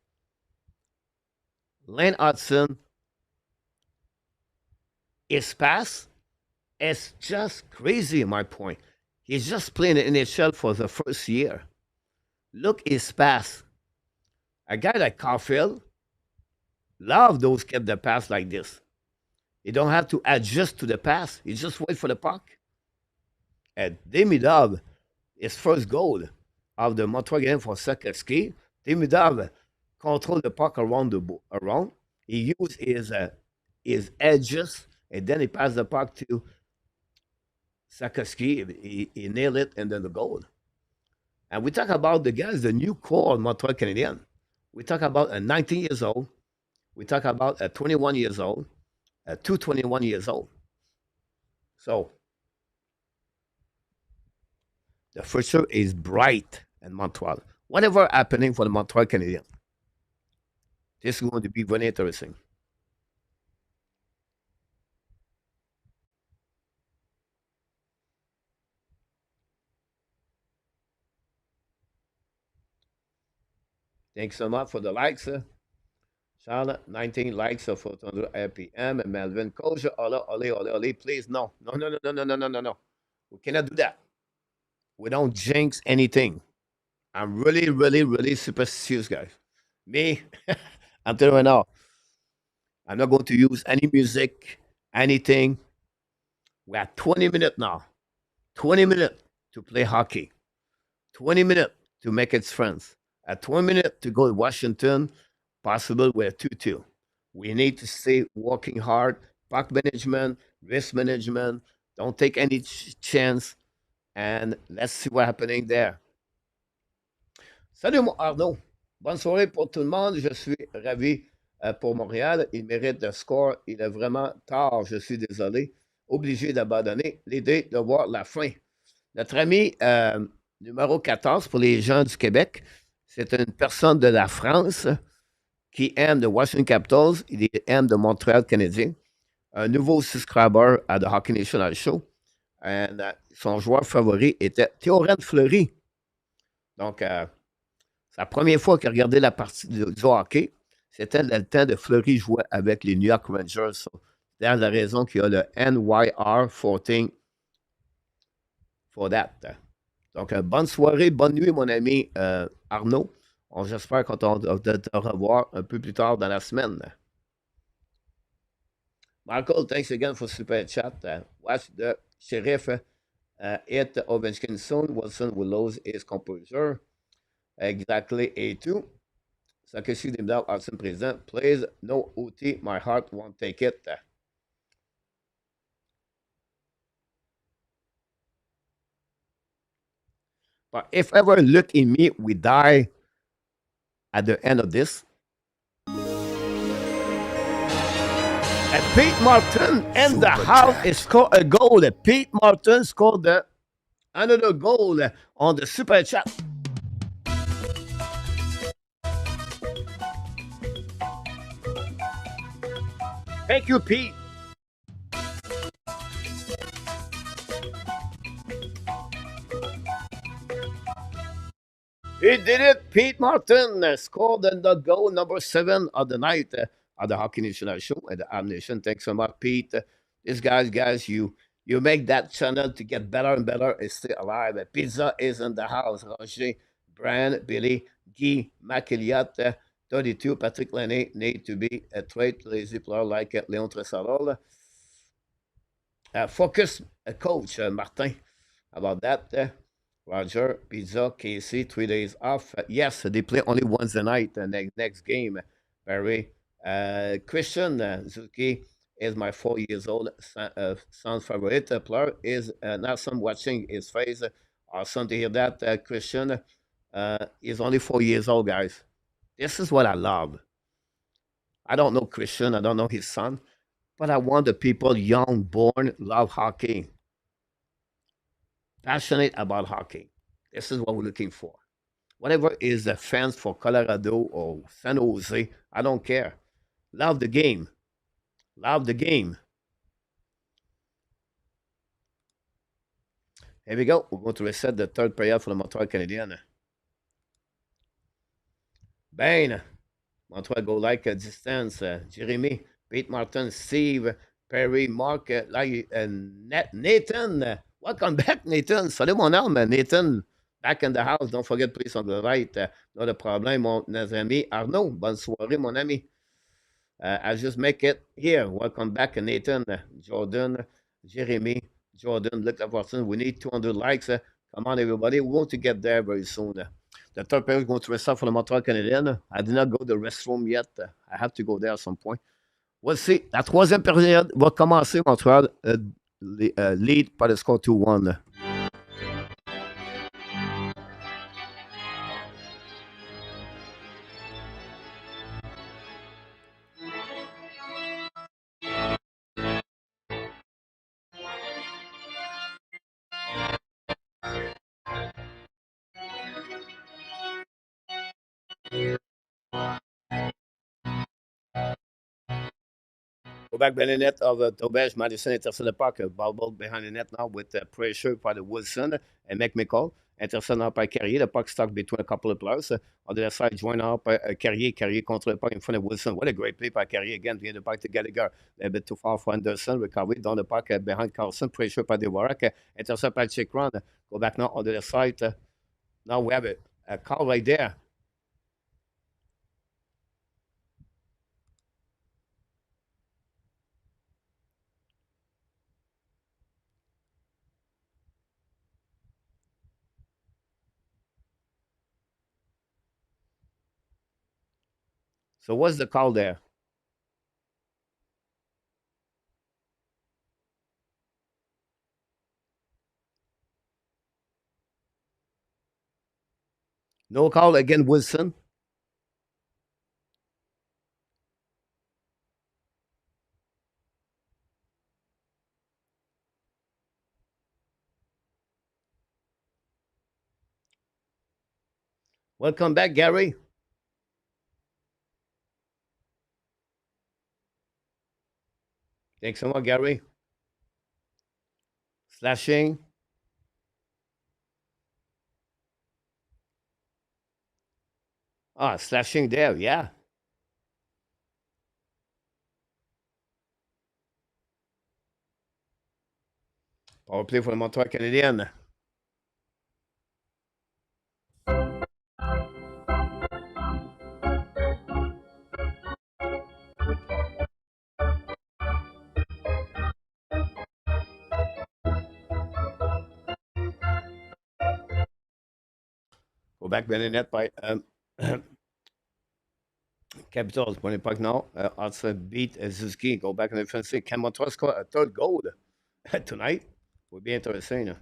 Lane Hudson, his pass is just crazy, my point. He's just playing in the NHL for the first year. Look his pass. A guy like Caulfield love those kids that pass like this. You don't have to adjust to the pass. You just wait for the puck. And Demidov, his first goal of the Montreal game for Sakiski, Demidov control the puck around around. He used his edges, and then he passed the puck to Sakiski. He nailed it, and then the goal. And we talk about the guys, the new core of Montreal Canadiens. We talk about a 19 years old. We talk about a 21 years old, a 21 years old. So the future is bright in Montreal. Whatever happening for the Montreal Canadiens, this is going to be very interesting. Thanks so much for the likes. Charlotte, 19 likes for 400 RPM. And Melvin Koja, ole, please. No. No. We cannot do that. We don't jinx anything. I'm really superstitious, guys. Me, I'm telling you right now, I'm not going to use any music, anything. We have 20 minutes now. 20 minutes to play hockey. 20 minutes to make its friends. At 20 minutes to go to Washington, possible with a 2-2. We need to stay working hard. Puck management, risk management. Don't take any chance. And let's see what's happening there. Salut Arnaud. Bonne soirée pour tout le monde. Je suis ravi pour Montréal. Il mérite le score. Il est vraiment tard. Je suis désolé. Obligé d'abandonner. L'idée de voir la fin. Notre ami numéro 14 pour les gens du Québec, c'est une personne de la France. qui aiment le Washington Capitals, il aime le Montréal Canadiens. Un nouveau subscriber à The Hockey National Show. And, son joueur favori était Théorène Fleury. Donc, c'est la première fois qu'il regardait la partie du hockey. C'était le temps de Fleury jouer avec les New York Rangers. So, c'est la raison qu'il y a le NYR 14 for that. Donc, bonne soirée, bonne nuit, mon ami Arnaud. J'espère qu'on va te revoir un peu plus tard dans la semaine. Michael, thanks again for super chat. Watch the Sheriff hit Ovechkin soon. Wilson will lose his composure. Exactly, A2. Sakeshi Dimdal, Austin President. Please, no OT. My heart won't take it. But if ever look in me, we die at the end of this. And Pete Martin in the house is scored a goal. Pete Martin scored another goal on the super chat. Thank you, Pete. He did it. Pete Martin scored the goal number 7 of the night of the Hockey National Show at the Am Nation. Thanks so much, Pete. These guys, you make that channel to get better and better and stay alive. Pizza is in the house. Roger, Brian, Billy, Guy, McElliott, 32, Patrick Lenné need to be a trait lazy player like Léon Tressarol. Focus coach, Martin, about that. Roger, Pizza, Casey, 3 days off. Yes, they play only once a night. Next game, Barry. Christian Zuki is my 4 years old son's favorite player. Is now some watching his face. Awesome to hear that, Christian. He's only 4 years old, guys. This is what I love. I don't know Christian. I don't know his son, but I want the people young, born, love hockey, passionate about hockey. This is what we're looking for. Whatever is the fans for Colorado or San Jose, I don't care. Love the game. Love the game. Here we go. We're going to reset the third period for the Montreal Canadiens. Ben, Montreal go like a distance. Jeremy, Pete Martin, Steve, Perry, Mark, Nathan. Welcome back, Nathan. Salut mon âme, Nathan. Back in the house. Don't forget, please, on the right. Not a problem, mon ami Arnaud. Bonne soirée, mon ami. I'll just make it here. Welcome back, Nathan, Jordan, Jeremy, Jordan, look at Watson. We need 200 likes. Come on, everybody. We're going to get there very soon. The third period is going to restart for the Montreal Canadiens. I did not go to the restroom yet. I have to go there at some point. We'll see. La troisième période va commencer. Montreal lead par le score 2-1. Go back behind the net of Tobej. Madison intercepted the puck. Ball behind the net now with pressure by the Wilson and McMichael. Intercepted now by Carrier. The puck stuck between a couple of players. On the other side, joined up by Carrier. Carrier contre le puck in front of Wilson. What a great play by Carrier again. Behind the puck to Gallagher. A bit too far for Anderson. Recovery down the puck behind Carlson. Pressure by the Warwick. Intercepted by Chikron. Go back now on the other side. Now we have a call right there. So what's the call there? No call against Wilson. Welcome back, Gary. Thanks so much, Gary. Slashing. Ah, slashing there, yeah. Power play for the Montreal Canadiens. Go back behind the net by Capitals. When it back now, outside beat Suzuki. Go back in the defensive. Can Montreal score a third goal tonight? Would be interesting.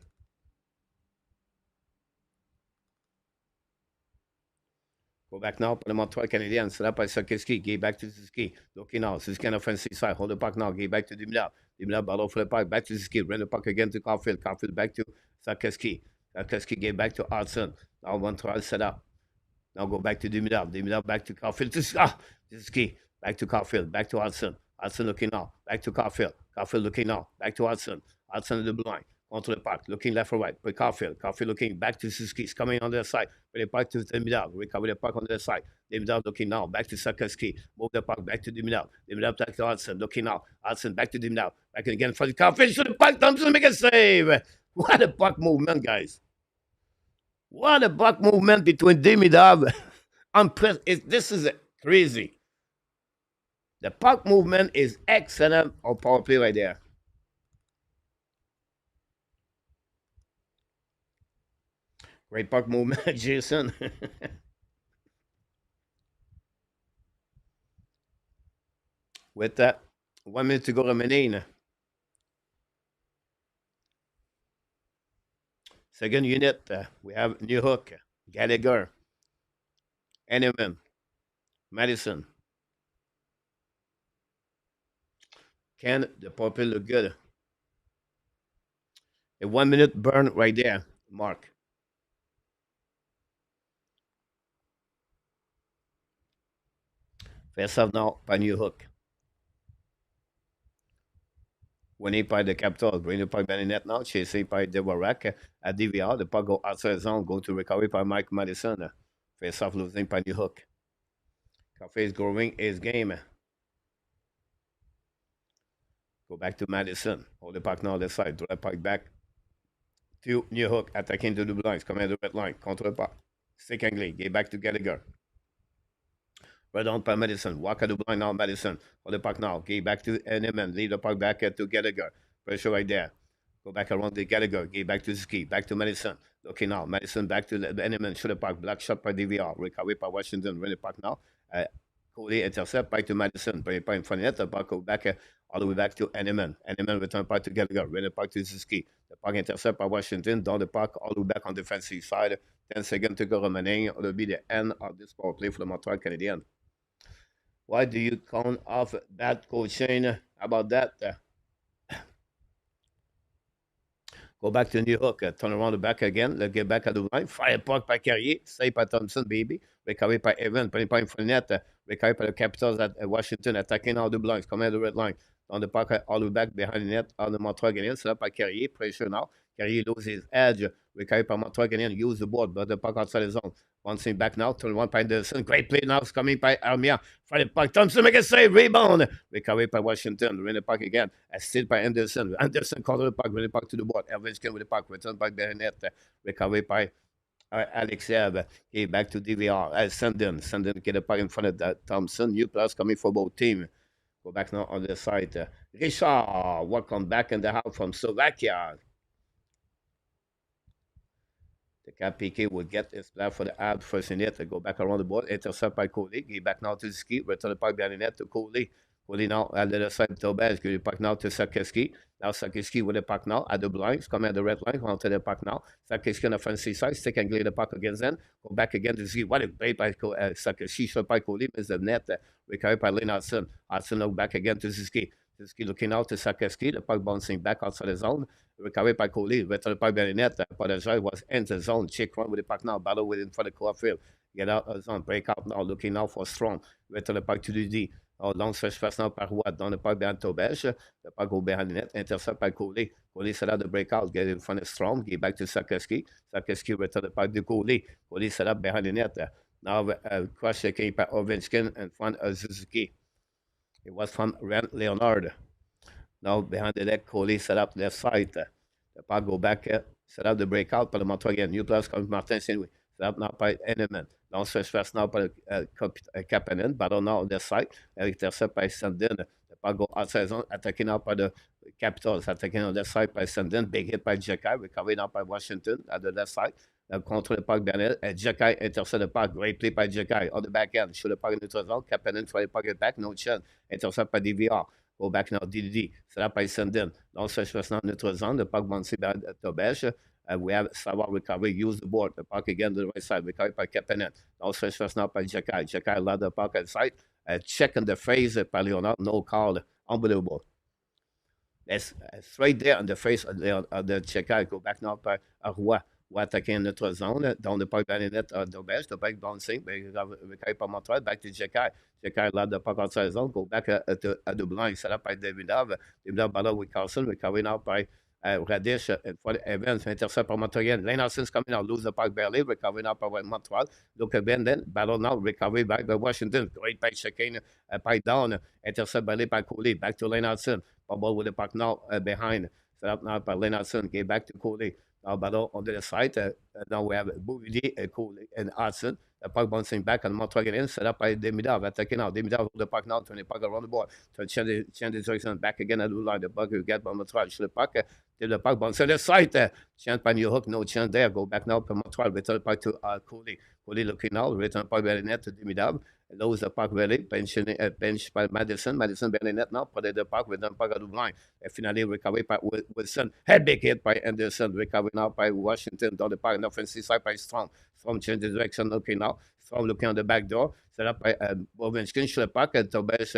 Go back now pour le Montreal Canadiens. C'est là par Sakowski. Get back to Suzuki. Looking now. Suzuki on the offensive side. Hold the puck now. Get back to Dumoulin. Dumoulin battle for the puck. Back to Suzuki. Run the puck again to Caulfield. Caulfield back to Sakowski. Sakowski get back to Hudson. Now Montreal set up. Now go back to Dumoulin. Dumoulin back to Caulfield. Suzuki. Back to Caulfield. Back to Hudson. Hudson looking now. Back to Caulfield. Caulfield looking now. Back to Hudson. Hudson in the blue line. Onto the puck. Looking left or right. With Caulfield. Caulfield looking back to Suzuki. He's coming on the side. With the puck to Dumoulin. Recover the puck on the side. Dumoulin looking now. Back to Sakowski. Move the puck back to Dumoulin. Dumoulin back to Hudson. Looking now. Hudson back to Dumoulin. Back again for the Caulfield. Shoot the puck. Thompson make a save. What a puck movement, guys. What a puck movement between Demidov. This is crazy. The puck movement is excellent on power play right there. Great puck movement, Jason. With that, 1 minute to go remaining. Second unit, we have New Hook, Gallagher, Enneman, Madison. Can the power play look good? A 1 minute burn right there, Mark. Face off now by New Hook. Winning by the Capitals, bring the puck down in net now, chasing by Devorak at DVR. The puck go outside the zone, go to recovery by Mike Madison. Face off losing by New Hook. Cafe is growing his game. Go back to Madison. Hold the puck now on the side. Draw the puck back to New Hook, attacking to the blue lines. Coming at the red line. Contre the puck. Stick angle. Get back to Gallagher. Right on by Madison. Walk at the blind now, Madison. Hold the puck now. Get back to Neiman. Lead the puck back to Gallagher. Pressure right there. Go back around the Gallagher. Get back to Ski. Back to Madison. Looking now. Madison back to the Neiman. Shoot the puck. Black shot by DVR. Recovery by Washington. Run the puck now. Goalie intercept. Back to Madison. Bring it in front of net. The puck go back all the way back to Enneman. Enneman return puck to Gallagher. Run the puck to Ski. The puck intercept by Washington. Down the puck all the way back on the defensive side. 10 seconds to go remaining. It will be the end of this power play for the Montreal Canadiens. Why do you count off bad coaching? How about that? Go back to New Hook. Turn around the back again. Let's get back at the line. Fire puck by Carrier. Save by Thompson, baby. Recovery by Evan. Putting point for the net. Recovery by the Capitals at Washington. Attacking all the blinds. Coming at the red line. On the puck all the way back behind the net. On the Montreal Canadiens. Set up by Carrier. Pressure now. Carrier loses his edge. Recovery by Montreal Canadiens. Use the board. But the puck outside the zone. Bouncing back now. Turn one by Anderson. Great play now. It's coming by Armia. Fire the puck. Thompson make a save. Rebound. Recovery by Washington. Win the puck again. Assisted by Anderson. Anderson corner the puck. Win the puck to the board. Elvinskin with the puck. Return back behind net. Recovery by Alex Ebb. Okay, back to DVR. Sandin. Sandin get the puck in front of that Thompson. New plus coming for both teams. Go back now on the side. Richard. Welcome back in the house from Slovakia. The Cap PK will get his plan for the Habs first in net. Go back around the board. Intercept by Coley. Get back now to Ski. Return the puck behind the net to Coley. Coley now at the other side to Tobes. Give the puck now to Sakowski. Now Sakowski with the puck now at the blinds. Coming at the red line. Onto the puck now. Sakowski on the offensive side. Stick and glide the puck against them. Go back again to Ski. What a play by Sakowski. Shot by Coley. Miss the net. Recovery by Lynn Hudson. Hudson look back again to Ski. Ski looking out to Sakowski. The puck bouncing back outside the zone. Recovery by Coley. Return the puck behind the net. Podajai was in the zone. Check run with the puck now. Battle with in front of Caulfield. Get out of the zone. Break out now. Looking now for Strong. Return the puck to the D. Oh, long stretch passe now par Watt dans le parc behind Tobesh. The puck go behind the net. Intercept by goalie. Goalie set up the breakout. Get in front of Strom. Get back to Sakeski. Sakeski return the puck to goalie. Goalie set up behind the net. Now crush checking by Ovechkin in front of Suzuki. It was from Rand Leonard. Now behind the net, Coley set up left side. The puck go back, set up the breakout par le Montreal again. New place comme Martin Saint-Louis. Set up now by Eneman. Now stretch pass now by Kapanen. Battle now on the side. Intercept by Sandin. The puck go outside zone. Attacking now by the Capitals. Attacking on the side by Sandin. Big hit by Jekai. Recovery now by Washington at the left side. Contre le puck Bernard. Jekai intercept the puck. Great play by Jekai on the back end. Shoot the puck in neutral zone. Kapanen try the puck it back. No chance. Intercept by DVR. Go back now, DDD. Set up by Sandin. Don't stretch pass now neutral zone. The puck bounces back at Tobesh. We have Savar recovery. Use the board. The puck again to the right side. Recovery by Kapanen. Don't stretch pass now by Jekai. Jekai allowed the puck outside. Check in the face by Leonard. No call. Unbelievable. It's right there on the face of the Jekai. Go back now by Roy. Roy attacking notre zone. Dans le puck dans les nets d'Auberge. The puck bouncing. Recovery par Montreal. Back to Jekai. Jekai allowed the puck outside zone. Go back at the blind. Set up by Davidov. Davidov ball with Carlson. Recovery now by Radish and for Evans. Intercept par Montreal. Lennartson's coming out. Lose the puck barely. Recovery now by Montreal. Look at Ben then. Battle now. Recovery back by Washington. Great by checking. Pipe down. Intercept by Coley. Back to Lennartson. Ball with the puck now behind. Set up now by Lennartson. Get back to Coley. Now battle on the side. Now we have Bouvier, Coley, and Hudson. The puck bouncing back on Montreal again. Set up by Demidov. Attacking now. Demidov hold the puck now. Turn the puck around the board. To change the direction. Back again at the line. The puck you get by Montreal. Shoot the puck. Till the puck bounce on the side. Chance by New Hook. No chance there. Go back now to Montreal. Return the puck to Coley. Coley looking now. Return the puck by the net to Demidov. Lose the puck really. Bench by Madison. Madison by the net now. Put the puck. Return the puck at the line. Finally recovery by Wilson. Head big hit by Anderson. Recovery now by Washington. Down the park. Now offensive side by Strong. Strong change the direction. Looking now. Strong looking on the back door. Set up by Ovechkin. Shoot the puck. And Tobias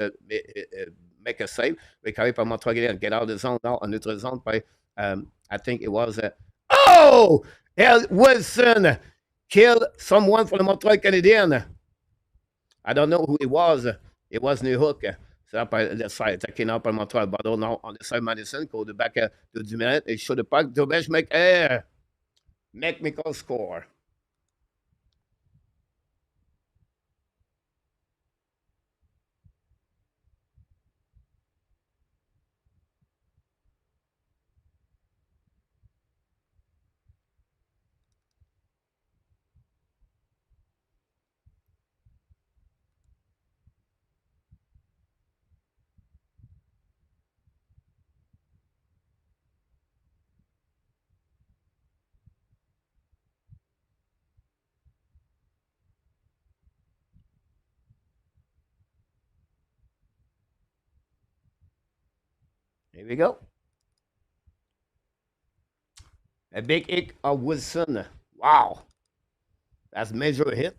make a save. Recovery by Montreal. Get out of the zone now. On neutral zone by, I think it was, oh! Wilson killed someone from the Montreal Canadiens. I don't know who it was. It was New Hook. Set up by the side, attacking up on Montreal. Battle now on the side, Madison. Go to back to the minute. They show the puck. Dobesh make air. Make Mikkel score. Here we go. A big hit of Wilson. Wow. That's major hit.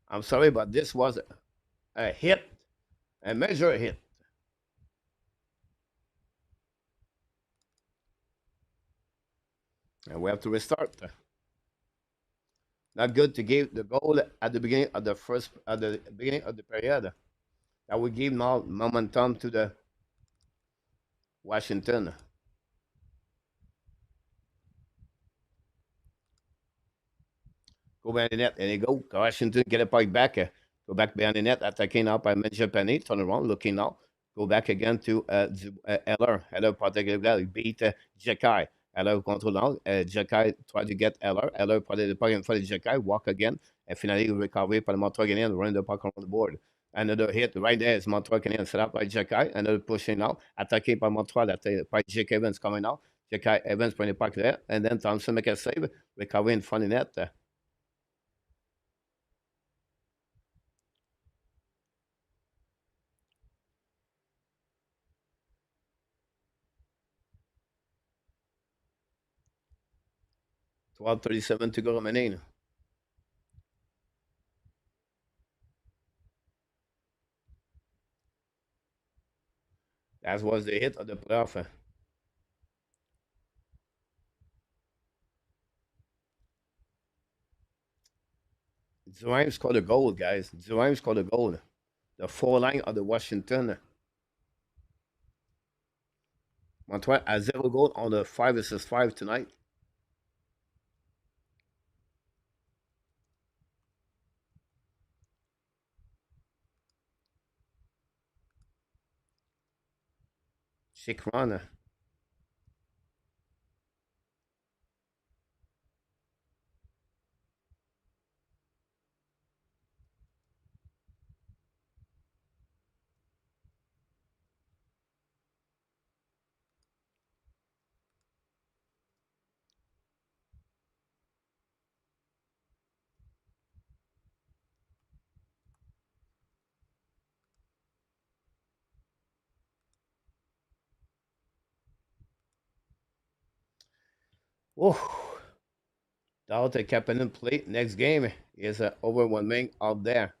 I'm sorry, but this was a hit. A major hit. And we have to restart. Not good to give the goal at the beginning of the period. That would give now momentum to the Washington. Go behind the net, and they go. Washington get a puck back. Go back behind the net, attacking now by Menjapani. Turn around, looking now. Go back again to Eller. Eller protected the beat Jekai. Eller control now. Jekai try to get Eller. Eller protected the puck in front of Jekai. Walk again. And finally recovery by the Montreal Canadiens. Run the puck around the board. Another hit right there is Montreal Canadiens set up by Jekai. Another pushing now. Attacking by Montreal. By Jake Evans coming now. Jekai Evans putting the puck there. And then Thompson make a save. Recovery in front of net. 12:37 to go remaining. That was the hit of the playoff. Durham scored a goal, guys. Durham scored a goal. The four line of the Washington. Montreal has 0 goal on the 5 versus 5 tonight. Chick run. Oh, now the captain play. Next game is overwhelming out there.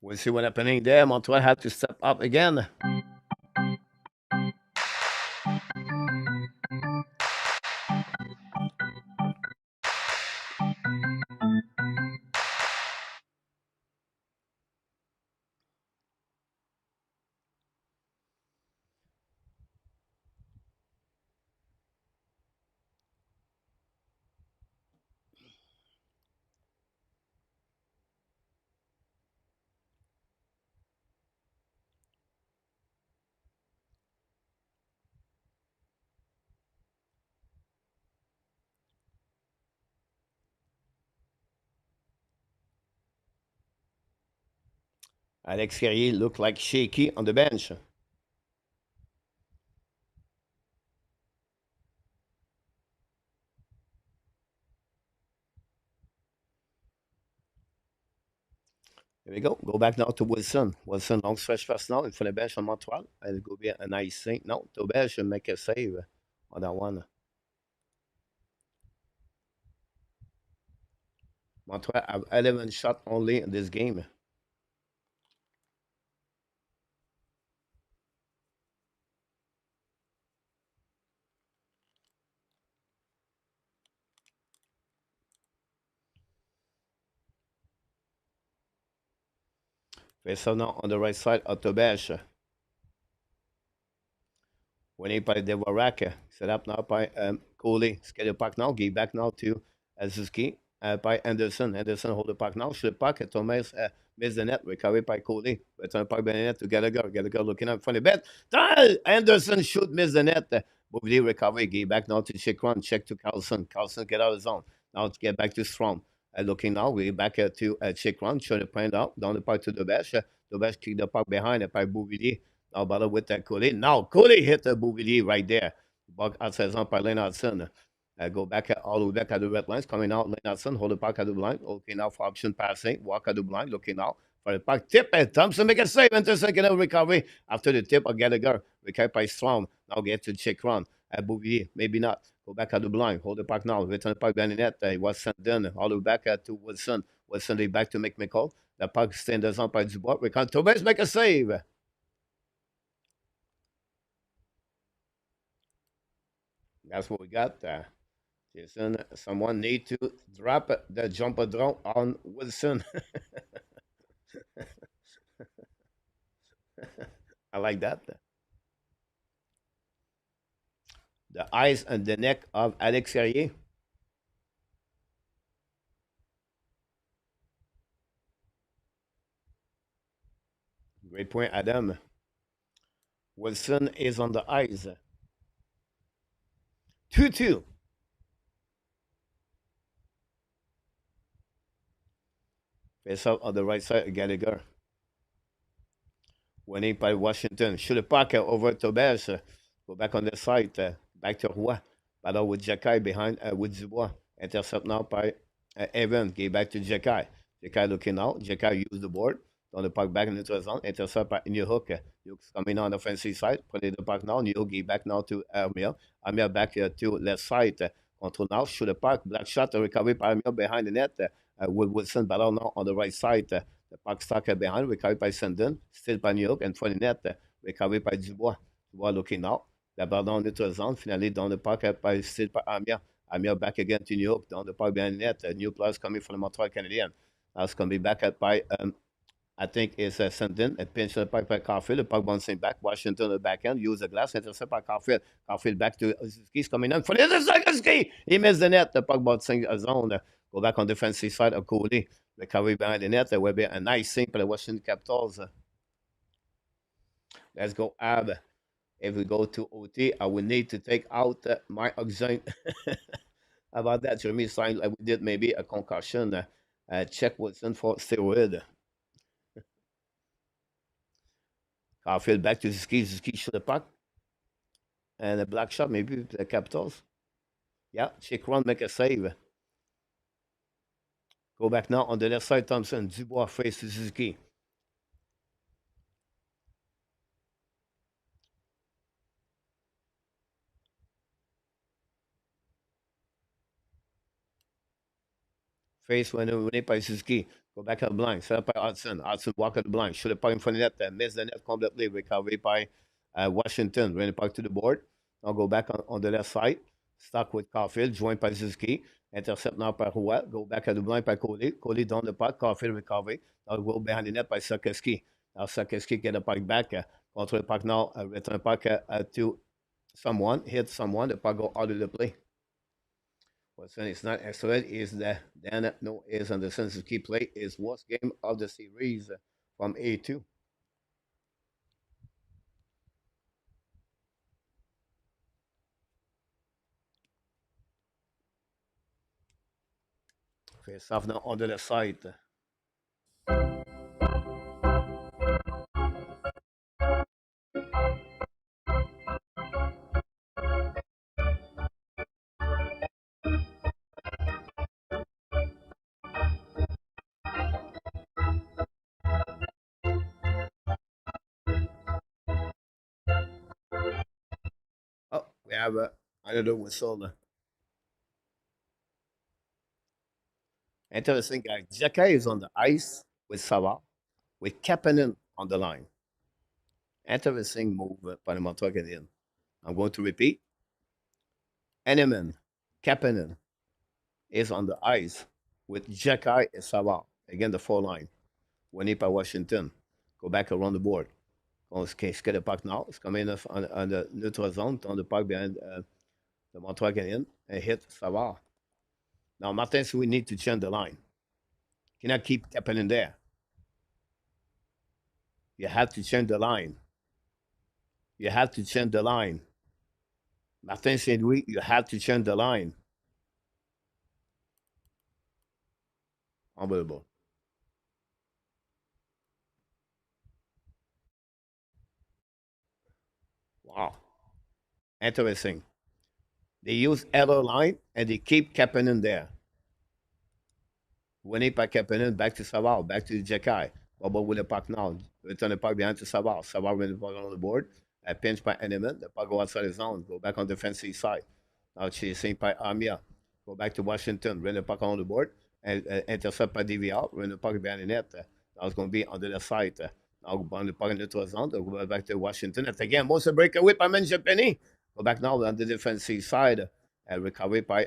We'll see what's happening there. Montreal had to step up again. Alex Carrier looked like shaky on the bench. There we go. Go back now to Wilson. Wilson, long stretch pass now in front of the bench on Montreal. It'll go be a nice thing. No, Tobel should make a save on that one. Montreal have 11 shots only in this game. Face now on the right side of Tobesh. Winning by Laval Rocket. Set up now by Goalie. Skate the puck now. Give back now to Zuski. By Anderson. Anderson hold the puck now. Shoot the puck. Thomas miss the net. Recovered by Goalie. Return puck by the net to Gallagher. Gallagher looking up funny bet. Anderson shoot miss the net. Bobby recovery. Give back now to Chikron. Check to Carlson. Carlson get out of zone. Now to get back to Strom. Looking now, we back to Chikron. Show the point out. Down the puck to the best. The best kick the puck behind it by Bouvillier. Now battle with that Coley. Now Coley hit the Bouvillier right there. Puck à 16 ans par Lennartson. Go back all the way back at the red lines. Coming out, Lennartson, hold the puck at the blind. Okay, now for option passing. Walk at the blind. Looking out for the puck. Tip and Thompson make a save. Anderson get a recovery. After the tip of Gallagher. Recovered by Strom. Now get to check run. Bouvillier. Maybe not. Go back at the blind. Hold the puck now. Return the puck behind the net. It was sent in. All the way back to Wilson. Wilson, they back to make McCall. The puck stand on by Dubois. Recovered. Thomas make a save. That's what we got. Jason, someone need to drop the jumper drone on Wilson. I like that. The eyes and the neck of Alex Carrier. Great point, Adam. Wilson is on the eyes. 2-2. Face out on the right side, Gallagher. Winning by Washington. Shoot the puck over to Bears. Go back on the side. Back to Roy. Battle with Jacky behind with Dubois. Intercept now by Evan. Give back to Jacky. Jacky looking out. Jacky use the board. On the puck back into the zone. Intercept by New Hook. Hook's coming on the offensive side. Putting the puck now. New Hook give back now to Amir. Amir back to left side. Control now, shoot the puck, black shot, recovery by Amir behind the net. With Wilson battle now on the right side. The puck stuck behind, recovery by Sandin, still by New York, and for the net, recovery by Dubois. Dubois looking now. La balle dans the zone, finally down the puck by still by Amir. Amir back again to New York, down the puck behind the net. New players coming from the Montreal Canadiens. Now it's going to be back at by I think it's Sandin, a pinch the puck by Caulfield, the puck bouncing back, Washington the backhand, use the glass, intercept by Caulfield. Caulfield back to Ski's coming in for the second ski. He missed the net, the puck bouncing a zone. Go back on defensive side of Goalie. Recovery behind the net. There will be a nice thing for the Washington Capitals. Let's go Ab. If we go to OT, I will need to take out my oxygen. About that, Jeremy signed like we did maybe a concussion. Check Wilson for steroid. Caulfield back to Ski. Ski shoot the puck. And a black shot, maybe the Capitals. Yeah, check run, make a save. Go back now on the left side, Thompson. Dubois face to Suzuki. Face when they by Suzuki. Go back at the blind. Set up by Hudson. Hudson walk at the blind. Shoot the puck in front of the net. Miss the net completely. Recovery by Washington. Run the puck to the board. Now go back on the left side. Stuck with Caulfield. Joined by Suzuki. Intercept now by Roy. Go back at the blind by Coley. Coley down the puck. Caulfield recovery. Now go behind the net by Sakeski. Now Sakeski get the puck back. Control the puck now. Return the puck to someone. Hit someone. The puck go out of the play. What's it's not excellent is that Dan no is on the Suzuki play is worst game of the series from A2. Face off now on the left side. Oh, we have another whistle. Interesting guy. Jacka is on the ice with Sava, with Kapanen on the line. Interesting move by the Montreal Canadiens. I'm going to repeat. Eneman, Kapanen is on the ice with Jacka and Sava. Again, the four line. Winning by Washington. Go back around the board. Okay, get the puck now. It's coming on the neutral zone, on the puck behind the Montreal Canadiens and hit Savard. Now, Martins, we need to change the line. Cannot keep happening there. You have to change the line. You have to change the line. Martin said, you have to change the line. Unbelievable. Wow. Interesting. They use error line and they keep Kapanen there. Winning by Kapanen back to Savard, back to Jekai. Bubble with the puck now. Return the puck behind to Savard. Savard with the puck on the board. A pinch by Eneman. The puck go outside the zone. Go back on the defensive side. Now chasing by Amia. Go back to Washington. Run the puck on the board. And intercept by DVR. Run the puck behind the net. Now it's going to be on the left side. Now go on the puck in the zone. Go back to Washington. And again, most of breakaway by Penny. Go back now on the defensive side. Recovery by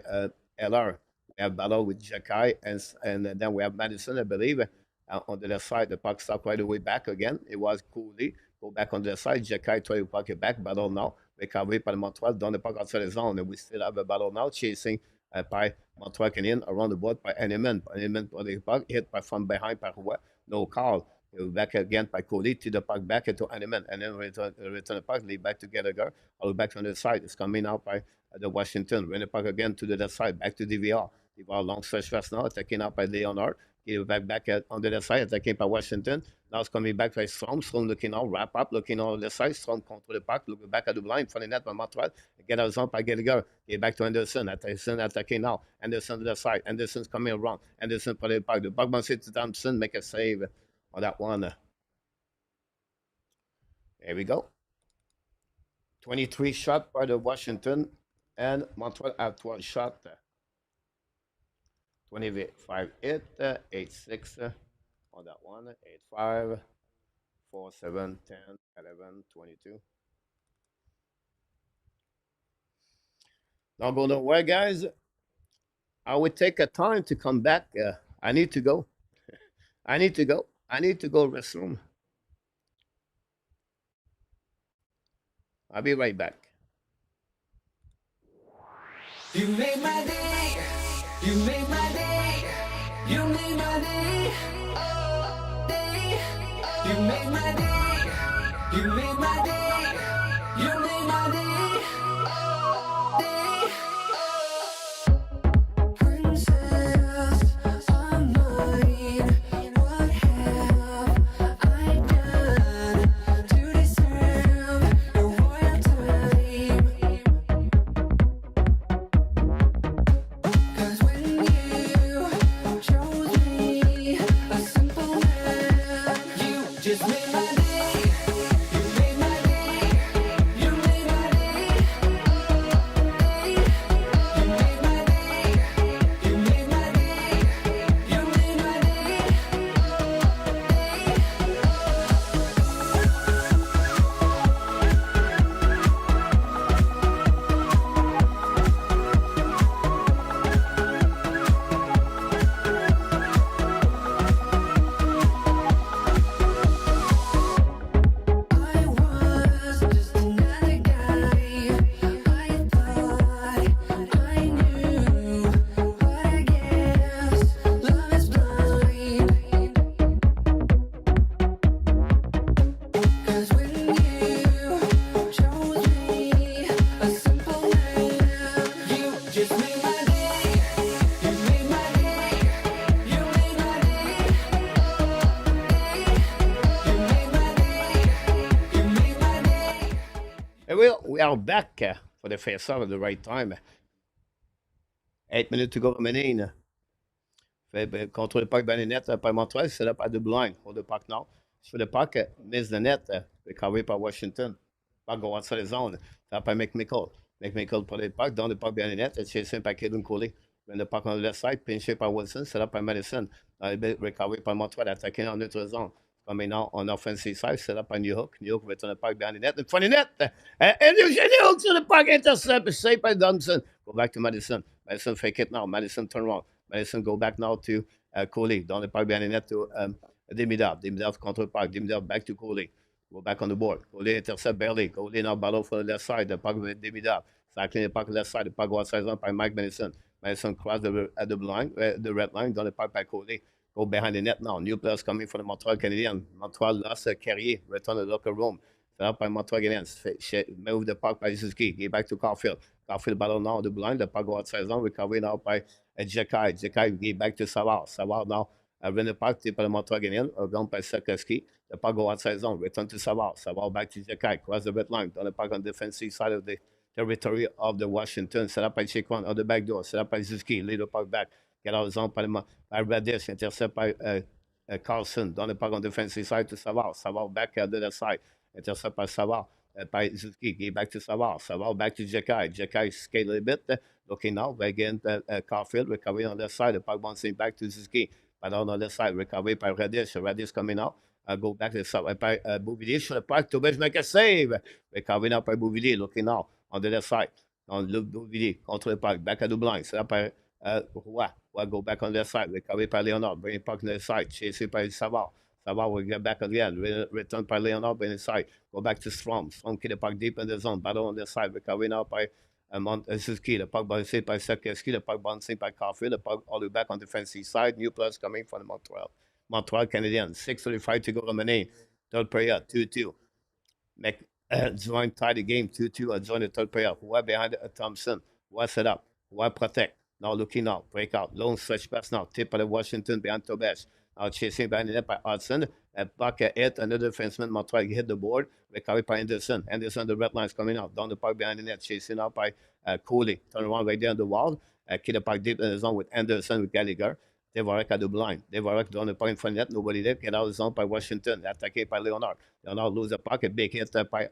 LR. We have battle with Jakai, and then we have Madison, I believe, on the left side. The puck stopped right away back again. It was Cooley. Go back on the side. Jakai try to puck it back. Battle now. Recovery by Montreal. Down the puck outside the zone. And we still have a battle now. Chasing by Montreal Canadiens around the board by Eneman. Eneman for the puck. Hit by from behind by Roy. No call. Back again by Cooley to the puck back into Eneman. And then return the puck. Lead back to Gallagher. All back on the side. It's coming out by the Washington. Run the puck again to the left side. Back to DVR. DVR long stretch fast now. Attacking out by Leonard. Give back on the left side. Attacking by Washington. Now it's coming back by Strom. Strom looking out. Wrap up. Looking on the side. Strom control the puck. Looking back at the blind. Front of net by Montreal. Get out zone by Gallagher. Get back to Anderson. Anderson attacking now. Anderson to the side. Anderson's coming around. Anderson for the puck. The puck bounces to Thompson. Make a save on that one. There we go. 23 shot by the Washington And Montreal have 12 shot, 25 hit, 8-6 on that one, 8-5, 4-7, 10, 11, 22. Don't go nowhere, guys. I would take a time to come back. I need to go. I need to go. I need to go restroom. I'll be right back. You made my day. You made my day. You made my day. Oh, day. You made my day. You made my day. You made my day. Oh, day. Princess of mine, what have I done to deserve your royalty? 'Cause when you chose me, a simple man, you just made my day. You made my day. You made my day. Day. You made my day. You made my day. You made my day. I was just another guy. I thought I knew, but I guess love is blind. 'Cause when you chose me, a simple man, you just made my day. You made my day. You made my day. You made my day. You made my day. And we are back for the face-off at the right time. 8 minutes to go remaining. Contre le puck dans les nets par Montreal, c'est là par de blind. Hold the puck now. Sur le puck, miss the net, recovery par Washington. Puck go outside the zone. Ça par McMichael. McMichael pour le puck, dans le puck dans les nets, chasé par Cayden Primeau. When the puck on the left side, pinché par Wilson, c'est là par Madison. Recovery par Montreal, attaqué en neutre zone. Coming now on offensive side, c'est là par New York. New York return the puck behind the net. In front of the net. And New York to the puck, intercept, saved by Thompson. Go back to Madison. Madison fake it now. Madison turn around. Madison go back now to Coley. Dans le puck behind the net to Demidov. Demidov contre le puck. Demidov back to Coley. Go back on the board. Coley intercept barely. Coley now battle for the left side. The puck with Demidov. Cycling the puck left side. The puck go outside zone by Mike Madison. Madison cross the line, the red line. Dans le puck by Coley. Go behind the net now. New players coming from the Montreal Canadiens. Montreal lost Carrier. Return to the locker room. Set up by Montreal Canadiens. Move the puck by Suzuki. Get back to Caulfield. Caulfield battle now on the blind. The puck go outside zone. Recovery now by Jekai. Jekai get back to Savard. Savard now run the puck. Tip by the Montreal Canadiens. Gone by Sekowski. The puck go outside zone. Return to Savard. Savard back to Jekai. Cross the red line. Down the puck on the defensive side of the territory of the Washington. Set up by Chikwan on the back door. Set up by Suzuki. Lead the puck back. Get out of zone by Radish. Intercept by Carlson. Dans le puck on defensive side to Savard. Savard back at the other side. Intercept by Savard. By Suzuki. Get back to Savard. Savard back to Jekai. Jekai skate a little bit. Looking now. Again, Caulfield. Recovery on the side. The puck bouncing back to Suzuki. But on the left side. Recovery by Radish. Radish coming out. Go back to the side by Bouvillier sur le puck. Tobias make a save. Recovery now by Bouvillier. Looking now on the left side. On le Bouvillier contre le puck. Back at the blind. C'est là par Roy. Roy go back on the side. Recovery by Leonard. Bring the puck on the side. Chasé by Savard. Savard will get back again. Return by Leonard by the side. Go back to Strom. Strom keep the puck deep in the zone. Battle on the side. Recovery now by Suzuki. The puck bouncing by Sekowski. The puck bouncing by Caulfield. The puck all the way back on the defensive side. New players coming from the Montreal Canadiens. 6:35 to go remaining. Third period. 2-2. Join tie the game 2-2. Join the third period. Who behind Thompson? Who set up? Who protect? Now looking out. Break out. Lone stretch pass now. Tip by the Washington behind Tobias. Now chasing behind the net by Hudson. Back hit. Another defenseman. Montreal hit the board. Recovered by Anderson. Anderson, the red lines coming out. Down the puck behind the net. Chasing out by Coley. Turn around right there on the wall. Keep the puck deep in the zone with Anderson with Gallagher. Devarek at the blind. Devarek down the puck in front of net. Nobody there. Get out of the zone by Washington. Attacked by Leonard. Leonard lose the puck. A big hit by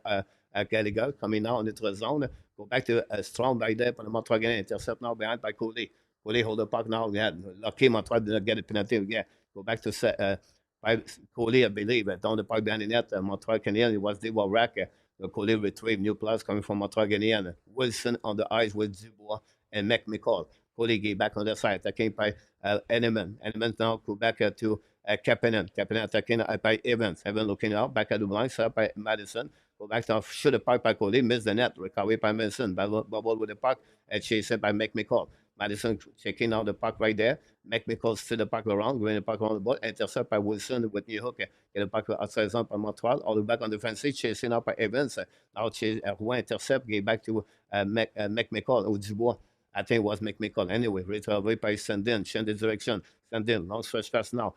Gallagher coming now in the zone. Go back to Strong right there for the Montreal Canadiens. Intercept now behind by Coley. Coley hold the puck now. Yeah, lucky Montreal did not get a penalty. Yeah, go back to by Coley, I believe. Down the puck behind the net. Montreal Canadiens, it was Laval Rocket. Coley retrieved new players coming from Montreal Canadiens. Wilson on the ice with Dubois and McMichael. Coley gave back on the side. Attacking by Eneman. Eneman now go back to Kapanen. Kapanen attacking by Evans. Evans looking out. Back at the blind. Set up by Madison. Go back to shoot the puck by Coley. Miss the net. Recovery by Madison. Bubble with the puck. And chased by McMichael. Madison checking out the puck right there. McMichael still the puck around. Going the puck around the board. Intercept by Wilson with new hook. Get the puck outside zone by Montreal. All the back on the defensive. Chasing out by Evans. Now chase, Rouen intercept. Get back to McMichael or Dubois. I think it was McMichael. Anyway, recovery by Sandin. Change the direction. Sandin. Long stretch pass now.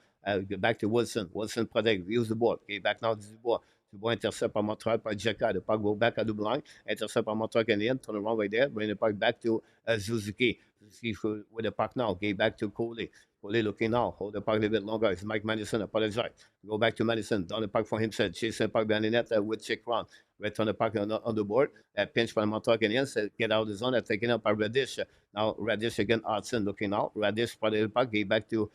Get back to Wilson. Wilson protect. Use the board. Get back now to Dubois. Dubois intercept by Montreal by Jacka. The puck go back at the blind. Intercept by Montreal Canadiens. Turn around right there. Bring the puck back to Suzuki. Suzuki with the puck now. Get back to Coley. Coley looking now. Hold the puck a little bit longer. It's Mike Madison. Apologize. Go back to Madison. Down the puck for himself. Chase the puck behind the net with check round. Return the puck on the board. Pinch by Montreal Canadiens. Get out of the zone. Taken up by Radish. Now Radish again. Hudson looking out. Radish for the puck. Get back to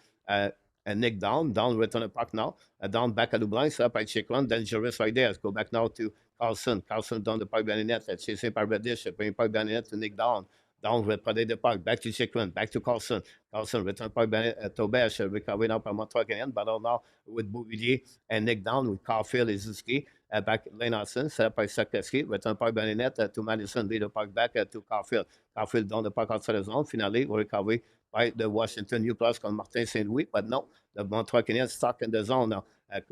Nick down. Down return the puck now. Down back at the blind. Set up by check round. Dangerous right there. Let's go back now to Carlson. Carlson down the puck behind the net. Chasing by Radish. Bring puck behind the net to Nick down. Down, replay the puck, back to Chikrin, back to Carlson. Carlson, return puck by Tobias, recovering up by Montreal Canadiens, battle now with Bouvillier and Nick down with Caulfield and Zuski. Back Lane Hudson, set up by Sakeski, return puck by the net to Madison, lead the puck back to Caulfield. Caulfield down the puck outside the zone, finally, recovery by the Washington New Plus called Martin St. Louis, but no, the Montreal Canadiens stuck in the zone now.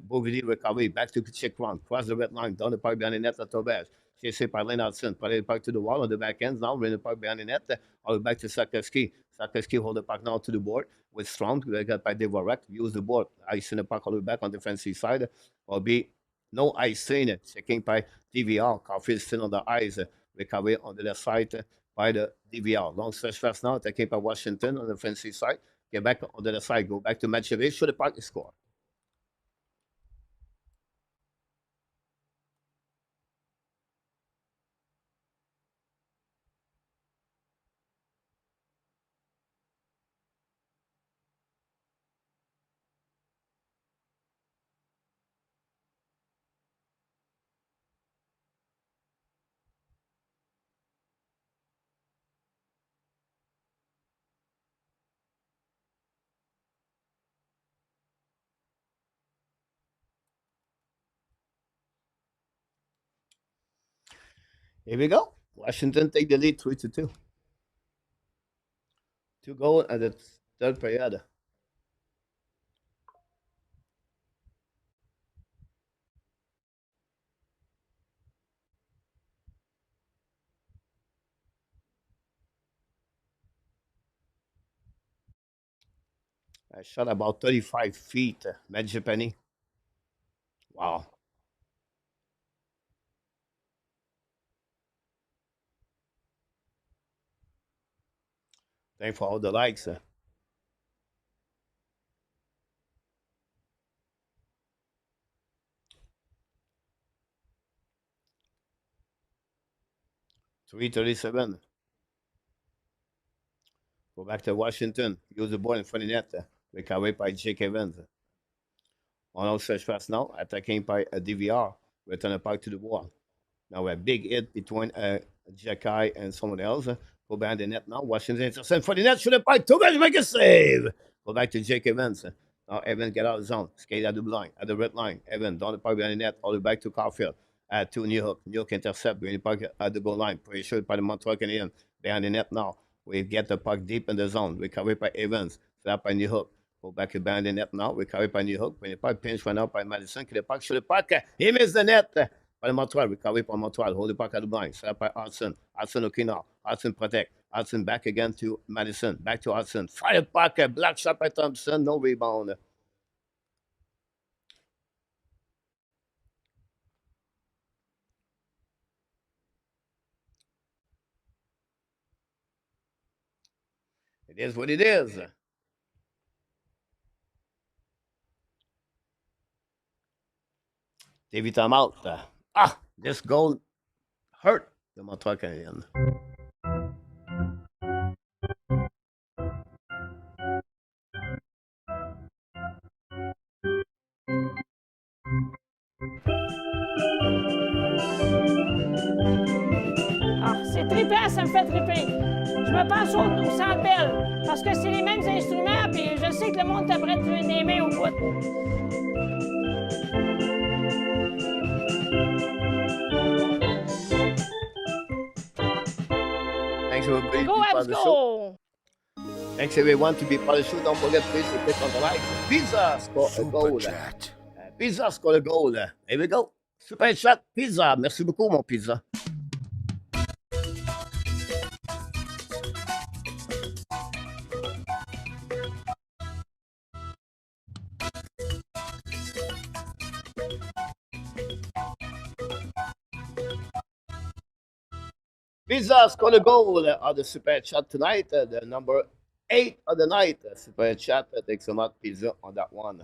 Bouvillier recovery, back to Chikrin, cross the red line, down the puck behind the net to Tobias. Chasé par Lane Hudson. Play the puck to the wall on the back end. Now, bring the puck behind the net. All the way back to Sakeski. Sakeski hold the puck now to the board with Strong. Got by Devorek. Use the board. Icing the puck all the way back on the defensive side. Or be no icing it. Checking by DVR. Caulfield still on the ice. Recovery on the left side by the DVR. Long stretch pass now. Taken by Washington on the defensive side. Get back on the left side. Go back to Matchevich. Shoot the puck. Score. Here we go. Washington take the lead 3-2. Two goals at the third period. I shot about 35 feet, Med Japanese. Wow. Thanks for all the likes. 337. Go back to Washington. Use the ball in front of the net. Recovery by Jake Evans. On our stretch pass now. Attacking by a DVR. Return the puck to the wall. Now a big hit between Jacky and someone else. Go behind the net now. Washington intercept for the net. Shoot the puck. Two guys make a save. Go back to Jake Evans. Now Evans get out of the zone. Skate at the line, at the red line. Evans down the puck behind the net. All the way back to Caulfield. To New Hook. New Hook intercept. Bring the puck at the goal line. Pressured by the Montreal Canadiens. Behind the net now. We get the puck deep in the zone. Recovery by Evans. Set up by New Hook. Go back to behind the net now. Recovery by New Hook. Bring the puck. Pinch went out by Madison. Kill the puck. Shoot the puck. He missed the net. By Montreal, recovery by Montreal, hold the puck at the blind, set up by Hudson. Hudson looking out. Hudson protect. Hudson back again to Madison. Back to Hudson. Fire puck, black shot by Thompson, no rebound. It is what it is. David time out. This goal hurt the Montreal Canadiens. Ah, c'est trippant, ça me fait tripper. Je me pense au Centre Bell, parce que c'est les mêmes instruments, puis je sais que le monde t'apprête des mains au bout. Thanks everybody Go, to be part Habs, of the show. go! Thanks everyone to be part of the show. Don't forget please to click on the like. Pizza score a goal. Chat. Pizza score a goal. Here we go. Super chat Pizza. Merci beaucoup mon Pizza. Pizza scored a goal on the super chat tonight. The number 8 of the night. Super chat. Thanks a lot, Pizza, on that one.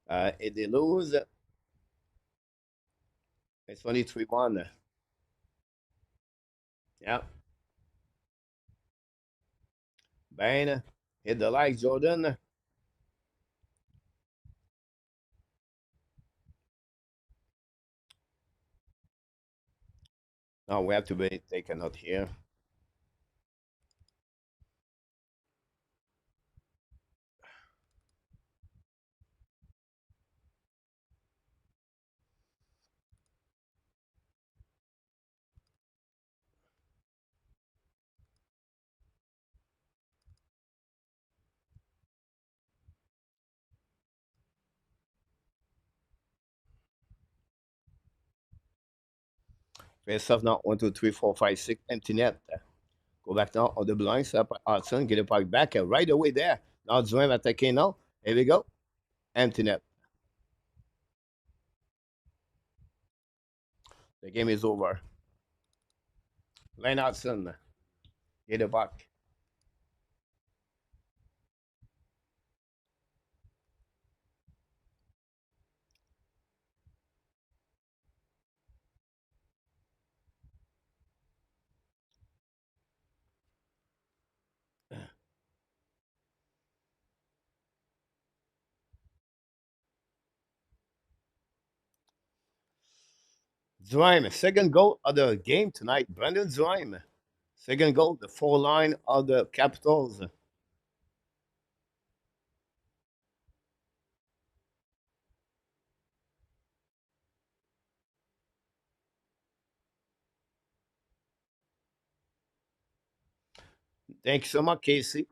If they lose, it's only 3-1. Yeah. Ben, hit the like, Jordan. No, we have to be taken out here. Face off now, 1, 2, 3, 4, 5, 6, empty net. Go back now on the blind, set up Hudson, get the puck back right away there. Now Zoom attacking now. Here we go. Empty net. The game is over. Lane Hudson, get the puck. Zwime, second goal of the game tonight. Brandon Zwime. Second goal, the 4 line of the Capitals. Thanks so much, Casey.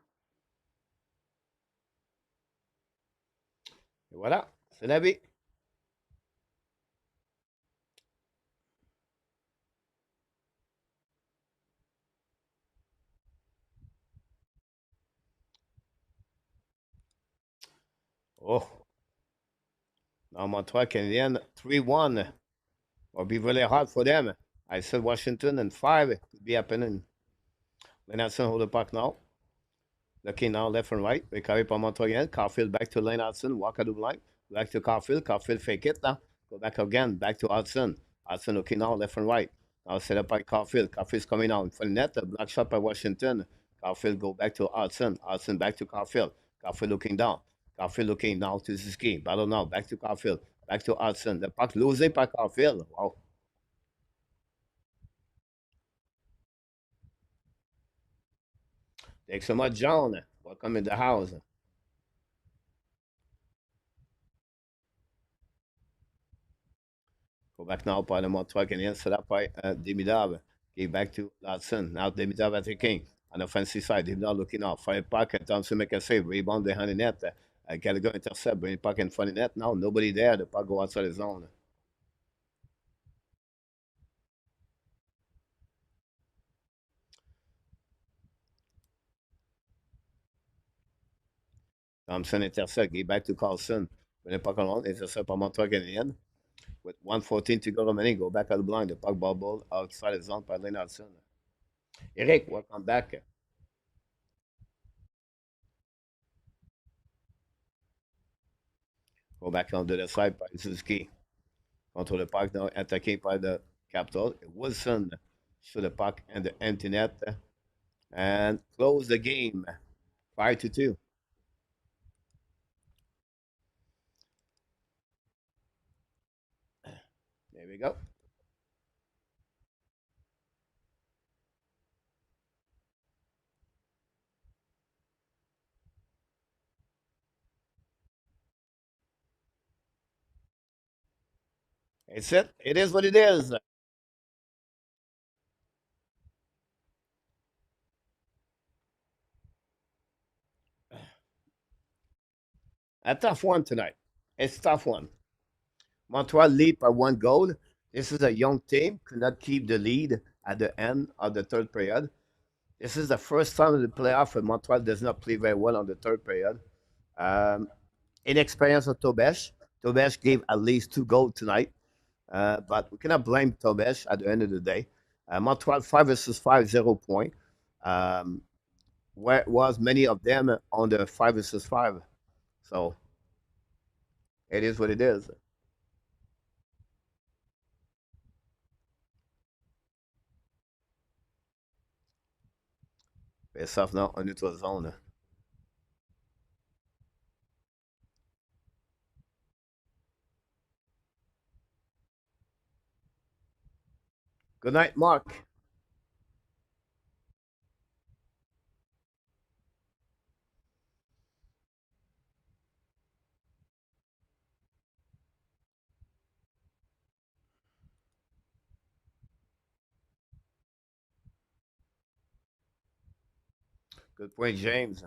Et voilà, c'est la vie. Oh, now Montreal Canadiens 3-1. Will be really hard for them. I said Washington and 5 could be happening. Lennartson hold the puck now. Looking now left and right. We carry par Montreal again. Caulfield back to Lennartson. Walk out of the line. Back to Caulfield. Caulfield fake it now. Go back again. Back to Hudson. Hudson looking now left and right. Now set up by Caulfield. Caulfield's coming out in front of net. A block shot by Washington. Caulfield go back to Hudson. Hudson back to Caulfield. Caulfield looking down. Caulfield looking now to Suzuki. Battle now. Back to Caulfield. Back to Hudson. The puck losing by Caulfield. Wow. Thanks so much, John. Welcome in the house. Go back now par le Montreal Canadiens. Set up by Demidov. Give back to Hudson. Now Demidov attacking. On the offensive side, Demidov looking out. Fire puck. Thompson make a save. Rebound behind the net. Gallagher intercept. Bring the puck in front of the net. Now nobody there. The puck go outside the zone. Thompson intercept. Give back to Carlson. Bring the puck along. Intercept par Montreal Canadiens. With 1:14 to go remaining, go back out the blind. The puck bubble outside the zone by Lane Hudson. Eric, welcome back. Go back on the other side by Suzuki. contre le puck, non, attaqué par le Capitol. Wilson sur le puck and the empty net and close the game 5-2. There we go. It's it. It is what it is. A tough one tonight. It's a tough one. Montreal lead by 1 goal. This is a young team, could not keep the lead at the end of the third period. This is the first time in the playoff where Montreal does not play very well on the third period. Um, Inexperience of Tobesh. Tobesh gave at least 2 goals tonight, but we cannot blame Tobesh at the end of the day. Montreal 5 versus 5, 0 point. Um, where was many of them on the 5 versus 5. So it is what it is. Face off now on neutral zone. Good night, Mark. Good point, James.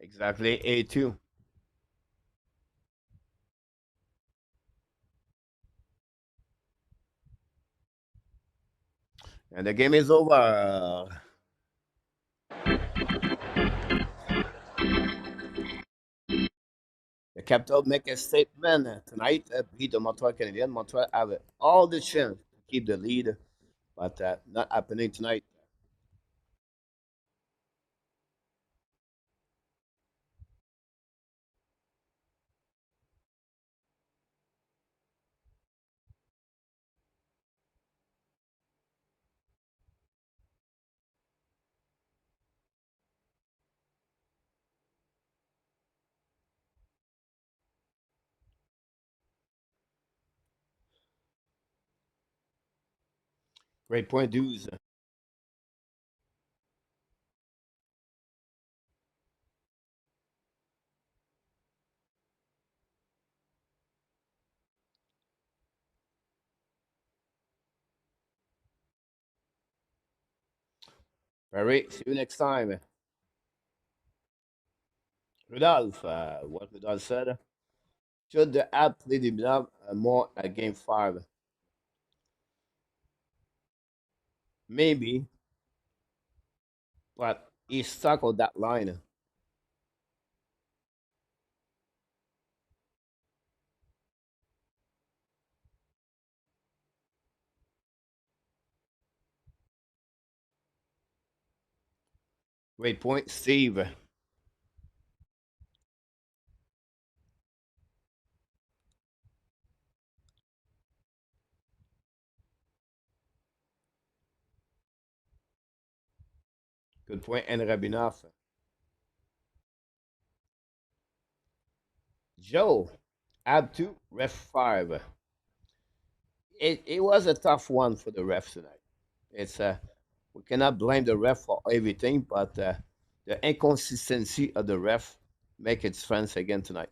Exactly, A2. And the game is over. The Capitol make a statement tonight, beat the Montreal Canadiens. Montreal have all the chance to keep the lead, but not happening tonight. Great point, dudes. Perry, see you next time. Rudolph, what Rudolph said. Should the app play the more at game 5? Maybe, but he's stuck on that line. Great point, Steve. Good point, and Rabinoff. Joe, app 2, ref 5. It was a tough one for the refs tonight. It's we cannot blame the ref for everything, but the inconsistency of the ref make its friends again tonight.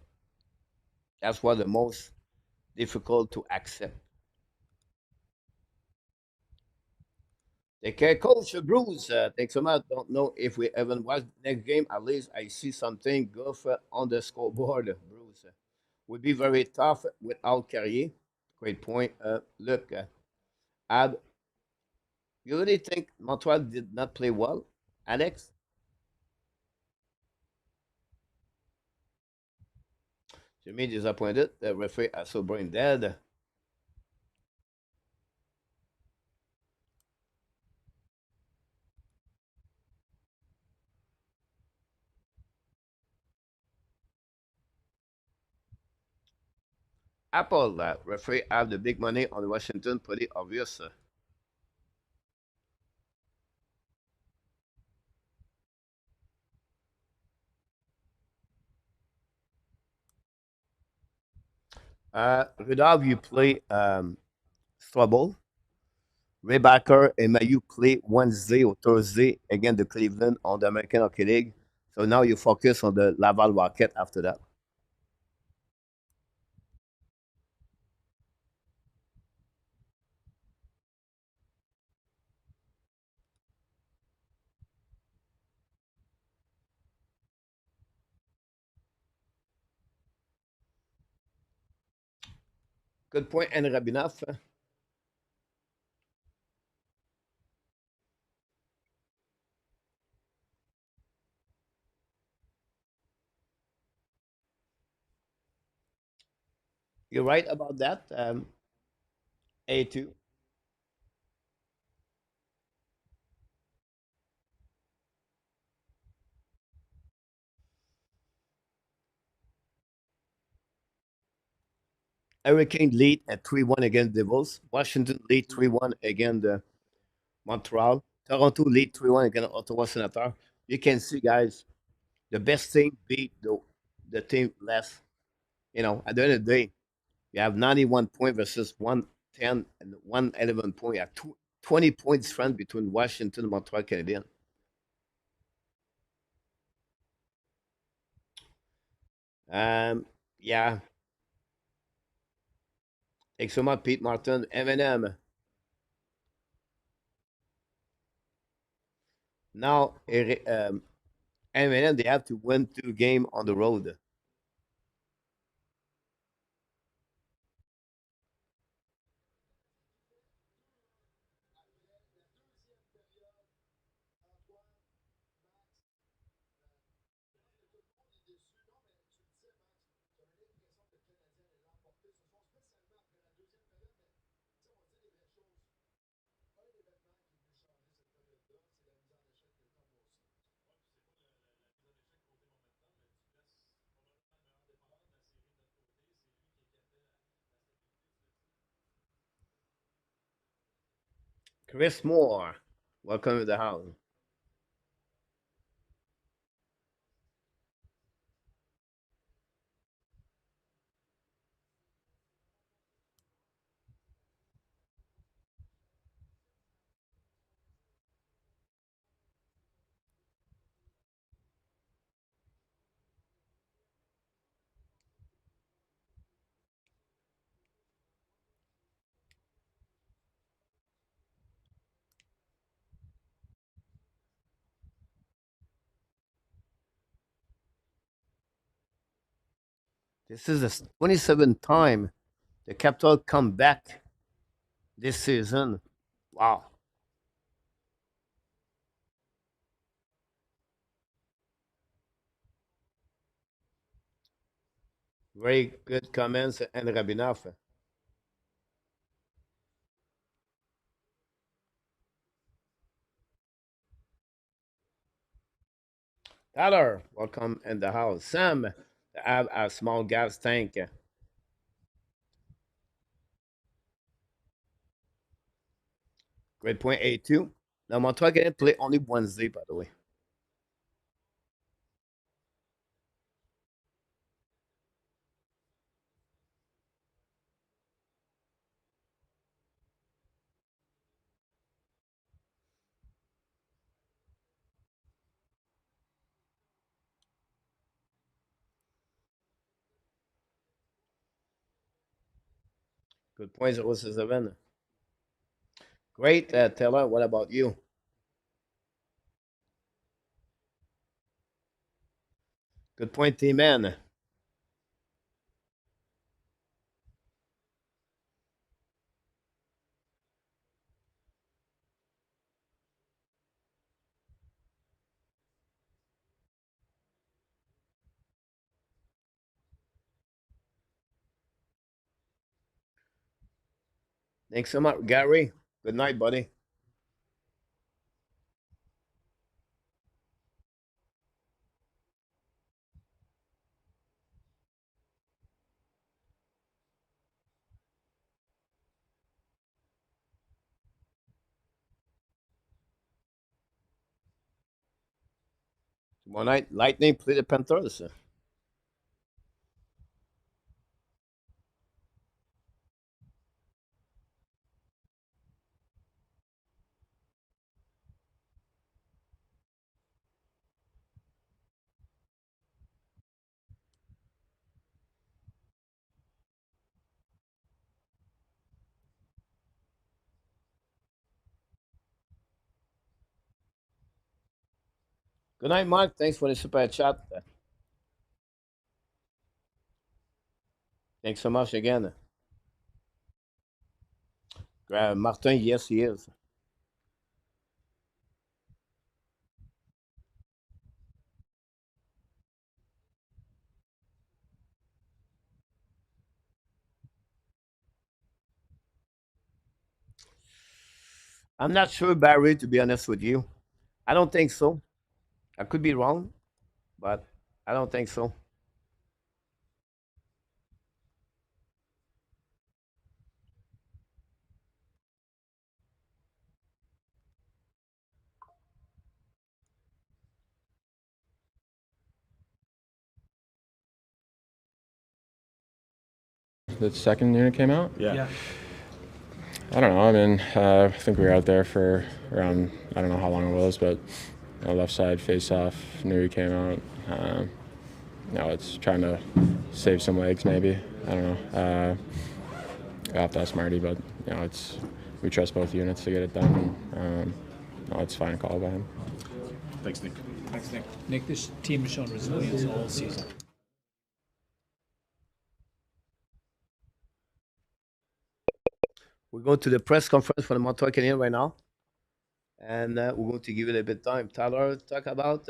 That's what the most difficult to accept. Take care, Coach Bruce. Thanks so much. Don't know if we ever watch the next game. At least I see something good on the scoreboard, Bruce. Would be very tough without Carrier. Great point. Look, Ab, you really think Montreal did not play well, Alex? Jimmy disappointed. The referee also brain dead. Apple referee have the big money on Washington, pretty obvious. Rudolph, you play Strubble. Ray Baker and Mayu play Wednesday or Thursday against the Cleveland on the American Hockey League. So now you focus on the Laval Rocket after that. Good point, and Rabinoff. You're right about that. A2. Hurricane lead at 3-1 against Devils. Washington lead 3-1 against Montreal. Toronto lead 3-1 against Ottawa Senator. You can see, guys, the best team beat the team less. At the end of the day, you have 91 points versus 110 and 111 points. You have 20 points difference between Washington and Montreal Canadiens. Yeah, thanks so much, Pete Martin. M&M. Now, M&M, they have to win 2 games on the road. Chris Moore, welcome to the house. This is the 27th time the Capital come back this season. Wow. Very good comments and Rabinoff. Tyler, welcome in the house. Sam, I have a small gas tank. Great point, A2. Now, Montreal can play only Wednesday, by the way. Good point, 067. Great, Taylor. What about you? Good point, T-Man. Thanks so much, Gary. Good night, buddy. Tomorrow night, Lightning play the Panthers. Good night, Mark. Thanks for the super chat. Thanks so much again. Martin, yes, he is. I'm not sure, Barry, to be honest with you. I don't think so. I could be wrong, but I don't think so. The second unit came out? Yeah. I don't know. I mean, I think we were out there for around, I don't know how long it was, but left side face off, knew he came out. It's trying to save some legs maybe. I don't know. I have to ask Marty, but we trust both units to get it done. It's a fine call by him. Thanks, Nick. Thanks, Nick. Nick, this team has shown resilience all season. We're going to the press conference for the Montreal Canadiens right now. And we're going to give it a bit of time. Tyler, talk about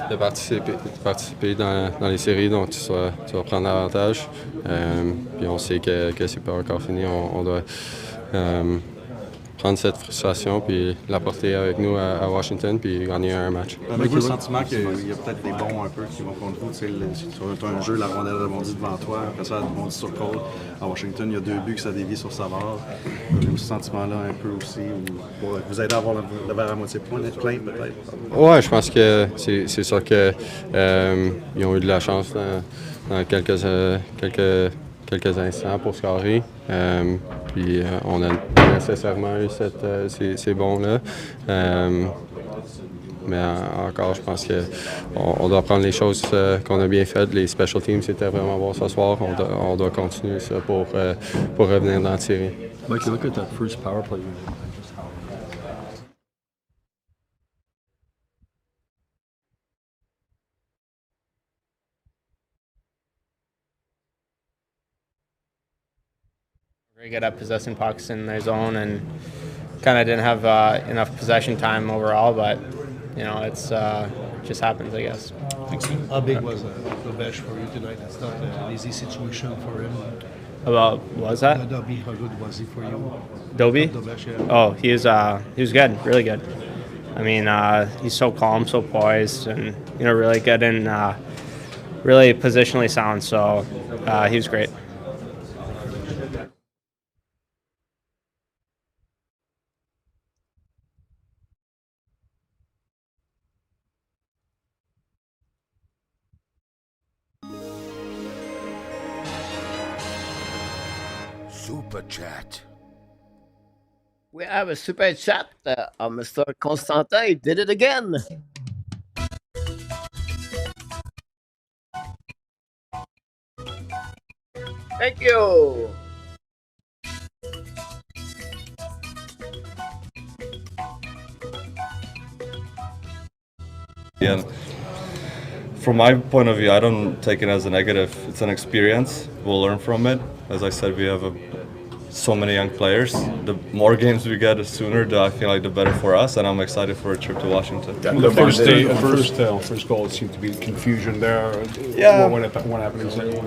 de participer dans les séries, donc tu vas prendre l'avantage. Puis on sait que c'est pas encore fini. On doit prendre cette frustration puis l'apporter avec nous à Washington puis gagner un match. Avez-vous le sentiment qu'il y a peut-être des bons un peu qui vont contre vous? Tu as un jeu, la rondelle rebondit devant toi, après ça, elle rebondit sur Cole. À Washington, il y a 2 buts que ça dévie sur Savard. Avez-vous ce sentiment-là un peu aussi? Pour vous aider à avoir le verre à moitié plein, peut-être? Ouais, je pense que c'est sûr que ils ont eu de la chance dans quelques instants pour scorer. Puis on a nécessairement eu ces bons-là. Mais encore, je pense qu'on doit prendre les choses qu'on a bien faites. Les special teams, c'était vraiment bon ce soir. On doit continuer ça pour revenir dans la série. Mike, you look at that first power play. Very good at possessing pucks in their zone and kind of didn't have enough possession time overall, but it's just happens, I guess. How big was the bench for you tonight? It's not an easy situation for him. About what was that? Dobby, how good was he for you? Dobby? Dobesh, yeah. Oh, he was good, really good. I mean, he's so calm, so poised, and really good and really positionally sound. So he was great. Super chat. We have a super chat of Mr. Constantin. He did it again. Thank you. Yeah. From my point of view, I don't take it as a negative. It's an experience. We'll learn from it. As I said, we have so many young players. The more games we get, the sooner I feel like the better for us, and I'm excited for a trip to Washington. The first goal, it seemed to be confusion there. Yeah. What happened exactly?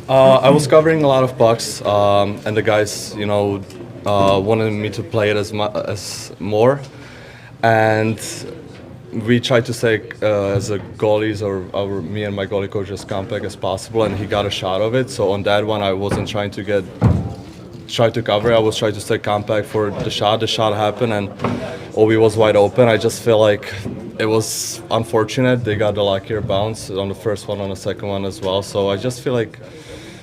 I was covering a lot of pucks, and the guys, wanted me to play it as more, and we tried to stay as a goalies or me and my goalie coach as compact as possible, and he got a shot of it. So on that one, I wasn't trying tried to cover. I was trying to stay compact for the shot. The shot happened, and Obi was wide open. I just feel like it was unfortunate. They got the luckier bounce on the first one, on the second one as well. So I just feel like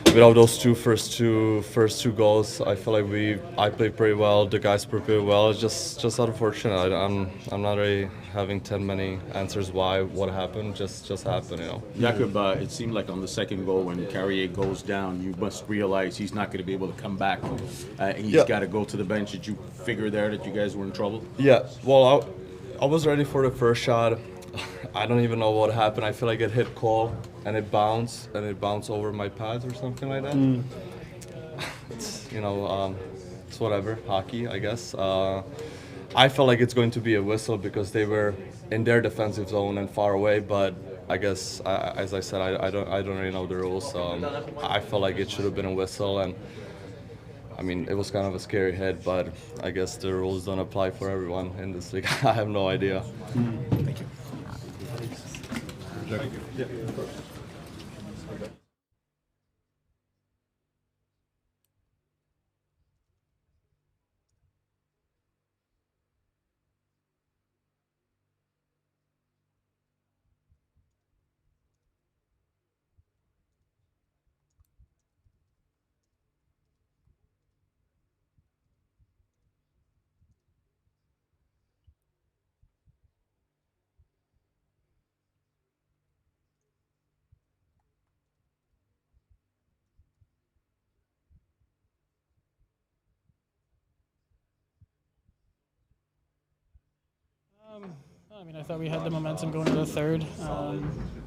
without those first two goals, I feel like I played pretty well. The guys played pretty well. It's just unfortunate. I'm not really having many answers why what happened. Just happened, you know. Jakob, it seemed like on the second goal when Carrier goes down, you must realize he's not going to be able to come back, and he's got to go to the bench. Did you figure there that you guys were in trouble? Yeah. Well, I was ready for the first shot. I don't even know what happened. I feel like it hit Cole and it bounced over my pads or something like that. It's it's whatever, hockey, I guess. I felt like it's going to be a whistle because they were in their defensive zone and far away. But I guess, as I said, I don't really know the rules. I felt like it should have been a whistle, and I mean it was kind of a scary hit. But I guess the rules don't apply for everyone in this league. I have no idea. Thank you. Yeah. I mean, I thought we had the momentum going to the third.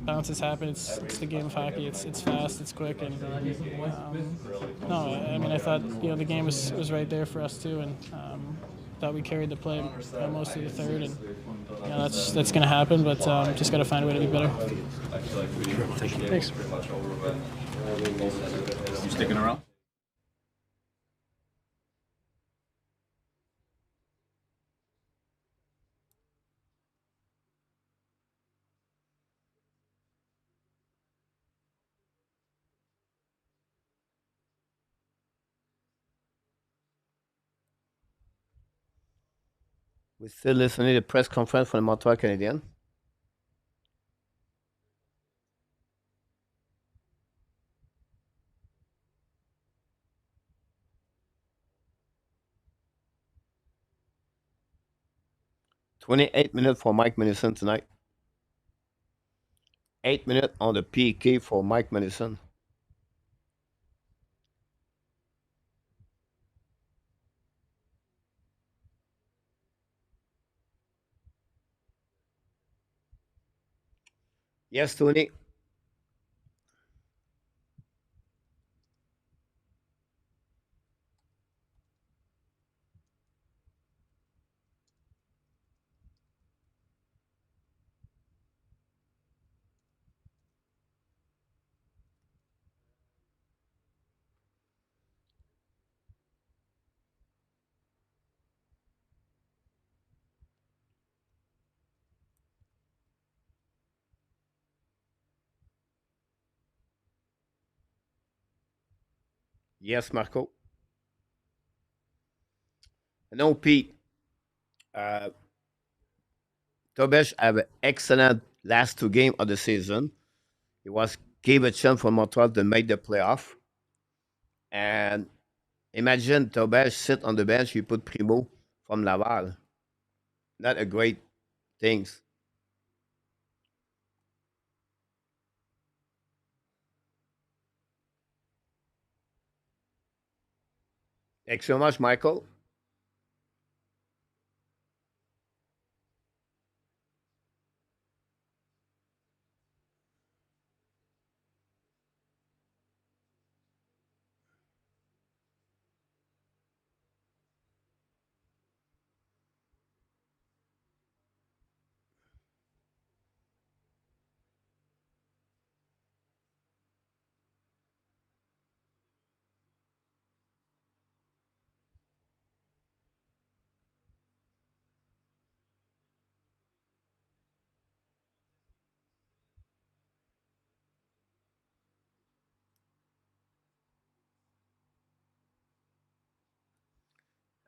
Bounces happen. It's the game of hockey. It's fast. It's quick. And no, I mean, I thought the game was right there for us too, and thought we carried the play most of the third. And that's going to happen, but just got to find a way to be better. Thank you. Thanks. You sticking around? We're still listening to the press conference from the Montreal Canadiens. "28 minutes for Mike Madison tonight. 8 minutes on the PK for Mike Madison. Yes, Tony. Yes, Marco. No, Pete. Tobesh have an excellent last two games of the season. He was gave a chance for Montreal to make the playoff. And imagine Tobesh sit on the bench, you put Primo from Laval. Not a great things. Thanks so much, Michael.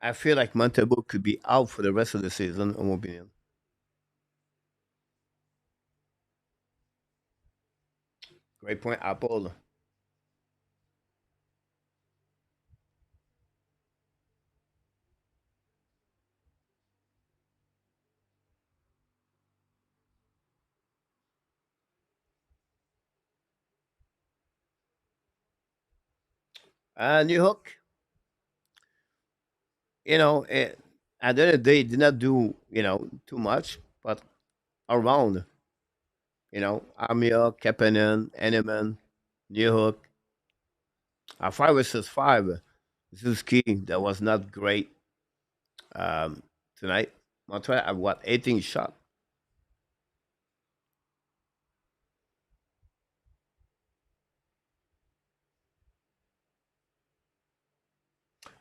I feel like Montembeau could be out for the rest of the season, in my opinion. Great point, Apple. New Hook, you know, at the end of the day, did not do, too much, but around, Amir, Kapanen, Eneman, New Hook, 5 versus 5. Zuski, that was not great um, tonight. Montreal have what, 18 shot.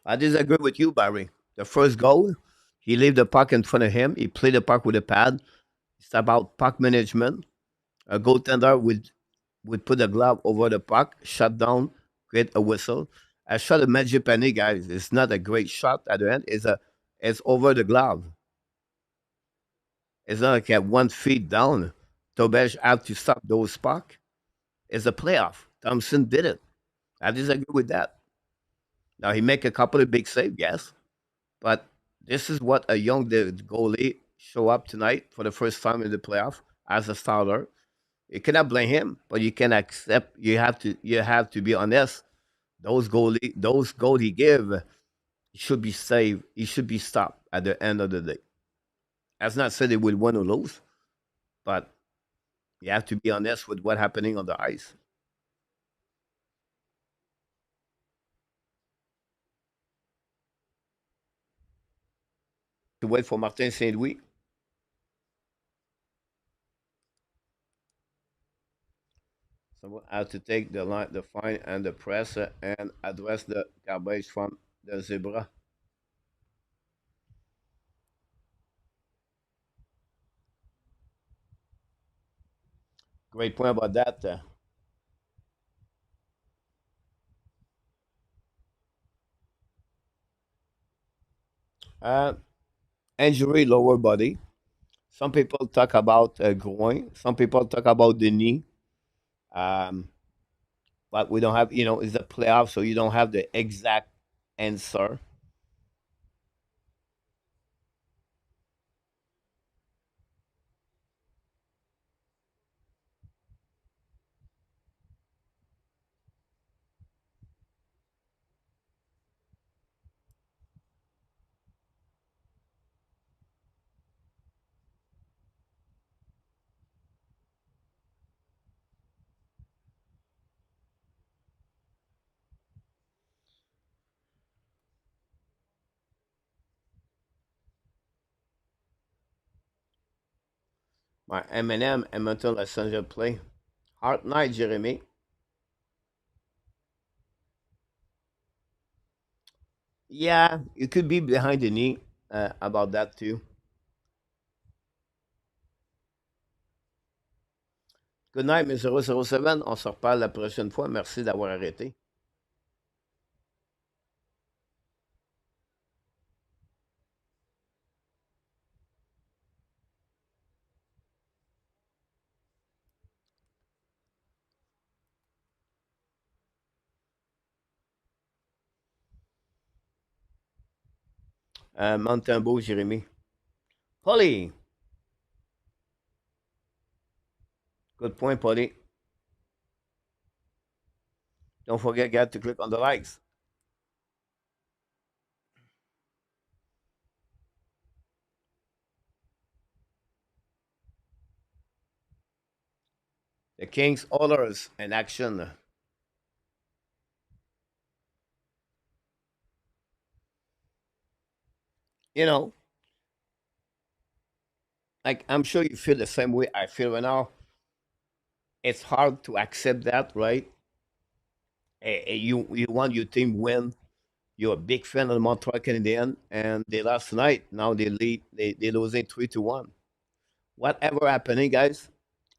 I disagree with you, Barry. The first goal, he leave the puck in front of him. He played the puck with a pad. It's about puck management. A goaltender would put a glove over the puck, shut down, create a whistle. A shot of Magic Penny, guys, it's not a great shot at the end. It's over the glove. It's not like at 1 feet down. Tobesh have to stop those puck. It's a playoff. Thompson did it. I disagree with that. Now he make a couple of big saves, yes, but this is what a young goalie show up tonight for the first time in the playoff as a starter. You cannot blame him, but you can accept. You have to be honest. Those goals he give, he should be saved. He should be stopped at the end of the day. That's not said they will win or lose, but you have to be honest with what's happening on the ice. To wait for Martin Saint Louis. Someone has to take the line, the fine, and the press and address the garbage from the zebra. Great point about that. Uh, Injury, lower body. Some people talk about groin. Some people talk about the knee. Um, but we don't have, it's a playoff, so you don't have the exact answer. My M&M, Edmonton, Los Angeles play. Hard night, Jeremy. Yeah, you could be behind the knee about that too. Good night, M. 007. On se reparle la prochaine fois. Merci d'avoir arrêté. Montembeau, Jérémy. Polly. Good point, Polly. Don't forget, guys, to click on the likes. The King's orders in action. You know, like I'm sure you feel the same way I feel right now. It's hard to accept that, right? You want your team win. You're a big fan of the Montreal Canadiens, and they lost tonight. Now they lead. They losing 3-1. Whatever happening, guys.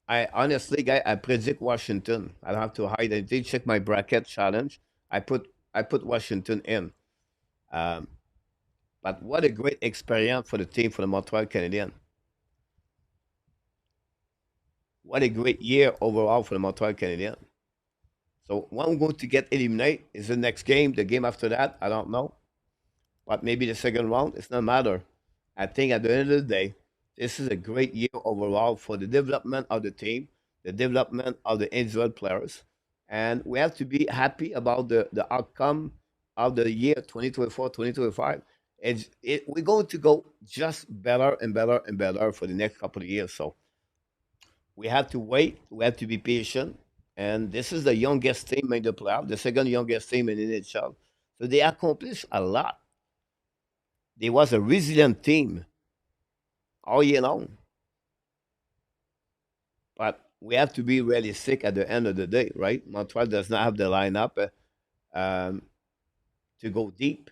I honestly, guys, I predict Washington. I don't have to hide. I did check my bracket challenge. I put Washington in. Um, But what a great experience for the team, for the Montreal Canadiens. What a great year overall for the Montreal Canadiens. So when we're going to get eliminated, is the next game, the game after that? I don't know. But maybe the second round, it's not matter. I think at the end of the day, this is a great year overall for the development of the team, the development of the individual players. And we have to be happy about the outcome of the year 2024, 2025. We're going to go just better and better and better for the next couple of years. So we have to wait. We have to be patient. And this is the youngest team in the playoff, the second youngest team in the NHL. So they accomplished a lot. They was a resilient team all year long. But we have to be realistic at the end of the day, right? Montreal does not have the lineup to go deep.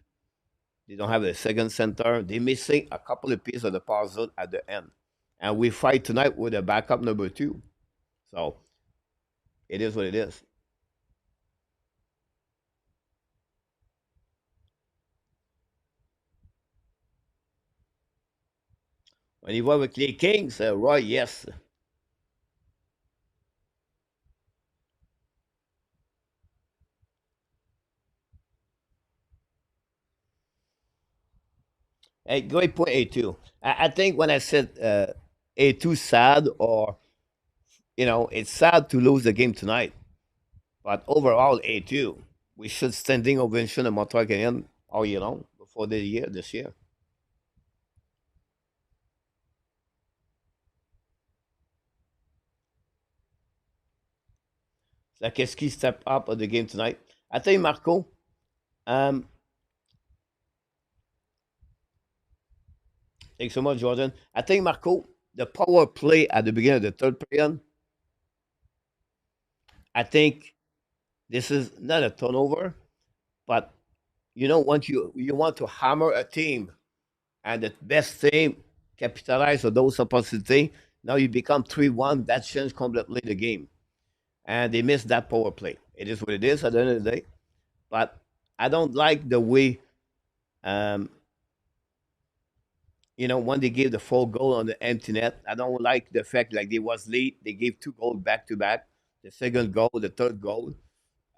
They don't have a second center. They're missing a couple of pieces of the puzzle at the end. And we fight tonight with a backup number 2. So it is what it is. On y va avec les Kings, Roy, yes. Hey, great point, A2. I think when I said A2 sad, or, it's sad to lose the game tonight. But overall, A2, we should standing ovation at Montreal Canadiens all year long before this year. Like, qu'est-ce qui step up of the game tonight? I think, Marco, thanks so much, Jordan. I think, Marco, the power play at the beginning of the third period, I think this is not a turnover, but, once you want to hammer a team and the best team capitalize on those opportunities, now you become 3-1, that changed completely the game. And they missed that power play. It is what it is at the end of the day. But I don't like the way, when they gave the 4 goal on the empty net. I don't like the fact like they was lead. They gave 2 goals back to back. The second goal, the third goal.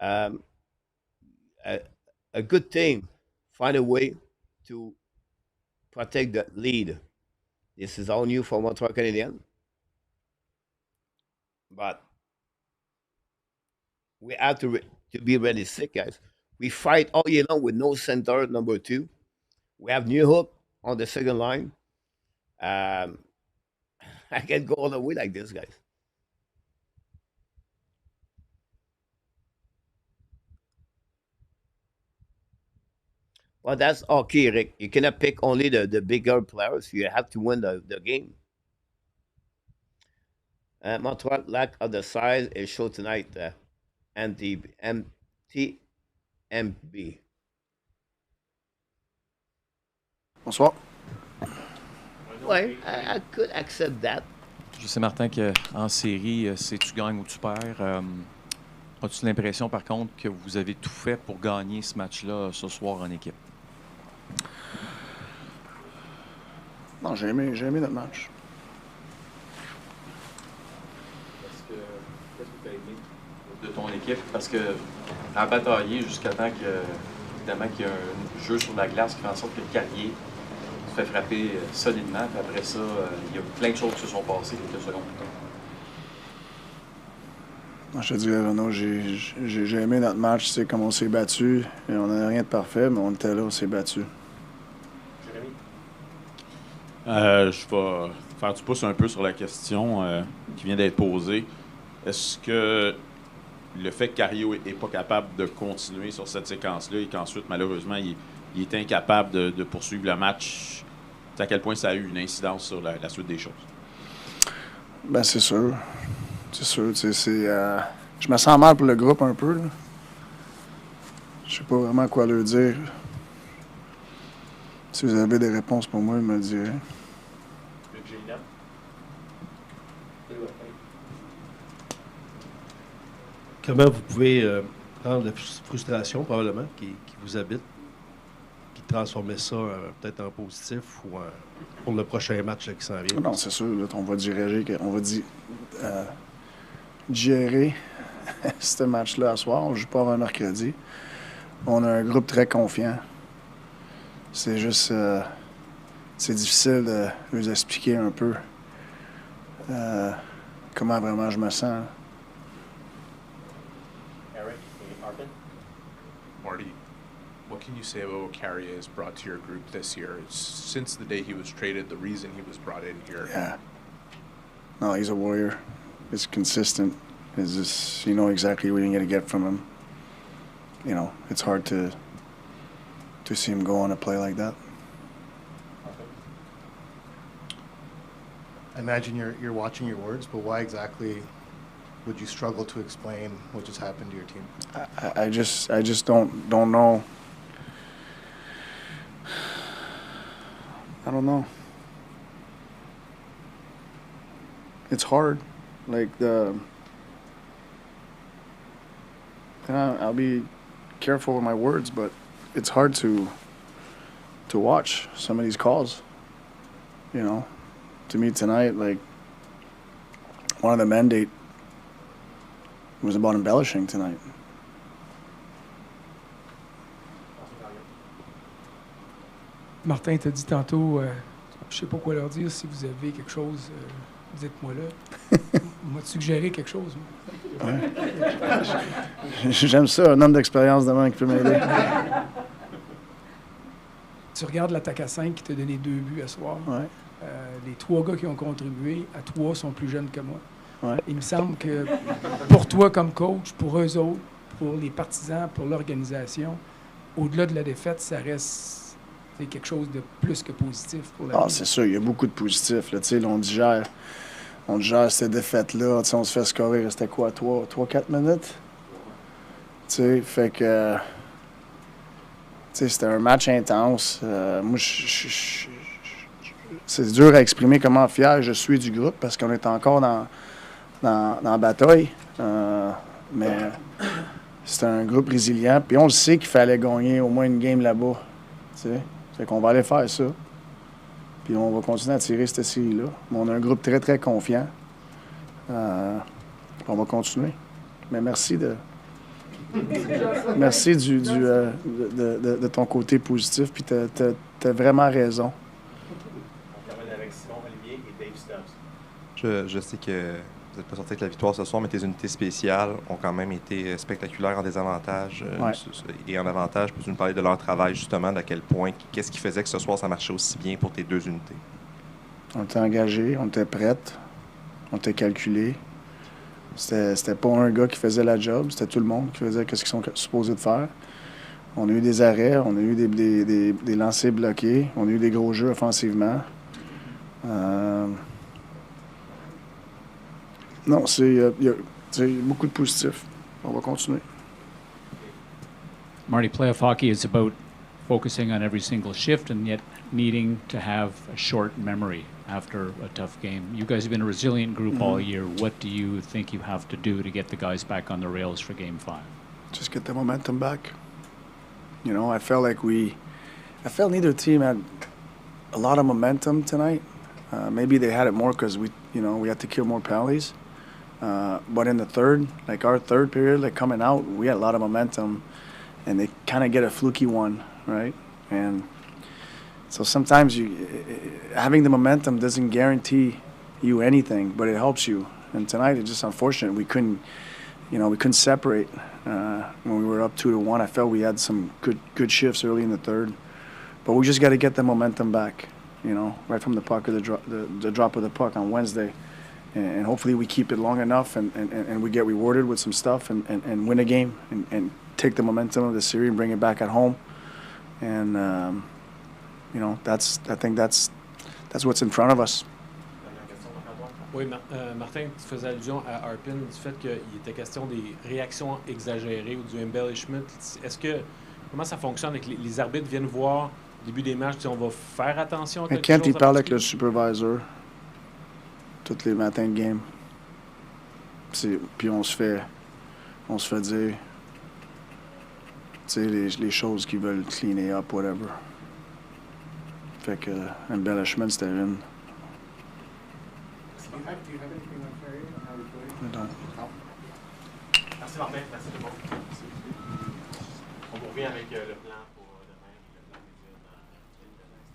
A good team find a way to protect the lead. This is all new for Montreal Canadiens. But we have to be realistic, guys. We fight all year long with no center, number 2. We have New Hook on the second line. I can't go all the way like this, guys. Well, that's okay, Rick. You cannot pick only the bigger players. You have to win the game. Montreal lack of the size is shown tonight. MTMB. Bonsoir. Ouais, I could accept that. Je sais, Martin, qu'en série, c'est tu gagnes ou tu perds. As-tu l'impression, par contre, que vous avez tout fait pour gagner ce match-là ce soir en équipe? Non, j'ai aimé notre match. Qu'est-ce que tu as aimé de ton équipe? Parce que à batailler jusqu'à temps évidemment, qu'il y a un jeu sur la glace qui fait en sorte que le Carrier se fait frapper solidement. Puis après ça, il y a plein de choses qui se sont passées quelques secondes plus tard. Je te dis, Renaud, j'ai aimé notre match, tu sais, comme on s'est battu. On n'avait rien de parfait, mais on était là, on s'est battu. Je vais faire du pouce un peu sur la question qui vient d'être posée. Est-ce que le fait que Cario n'est pas capable de continuer sur cette séquence-là et qu'ensuite, malheureusement, il est incapable de poursuivre le match, à quel point ça a eu une incidence sur la suite des choses? Ben, c'est sûr. C'est sûr, tu sais, je me sens mal pour le groupe un peu, là. Je sais pas vraiment quoi leur dire. Si vous avez des réponses pour moi, me le direz. Comment vous pouvez prendre la frustration, probablement, qui vous habite? puis transformer ça peut-être en positif ou pour le prochain match là, qui s'en vient? Non, c'est sûr. Là, on va digérer ce match-là à soir. On ne joue pas avant mercredi. On a un groupe très confiant. C'est juste... c'est difficile de vous expliquer un peu comment vraiment je me sens. Eric et Arpin. Marty, what can you say about what Carrier has brought to your group this year? Since the day he was traded, the reason he was brought in here. Yeah. No, he's a warrior. He's consistent. He's just, you know exactly what you're going to get from him. You know, it's hard to see him go on a play like that. I imagine you're watching your words, but why exactly would you struggle to explain what just happened to your team? I just don't know. I don't know. It's hard. Like and I'll be careful with my words, but it's hard to watch some of these calls. You know, to me tonight, like one of the mandate was about embellishing tonight. Martin t'a dit tantôt, je sais pas quoi leur dire, si vous avez quelque chose, dites-moi là. On m'a suggéré quelque chose. Ouais. J'aime ça, un homme d'expérience demain qui peut m'aider. Tu regardes l'attaque à 5 qui t'a donné 2 buts à soir. Ouais. Les 3 gars qui ont contribué, à 3 sont plus jeunes que moi. Ouais. Il me semble que pour toi comme coach, pour eux autres, pour les partisans, pour l'organisation, au-delà de la défaite, ça reste quelque chose de plus que positif pour la Ah, ligue. c'est sûr, il y a beaucoup de positifs. Là, on digère cette défaite-là. On se fait scorer, il restait quoi, 3-4 minutes? Fait que... c'était un match intense. Moi, c'est dur à exprimer comment fier je suis du groupe parce qu'on est encore dans la bataille. Mais c'est un groupe résilient. Puis on le sait qu'il fallait gagner au moins une game là-bas. Fait qu'on va aller faire ça. Puis on va continuer à tirer cette série-là. Mais on a un groupe très, très confiant. On va continuer. Mais merci merci de ton côté positif. Puis t'as vraiment raison. On termine avec Simon Olivier et Dave Stubbs. Je sais que vous n'êtes pas sorti avec la victoire ce soir, mais tes unités spéciales ont quand même été spectaculaires en désavantage et en avantage. Peux-tu nous parler de leur travail, justement, d'à quel point, qu'est-ce qui faisait que ce soir, ça marchait aussi bien pour tes 2 unités? On était engagés, on était prêts, on était calculés. C'était pas un gars qui faisait la job, c'était tout le monde qui faisait ce qu'ils sont supposés de faire. On a eu des arrêts, on a eu des lancers bloqués, on a eu des gros jeux offensivement. Non, il y a beaucoup de positifs. On va continuer. Marty, playoff hockey is about focusing on every single shift and yet needing to have a short memory after a tough game. You guys have been a resilient group all year. What do you think you have to do to get the guys back on the rails for Game 5? Just get the momentum back. You know, I felt neither team had a lot of momentum tonight. Maybe they had it more because we had to kill more penalties. But in the third, like our third period, like coming out, we had a lot of momentum, and they kind of get a fluky one, right? And so sometimes having the momentum doesn't guarantee you anything, but it helps you. And tonight, it's just unfortunate we couldn't separate when we were up 2-1. I felt we had some good shifts early in the third, but we just got to get the momentum back, right from the puck or the drop of the puck on Wednesday. And hopefully we keep it long enough and we get rewarded with some stuff and win a game and take the momentum of the series and bring it back at home. And, I think that's what's in front of us. Oui, Martin, tu faisais allusion à Arpin du fait qu'il était question des réactions exagérées ou du embellishment. Comment ça fonctionne avec les arbitres viennent voir au début des matchs, on va faire attention à quelque chose? Kent, il parle avec le supervisor tous les matins de game. Puis on se fait dire tu sais, les choses qu'ils veulent cleaner up, whatever. Fait que embellishment, c'était une. Do you have anything on Carey on how he played? I don't. Merci Martin, merci tout le monde. On vous revient avec le plan pour demain et le plan média dans quelques instants.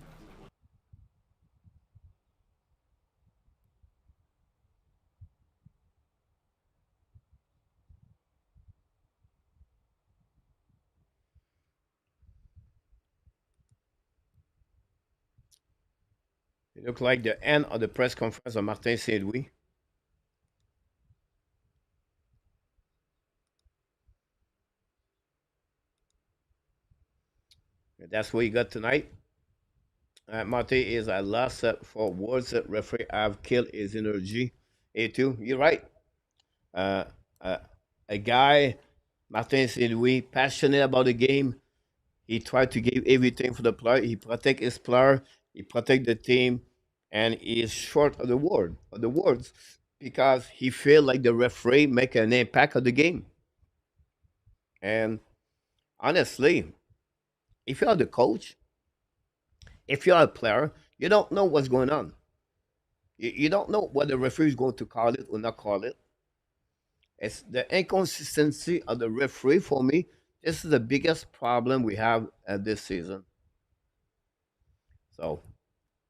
It looked like the end of the press conference of Martin St. Louis. That's what you got tonight. Martin is at loss for words. Referee have killed his energy. A2, you're right. A guy, Martin St. Louis, passionate about the game. He tried to give everything for the player. He protect his player. He protect the team, and he is short of the words, because he feel like the referee make an impact of the game. And honestly, if you are the coach, if you are a player, you don't know what's going on. You don't know what the referee is going to call it or not call it. It's the inconsistency of the referee for me. This is the biggest problem we have this season. So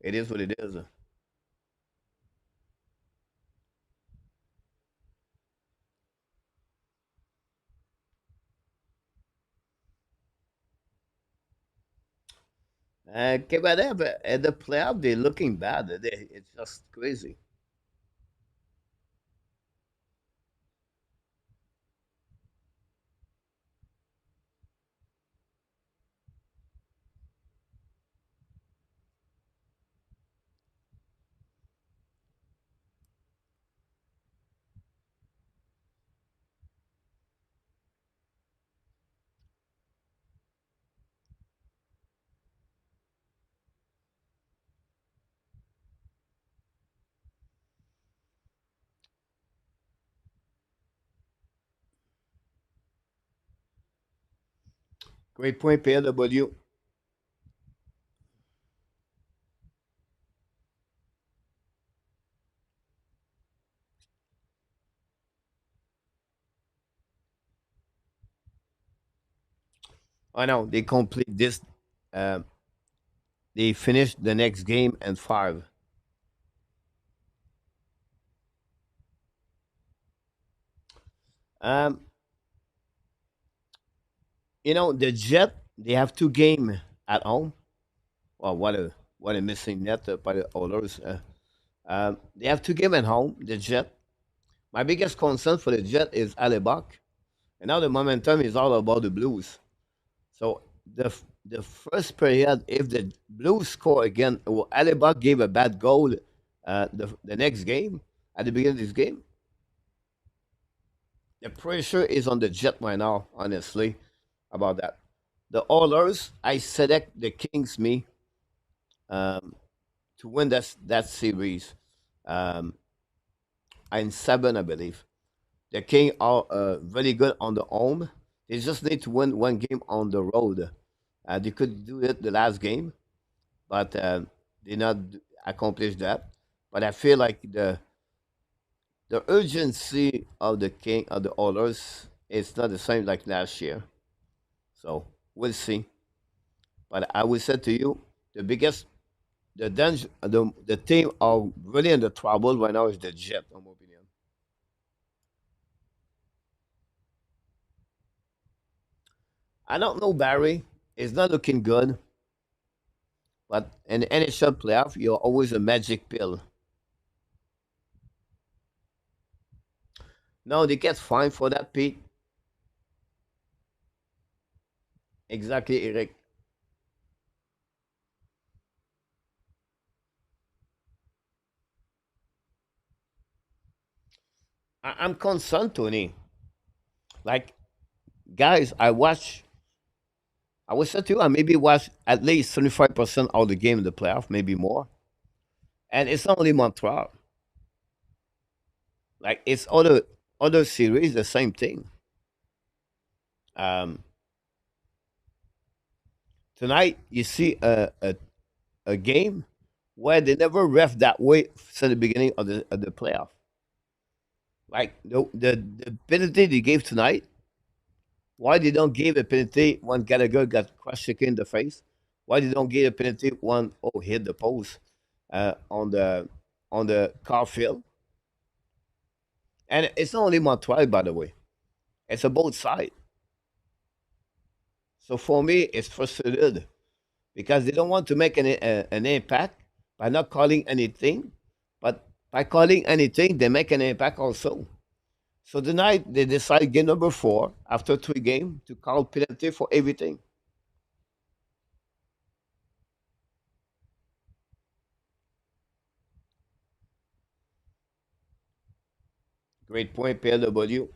it is what it is. Quebec, at the playoff, they're looking bad. It's just crazy. Great point, PLW. I know they complete this. Uh, they finish the next game and 5. Um, the Jet, they have 2 games at home. Well, what a missing net by the others. They have 2 games at home. The Jet. My biggest concern for the Jet is Alibok, and now the momentum is all about the Blues. So the first period, if the Blues score again, well, Alibok gave a bad goal. The next game, at the beginning of this game, the pressure is on the Jet right now. Honestly, about that. The Oilers, I select the Kings um, to win that series. In 7, I believe. The King are very good on the home. They just need to win 1 game on the road. They could do it the last game, but they not accomplish that. But I feel like the urgency of the King of the Oilers is not the same like last year. So we'll see. But I will say to you, the danger, the team are really in the trouble right now is the Jet, in my opinion. I don't know, Barry. It's not looking good. But in the NHL playoff, you're always a magic pill. No, they get fined for that, Pete. Exactly, Eric. I'm concerned, Tony. Like, guys, I was said to I maybe watch at least 75% of the game in the playoff, maybe more. And it's not only Montreal. Like, it's other series, the same thing. Um, Tonight, you see a game where they never ref that way since the beginning of the playoff. Like the penalty they gave tonight, why they don't give a penalty when Gallagher got crushed in the face? Why they don't give a penalty when hit the post on the car field? And it's not only Montreal, by the way. It's a both side. So for me, it's frustrated because they don't want to make an impact by not calling anything, but by calling anything, they make an impact also. So tonight they decide game number 4 after 3 games to call penalty for everything. Great point, PLW.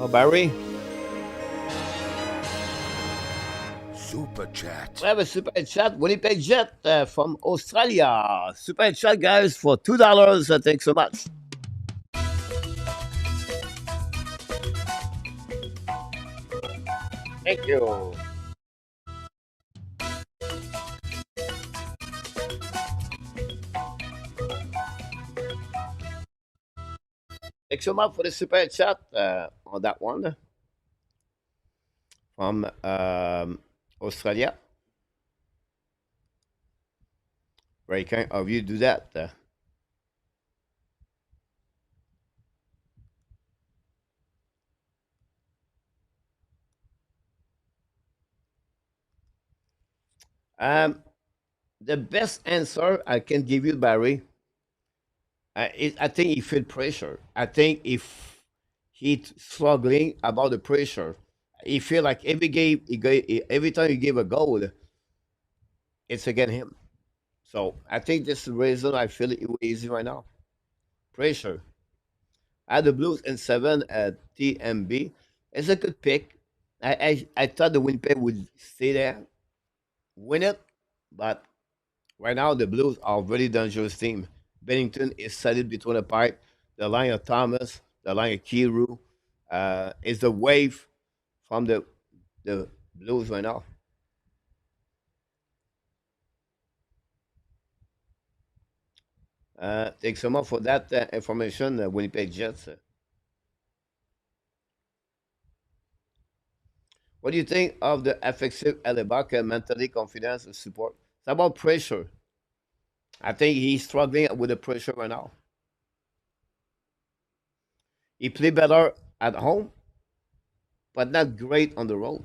Oh, Barry. Super chat. We have a super chat. Winnipeg Jet from Australia. Super chat, guys, for $2. Thanks so much. Thank you. Thanks so much for the super chat on that one from Australia. Very kind of you to do that. The best answer I can give you, Barry, I think he feel pressure. I think if he's struggling about the pressure, he feel like every game, every time he give a goal, it's against him. So I think this is the reason I feel it easy right now. Pressure. I had the Blues in 7 at TMB. It's a good pick. I thought the Winnipeg would stay there, win it, but right now the Blues are a very dangerous team. Bennington is solid between the pipe. The line of Thomas, the line of Kiru, is the wave from the Blues right now. Thanks so much for that information, Winnipeg Jets. What do you think of the effective Alibaka mentally, confidence, and support? It's about pressure. I think he's struggling with the pressure right now. He played better at home, but not great on the road.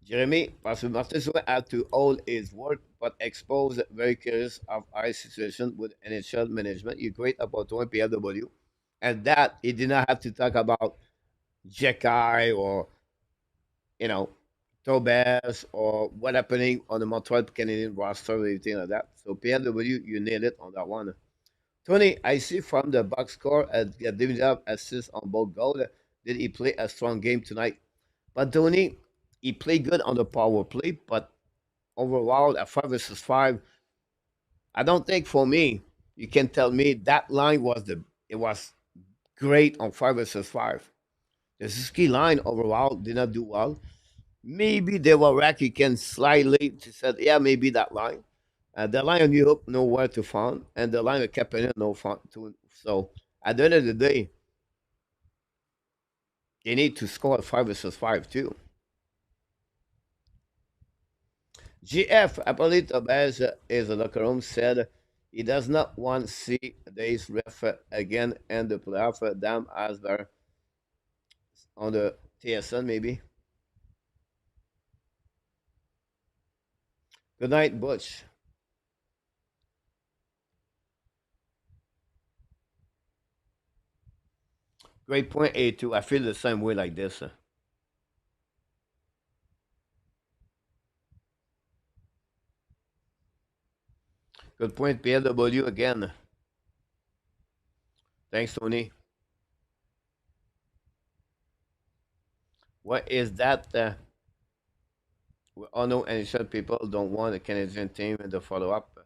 Jeremy, parce que Martin Souin had to hold his work, but exposed very curious of our situation with NHL management. You great about one PLW. And that he did not have to talk about Jekai or, Tobes or what happening on the Montreal Canadiens roster or anything like that. So PLW, you nailed it on that one. Tony, I see from the box score didn't have assists on both goals. Did he play a strong game tonight? But Tony, he played good on the power play, but overall at 5 versus 5, I don't think for me, you can tell me that line was great on 5 versus 5. The ski line overall did not do well. Maybe they were rack you can slightly to say, yeah, maybe that line. The line of New Hope know where to find, and the line of Kapanen know find to. So at the end of the day, they need to score at 5 versus 5 too. GF, apparently Tobes is a locker room, said he does not want to see this ref again and the playoff. Damn Asber on the TSN maybe. Good night, Butch. Great point, A2. I feel the same way like this. Good point, PLW again. Thanks, Tony. What is that? We all know NHL people don't want a Canadian team in the follow up.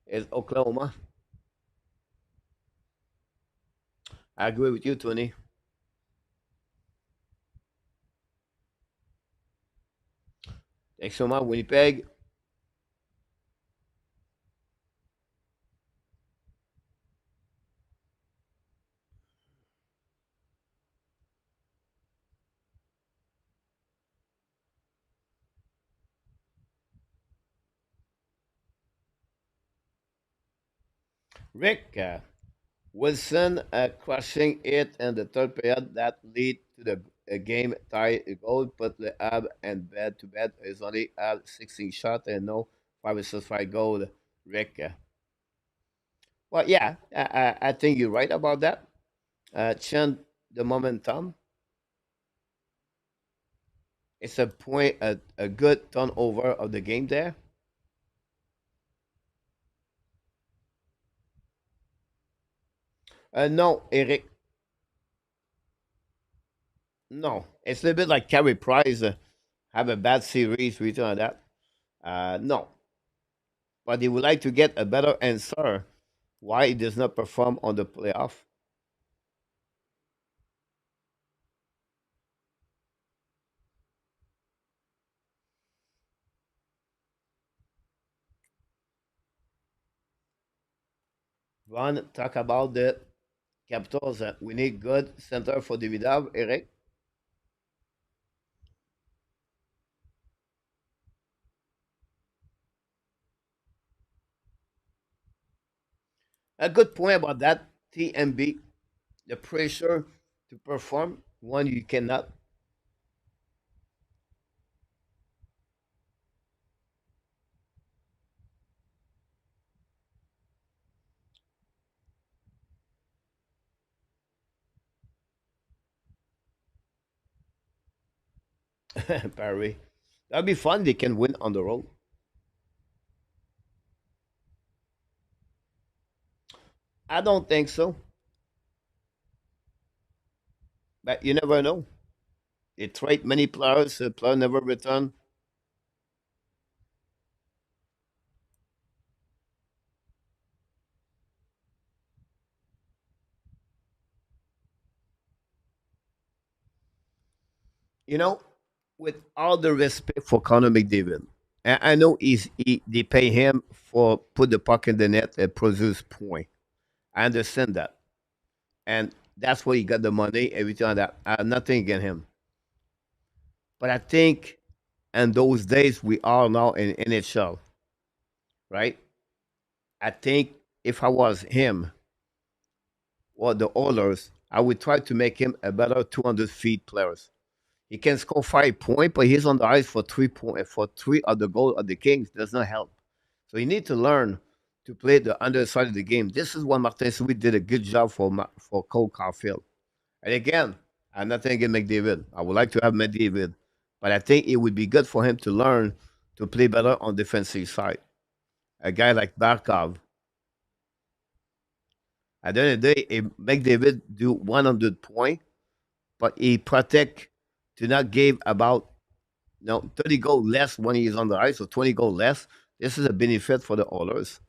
Is Oklahoma. I agree with you, Tony. Thanks so much, Winnipeg. Rick, Wilson crushing it in the third period that lead to the game tie goal, put the Ab and bed to bed is only 16 shot and no 5 goal. Rick, well, yeah, I think you're right about that. Chen, the momentum. It's a point, a good turnover of the game there. No, Eric. No, it's a little bit like Carey Price have a bad series, return on that. No, but he would like to get a better answer why he does not perform on the playoff. Ron, talk about the Capitals. We need good center for Davidov, Eric. A good point about that TMB, the pressure to perform one you cannot. Barry. That'd be fun. They can win on the road. I don't think so, but you never know. They trade many players. The player never return. You know, with all the respect for Conor McDavid, I know they pay him for put the puck in the net and produce point. I understand that, and that's where he got the money. Everything like that. I have nothing against him, but I think in those days we are now in NHL, right? I think if I was him or the owners, I would try to make him a better 200 feet players. He can score 5 points, but he's on the ice for 3 point for three of the goal of the Kings. Does not help. So you need to learn to play the underside of the game. This is what Martin Sweet did a good job for for Cole Caulfield. And again, I'm not thinking McDavid. I would like to have McDavid, but I think it would be good for him to learn to play better on defensive side. A guy like Barkov. At the end of the day, if McDavid do 100 point, but he protect to not give about 30 goals less when he's on the ice or 20 goals less. This is a benefit for the Oilers.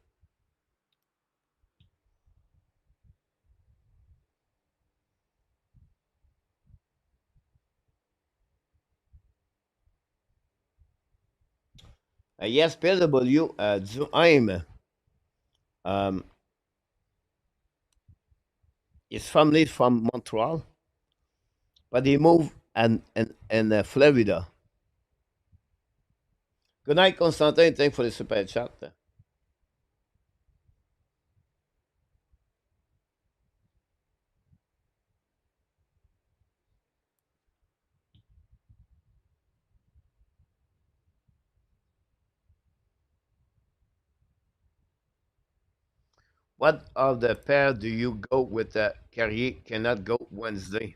Yes, PW, Duheim, um, his family is from Montreal, but he moved in Florida. Good night, Constantin. Thanks for the super chat. What of the pair do you go with? Carrier cannot go Wednesday.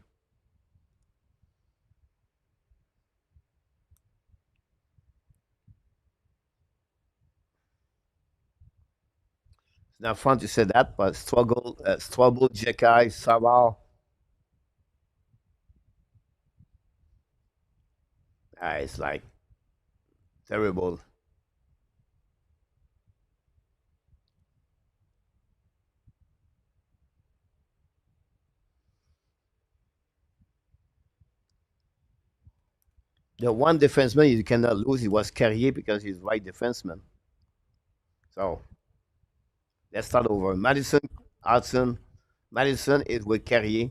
It's not fun to say that, but struggle, Jekai, Savard. It's like terrible. The one defenseman you cannot lose, it was Carrier because he's right defenseman. So let's start over. Madison, Hudson. Madison is with Carrier.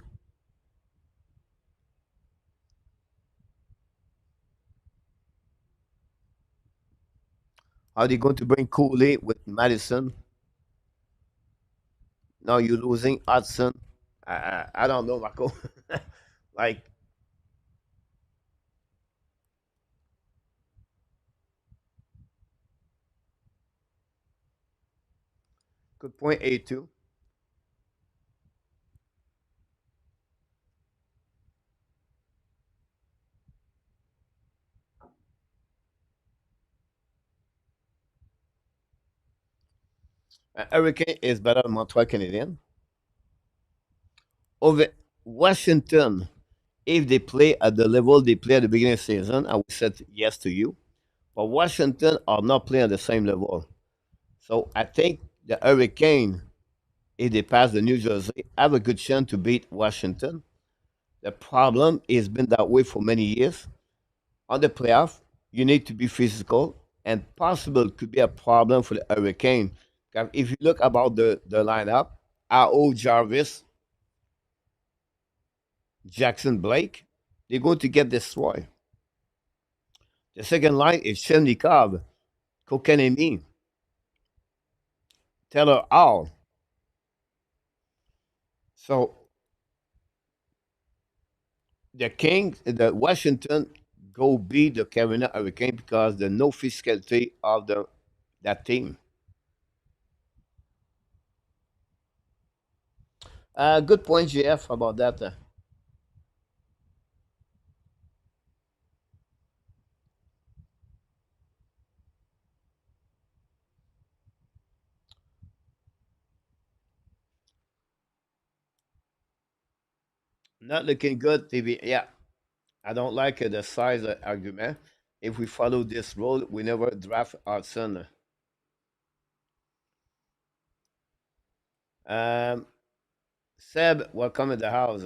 Are they going to bring Cooley with Madison? Now you're losing Hudson. I don't know, Marco. Like, good point, A2. Hurricane is better than Montreal Canadiens. Over Washington, if they play at the level they play at the beginning of the season, I would say yes to you. But Washington are not playing at the same level. So I think the Hurricane, if they pass the New Jersey, have a good chance to beat Washington. The problem is been that way for many years. On the playoff, you need to be physical, and possible could be a problem for the Hurricane. If you look about the lineup, A.O. Jarvis, Jackson Blake, they're going to get destroyed. The second line is Shennikov, Kokanemi, Taylor Hall. So the Kings, the Washington go beat the Carolina Hurricane because there's no physicality of that team. Good point, GF, about that. Not looking good, TV. Yeah, I don't like the size argument. If we follow this rule, we never draft our son. Um, Seb, welcome in the house.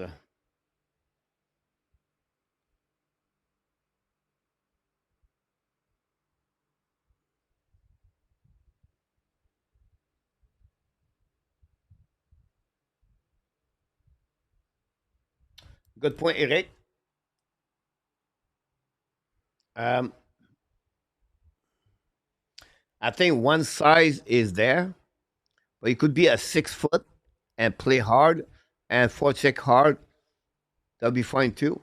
Good point, Eric. Um, I think one size is there, but it could be a 6 foot and play hard and forecheck hard. That'll be fine too.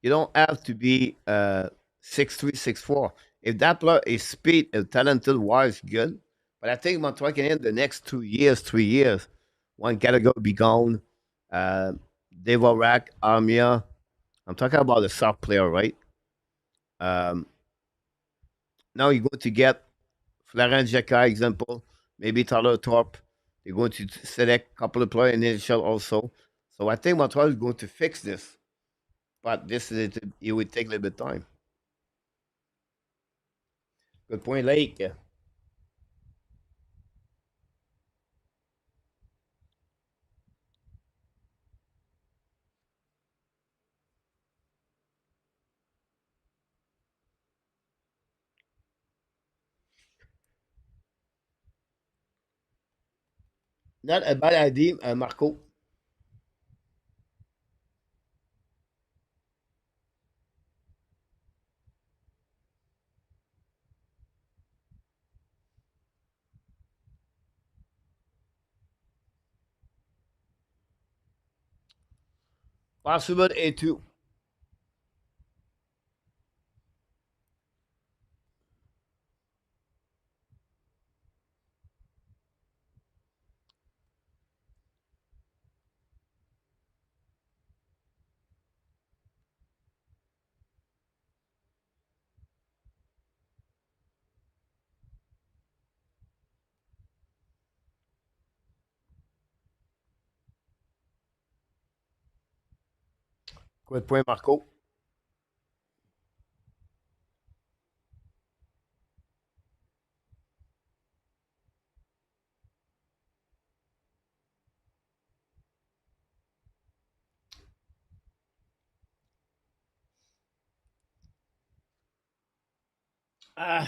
You don't have to be 6'3", 6'4". If that player is speed and talented wise, good. But I think Montreal can in the next 2 years, 3 years, one category be gone. Uh, Devorak, Armia. I'm talking about the soft player, right? Um, Now you're going to get Florent Jacquard example, maybe Tyler Thorpe. They're going to select a couple of players in the NHL also. So I think Montreal is going to fix this. But it will take a little bit of time. Good point, Lake. Not a bad idea, Marco. Possible A2. Good point, Marco. Uh,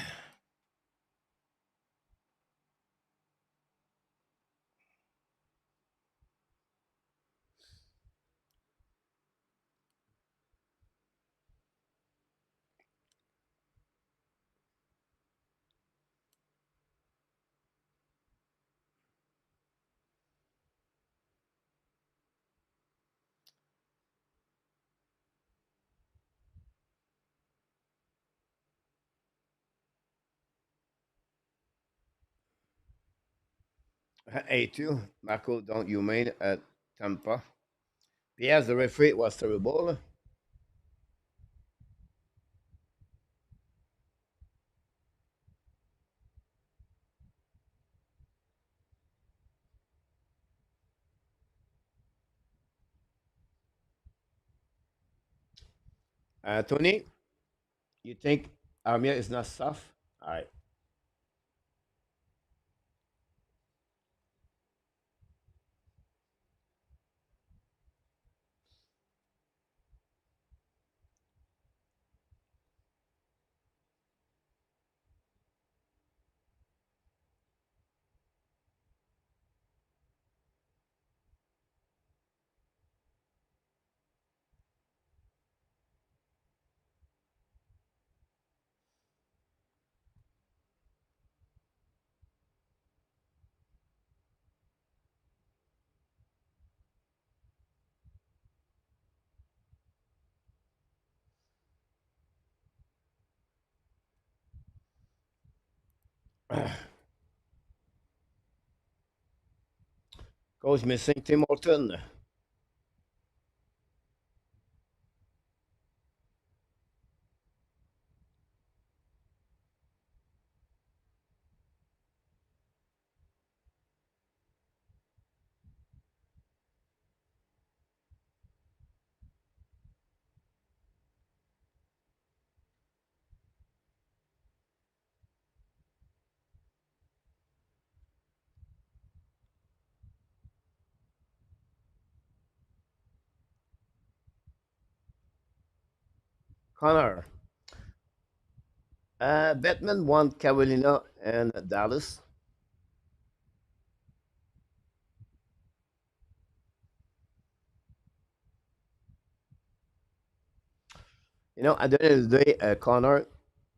A2, Marco, don't you mean at Tampa? Yes, the referee was terrible. Tony, you think Armia is not soft? All right. Coach missing Tim Horton. Connor. Batman won Carolina and Dallas. At the end of the day, Connor,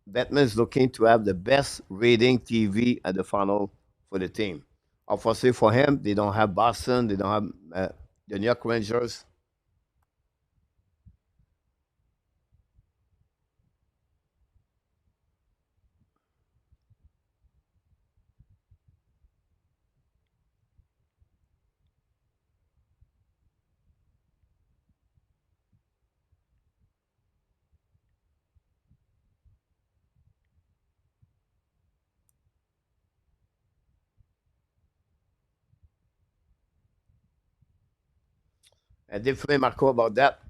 Batman is looking to have the best rating TV at the final for the team. Obviously, for him, they don't have Boston, they don't have the New York Rangers. And definitely, Marco, about that.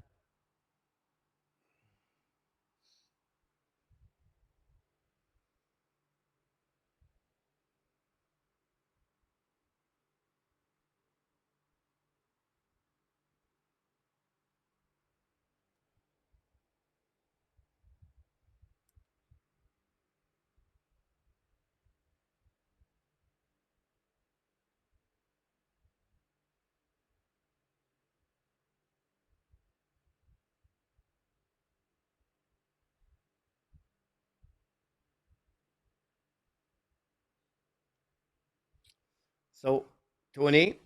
So, Tony,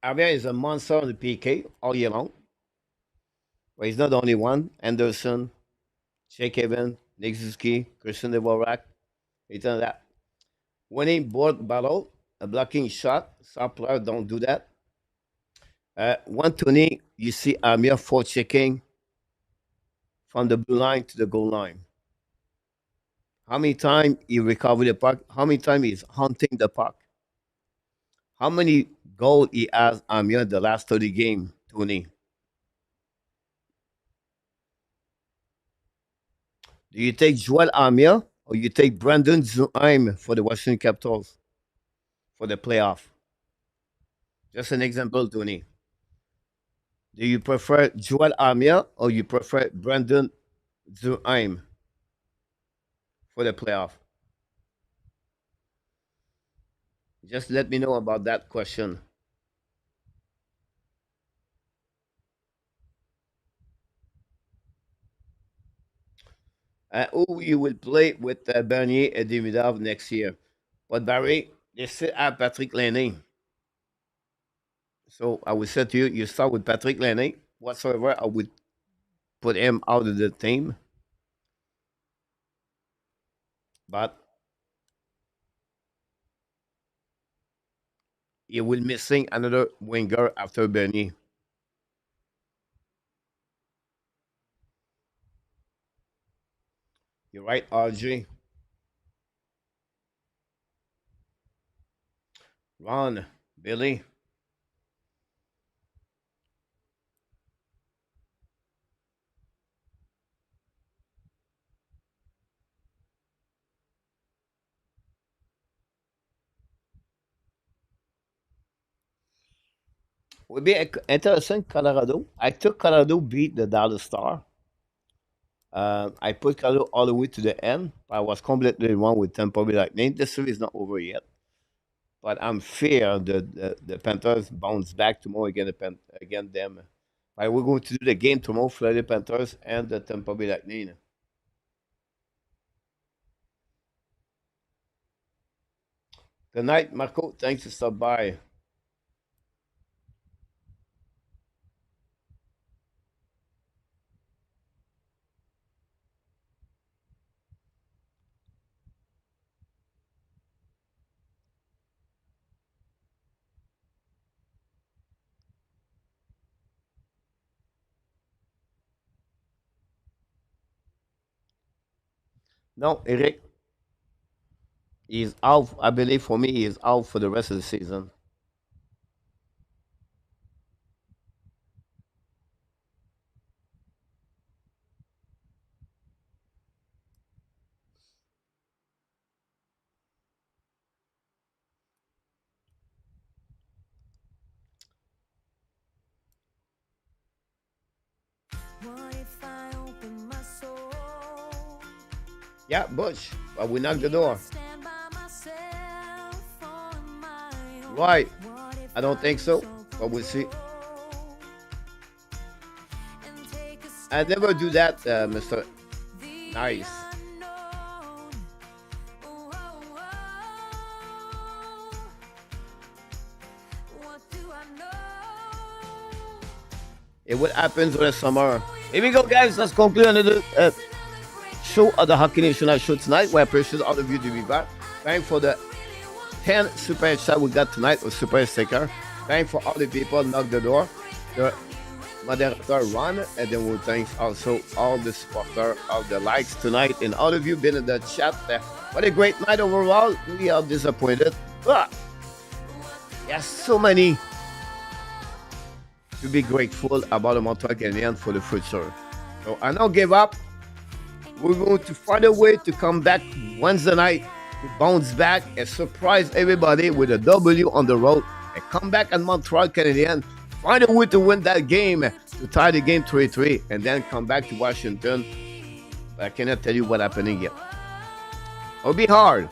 Avia is a monster on the PK all year long. But he's not the only one. Anderson, Jake Evan, Nick Zuski, Christian Dvorak. He's done that. Winning board battle, a blocking shot. Some players don't do that. One Tony, you see Amir for checking from the blue line to the goal line. How many times he recovered the puck? How many times he's hunting the puck? How many goals he has Amir the last 30 game, Tony? Do you take Joel Amir or you take Brandon Zuheim for the Washington Capitals for the playoff? Just an example, Tony. Do you prefer Joel Amir or you prefer Brandon Zuheim? for the playoff? Just let me know about that question. Who you will play with Bernier and Demidov next year? But Barry, they still have Patrick Laine. So I would say to you, you start with Patrick Laine. Whatsoever, I would put him out of the team. But you will missing another winger after Bernier. You're right, RJ. Ron, Billy. Would be interesting, Colorado. I took Colorado beat the Dallas Star. I put Colorado all the way to the end. I was completely wrong with Tampa Bay Lightning. The series is not over yet. But I'm fair the Panthers bounce back tomorrow again them. We're going to do the game tomorrow, Florida Panthers and the Tampa Bay Lightning. Good night, Marco. Thanks for stopping by. No, Eric. He's out. I believe for me, he is out for the rest of the season. Yeah, Bush. But we knocked the door. Right. I don't think so, but we'll see. I never do that, Mr. Nice. It what happens in the summer. Here we go, guys. Let's conclude another show of the Hockey National Show tonight. We appreciate all of you to be back. Thanks for the 10 super chat we got tonight with super sticker. Thanks for all the people knock the door. The moderator Ron, and then we thank also all the supporters, all the likes tonight, and all of you been in the chat. What a great night overall. We are disappointed, but there's so many to be grateful about the Montreal Canadiens for the future. So I don't give up. We're going to find a way to come back Wednesday night, to bounce back and surprise everybody with a W on the road, and come back at Montreal Canadiens, find a way to win that game, to tie the game 3-3, and then come back to Washington. But I cannot tell you what's happening yet. It'll be hard,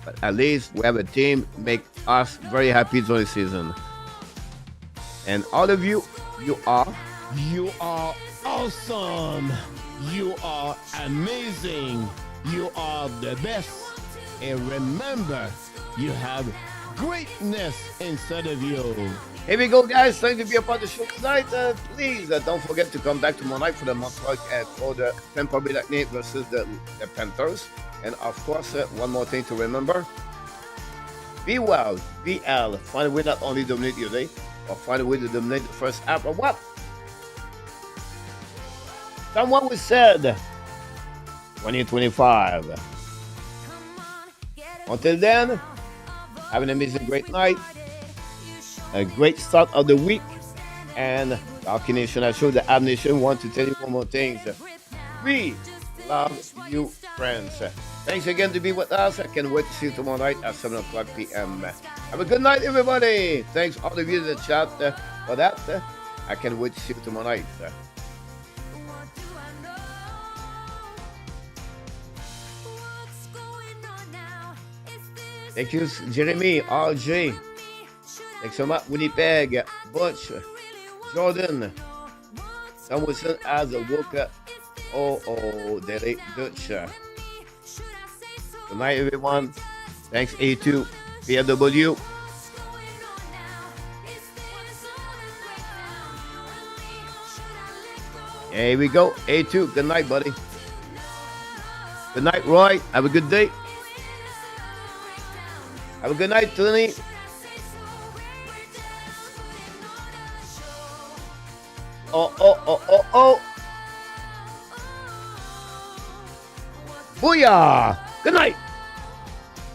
but at least we have a team make us very happy during the season. And all of you, you are awesome. You are amazing. You are the best. And remember, you have greatness inside of you. Here we go, guys. Thank you to be a part of the show tonight. Please don't forget to come back tomorrow night for the Montreal for the Tampa Bay Lightning versus the Panthers. And of course, one more thing to remember: be well, be L. Find a way not only dominate your day, or find a way to dominate the first half. Or what? Someone was said 2025. Until then, have an amazing, great night, a great start of the week, and the Hockey Nation, I show the Ab Nation want to tell you one more thing. We love you, friends. Thanks again to be with us. I can't wait to see you tomorrow night at 7 o'clock p.m. Have a good night, everybody. Thanks all of you in the chat for that. I can't wait to see you tomorrow night. Thank you, Jeremy, RJ. Thanks so much, Winnipeg, Butch, Jordan. Tom Wilson has a Walker. Derek Dutch. Good night, everyone. Thanks, A2, PFW. Here we go, A2. Good night, buddy. Good night, Roy. Have a good day. Have a good night, Tony. Oh. Booyah! Good night.